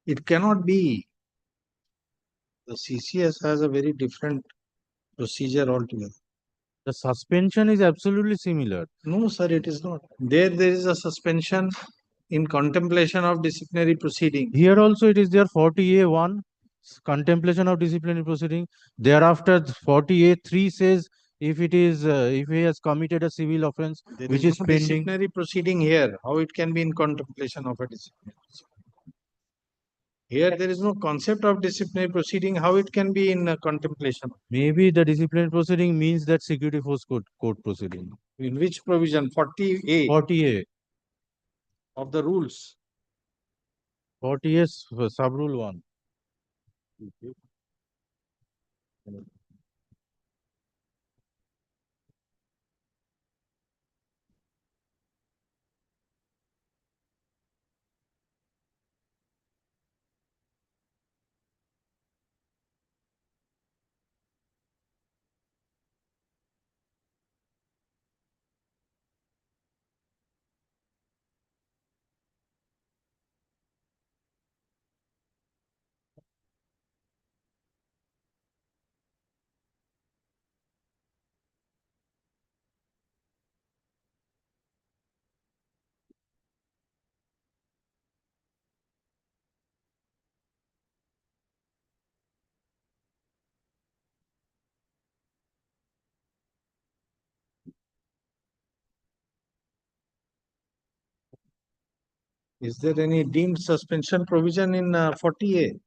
It cannot be. The CCS has a very different procedure altogether. The suspension is absolutely similar. No, sir, it is not. There is a suspension in contemplation of disciplinary proceeding. Here also it is there 40A1, contemplation of disciplinary proceeding. Thereafter 40A3 says if it is if he has committed a civil offense There which is is no pending. disciplinary proceeding here. How it can be in contemplation of a disciplinary proceeding? Here there is no concept of disciplinary proceeding. How it can be in contemplation? Maybe the disciplinary proceeding means that security force court proceeding. In which provision? 40A. 40A. of the rules. 40A sub rule 1. Is there any deemed suspension provision in 40A?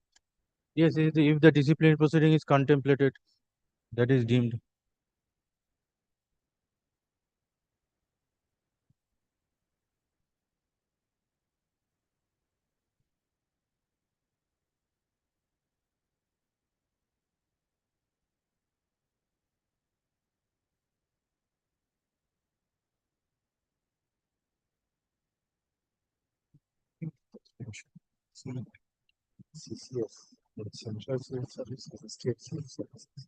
Yes, if the disciplinary proceeding is contemplated, that is deemed. CCS, Central Civil Services, State Civil Services.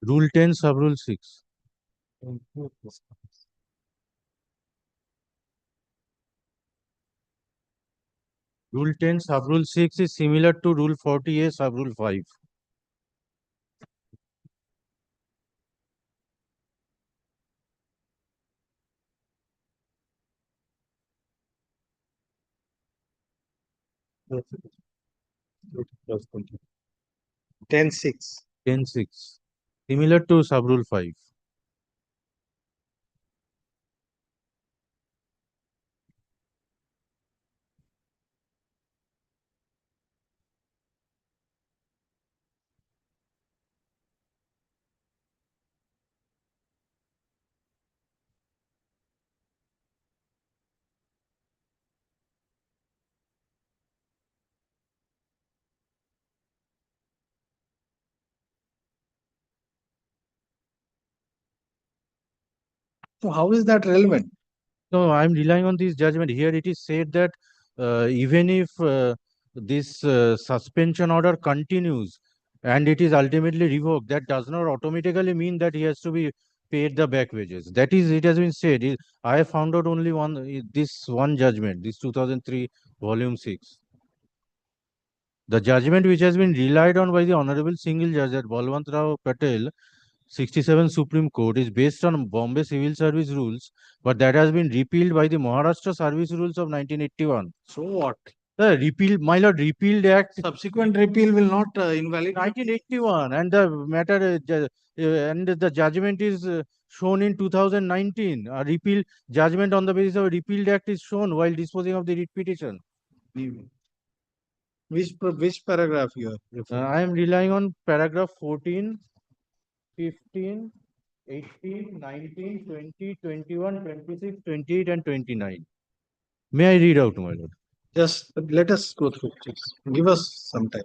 Rule 10, sub rule 6. Rule 10, sub rule 6 is similar to Rule 40A, sub rule 5. Plus 20. 10-6. 10-6. Similar to sub rule 5. So how is that relevant? No, I'm relying on this judgment. Here it is said that even if this suspension order continues and it is ultimately revoked, that does not automatically mean that he has to be paid the back wages. That is, it has been said. I have found out only this one judgment, this 2003 volume 6. The judgment which has been relied on by the Honorable Single Judge at Balwant Rao Patel 67 Supreme Court is based on Bombay Civil Service rules, but that has been repealed by the Maharashtra Service Rules of 1981. So what? The repealed, my lord, repealed act Subsequent repeal will not invalidate. 1981, and the matter and the judgment is shown in 2019. A repeal judgment on the basis of a repealed act is shown while disposing of the writ petition. Which paragraph you are? I am relying on paragraph 14, 15, 18, 19, 20, 21, 26, 28, and 29. May I read out, my lord? Just let us go through this. Give us some time.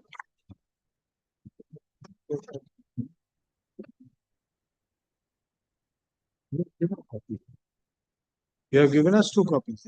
You have given us 2 copies.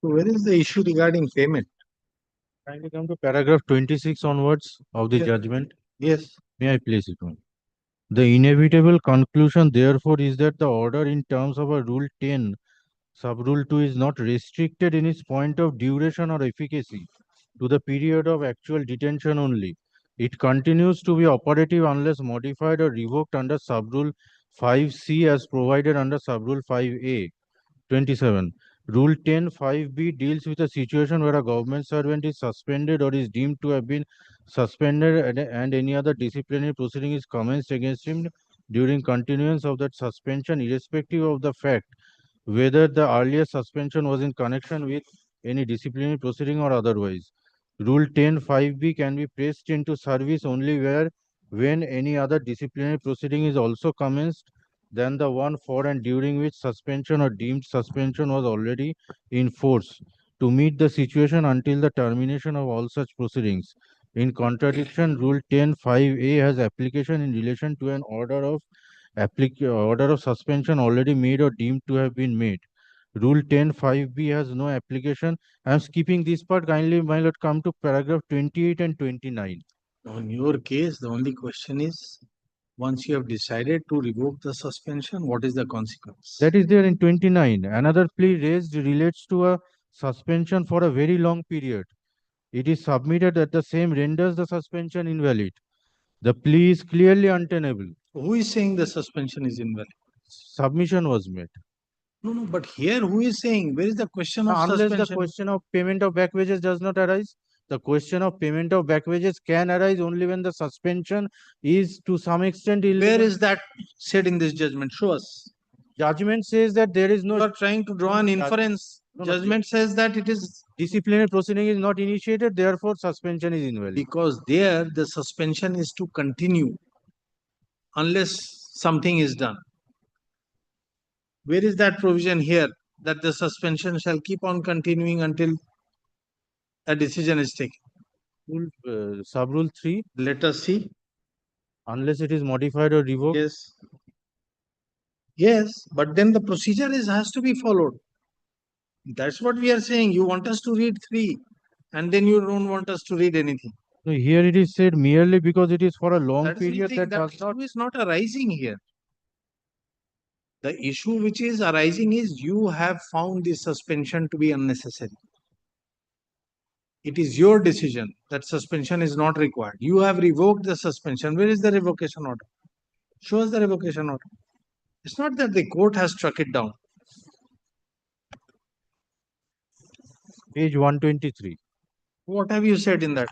So where is the issue regarding payment? Kindly come to paragraph 26 onwards of the Yes. judgment. Yes. May I place it on? The inevitable conclusion, therefore, is that the order in terms of a Rule 10, Sub-Rule 2 is not restricted in its point of duration or efficacy to the period of actual detention only. It continues to be operative unless modified or revoked under Sub-Rule 5C as provided under Sub-Rule 5A. 27. Rule 10(5)(b) deals with a situation where a government servant is suspended or is deemed to have been suspended and any other disciplinary proceeding is commenced against him during continuance of that suspension, irrespective of the fact whether the earlier suspension was in connection with any disciplinary proceeding or otherwise. Rule 10(5)(b) can be placed into service only where when any other disciplinary proceeding is also commenced than the one for and during which suspension or deemed suspension was already in force to meet the situation until the termination of all such proceedings. In contradiction, Rule 10(5)(a) has application in relation to an order of suspension already made or deemed to have been made. Rule 10(5)(b) has no application. I am skipping this part. Kindly, my lord, come to paragraph 28 and 29. On your case, the only question is, once you have decided to revoke the suspension, what is the consequence? That is there in 29. Another plea raised relates to a suspension for a very long period. It is submitted that the same renders the suspension invalid. The plea is clearly untenable. Who is saying the suspension is invalid? Submission was made. No, but here who is saying? Where is the question of Unless the suspension? question of payment of back wages does not arise, The question of payment of back wages can arise only when the suspension is to some extent illegal. Where is that said in this judgment? Show us. Judgment says that there is no. You are trying to draw an inference. No, Judgment says that it is disciplinary proceeding is not initiated, therefore suspension is invalid. because there the suspension is to continue unless something is done. Where is that provision here that the suspension shall keep on continuing until a decision is taken? Sub rule 3. Let us see. Unless it is modified or revoked. Yes. Yes, but then the procedure has to be followed. That's what we are saying. You want us to read 3 and then you don't want us to read anything. So here it is said merely because it is for a long That is the period thing, that that does not. issue is not arising here. The issue which is arising is you have found this suspension to be unnecessary. It is your decision that suspension is not required. You have revoked the suspension. Where is the revocation order? Show us the revocation order. It's not that the court has struck it down. Page 123. What have you said in that?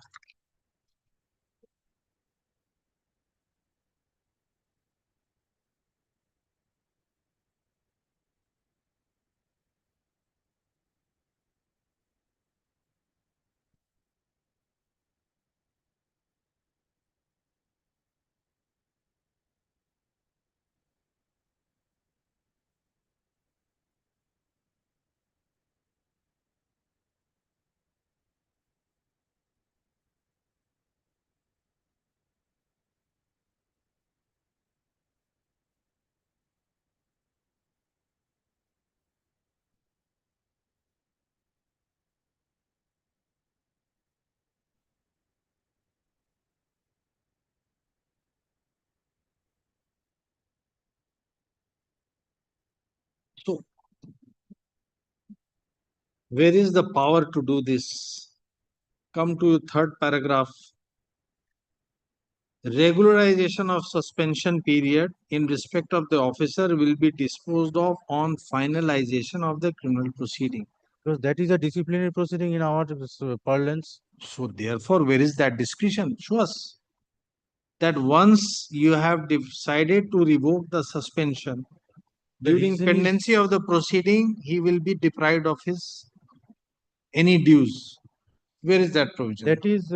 So, where is the power to do this? Come to third paragraph. Regularization of suspension period in respect of the officer will be disposed of on finalization of the criminal proceeding. Because that is a disciplinary proceeding in our parlance. So therefore, where is that discretion? Show us that once you have decided to revoke the suspension, during pendency of the proceeding, he will be deprived of his any dues. Where is that provision? That is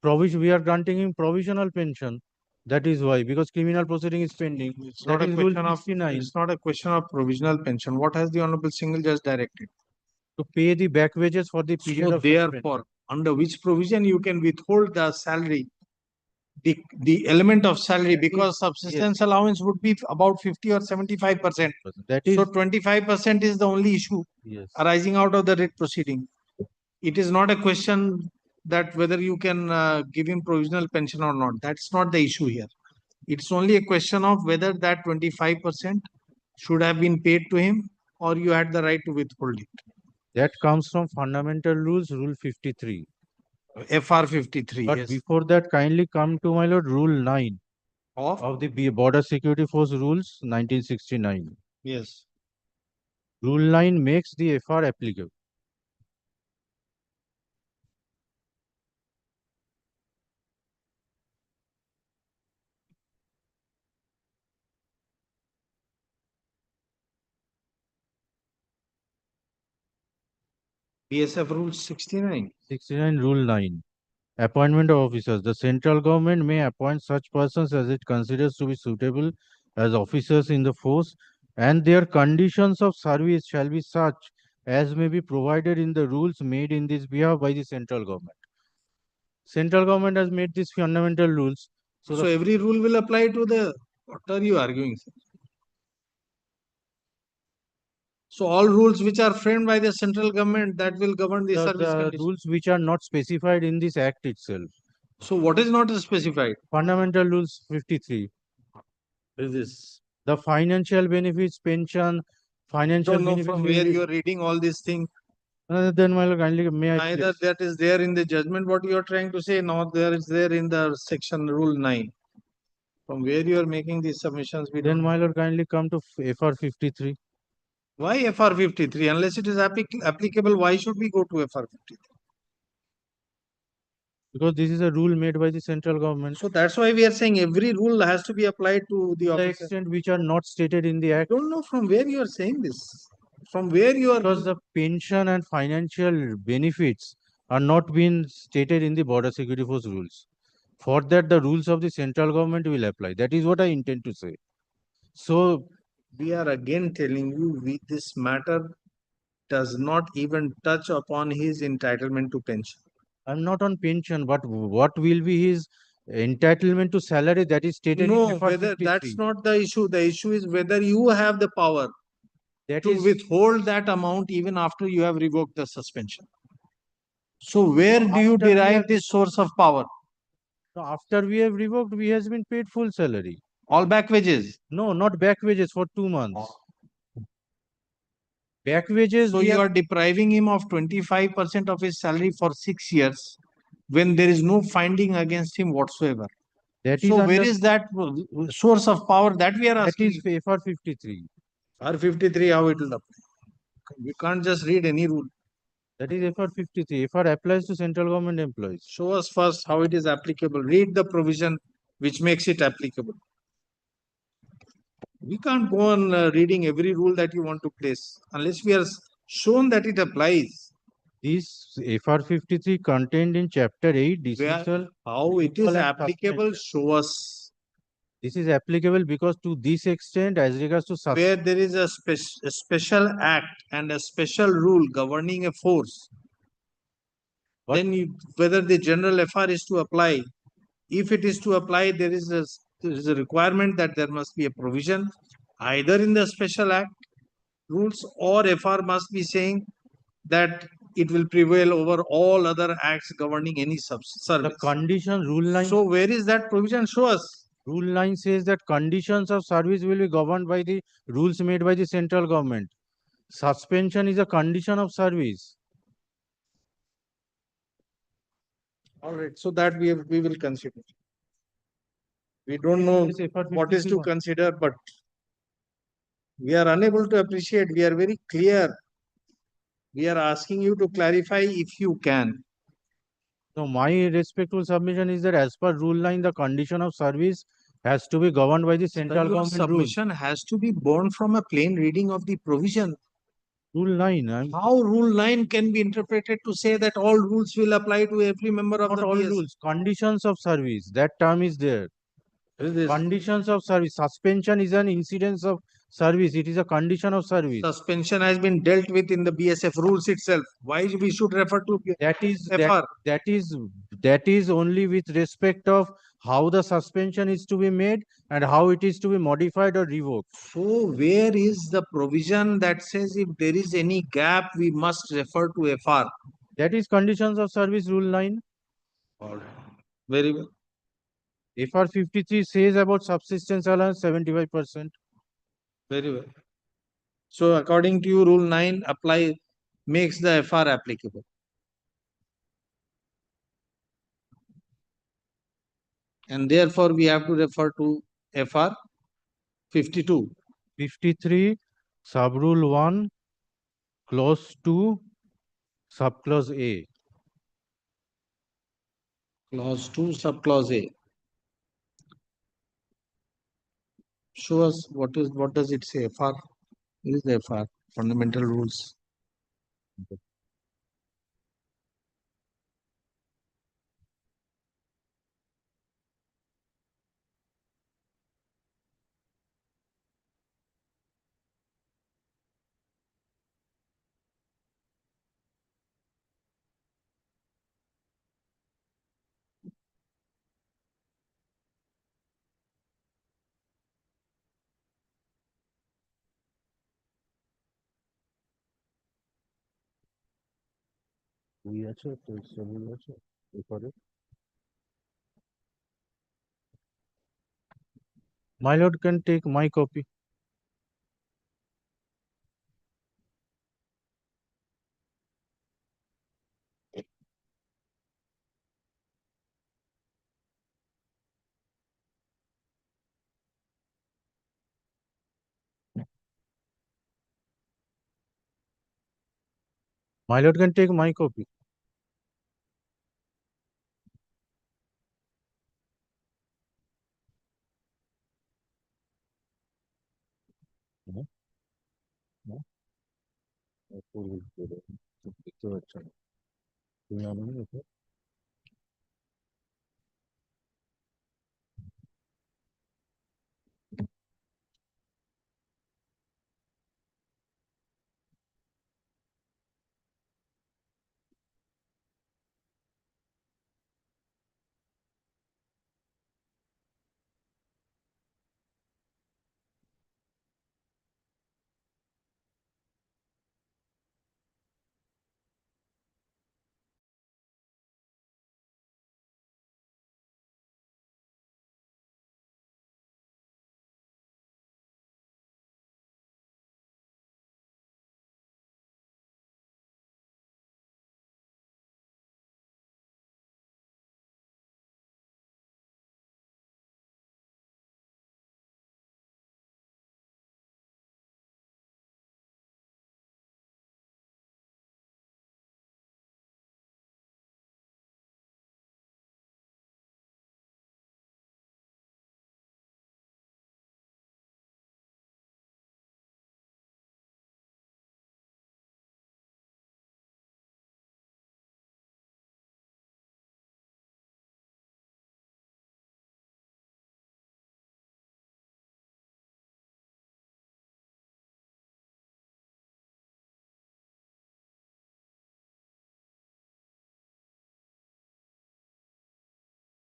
provision. We are granting him provisional pension. That is why, because criminal proceeding is pending. It's not That a is Rule question of 69. it's not a question of provisional pension. What has the Honorable Single Judge directed? To pay the back wages for the period So of suspension. therefore, under which provision you can withhold the salary, the element of salary, because subsistence allowance would be about 50 or 75%. That is, So 25% is the only issue yes, arising out of the writ proceeding. It is not a question that whether you can give him provisional pension or not. That's not the issue here. It's only a question of whether that 25% should have been paid to him or you had the right to withhold it. That comes from fundamental rules, Rule 53. FR 53. But yes. before that, kindly come to my lord, Rule 9 of the Border Security Force Rules 1969. Yes. Rule 9 makes the FR applicable. BSF Rule 69. 69 Rule 9. Appointment of officers. The central government may appoint such persons as it considers to be suitable as officers in the force, and their conditions of service shall be such as may be provided in the rules made in this behalf by the central government. Central government has made these fundamental rules. So every rule will apply to the, what are you arguing, sir? So all rules which are framed by the central government, that will govern the service conditions. Rules which are not specified in this act itself. So what is not specified? Fundamental Rules 53. Is this? The financial benefits, pension, financial Don't know benefits. from where you are reading all these things. Then my lord, kindly may I Neither that is there in the judgment what you are trying to say, nor there is there in the section Rule 9. From where you are making these submissions, we Then don't. my lord, kindly come to FR 53. Why FR 53? Unless it is applicable, why should we go to FR 53? Because this is a rule made by the central government. So that's why we are saying every rule has to be applied to the To the officer. extent which are not stated in the I act. don't know from where you are saying this. From where you are. Because the pension and financial benefits are not being stated in the border security force rules. For that, the rules of the central government will apply. That is what I intend to say. So We are again telling you, this matter does not even touch upon his entitlement to pension. I'm not on pension, but what will be his entitlement to salary that is stated in No, FR whether 53. that's not the issue. The issue is whether you have the power That to is withhold that amount even after you have revoked the suspension. So where do you After we derive have- this source of power? So after we have revoked, we has been paid full salary. All back wages? No, not back wages for 2 months. Back wages. So we you have- are depriving him of 25% of his salary for 6 years when there is no finding against him whatsoever. That So is where under, is that source of power that we are that asking? is FR 53. R53, how it will apply? You can't just read any rule. That is FR 53. FR applies to central government employees. Show us first how it is applicable. Read the provision which makes it applicable. We can't go on reading every rule that you want to place unless we are shown that it applies. This FR 53 contained in chapter 8 dismissal. How it is removal and applicable, show us. This is applicable because to this extent, as regards to Where there is a special act and a special rule governing a force, then whether the general FR is to apply, if it is to apply, there is a requirement that there must be a provision either in the special act rules or FR must be saying that it will prevail over all other acts governing any service. the condition rule line. So where is that provision? Show us. Rule line says that conditions of service will be governed by the rules made by the central government. Suspension is a condition of service. All right, so that we will consider. We don't know Yes, FR what is to 53. consider, but we are unable to appreciate. We are very clear. We are asking you to clarify if you can. No, my respectful submission is that as per rule line, the condition of service has to be governed by the central Your government rules. submission has to be born from a plain reading of the provision. Rule 9. How Rule 9 can be interpreted to say that all rules will apply to every member of Not the all BS? rules. Conditions of service. That term is there. Conditions of service. Suspension is an incidence of service. It is a condition of service. Suspension has been dealt with in the BSF rules itself. Why we should refer to That is FR? that is only with respect of how the suspension is to be made and how it is to be modified or revoked. So where is the provision that says if there is any gap, we must refer to FR? That is conditions of service rule 9. All right. Very well. FR 53 says about subsistence allowance 75%. Very well. So according to you, Rule 9 makes the FR applicable. And therefore, we have to refer to FR 52. 53, subrule 1, clause 2, subclause A. Clause 2, subclause A. Show us what does it say? FR. What is the FR? Fundamental rules. My lord can take my copy. My lord can take my copy. Hmm, hmm, four will be there. So, picture अच्छा है। तो यहाँ पे नहीं होता।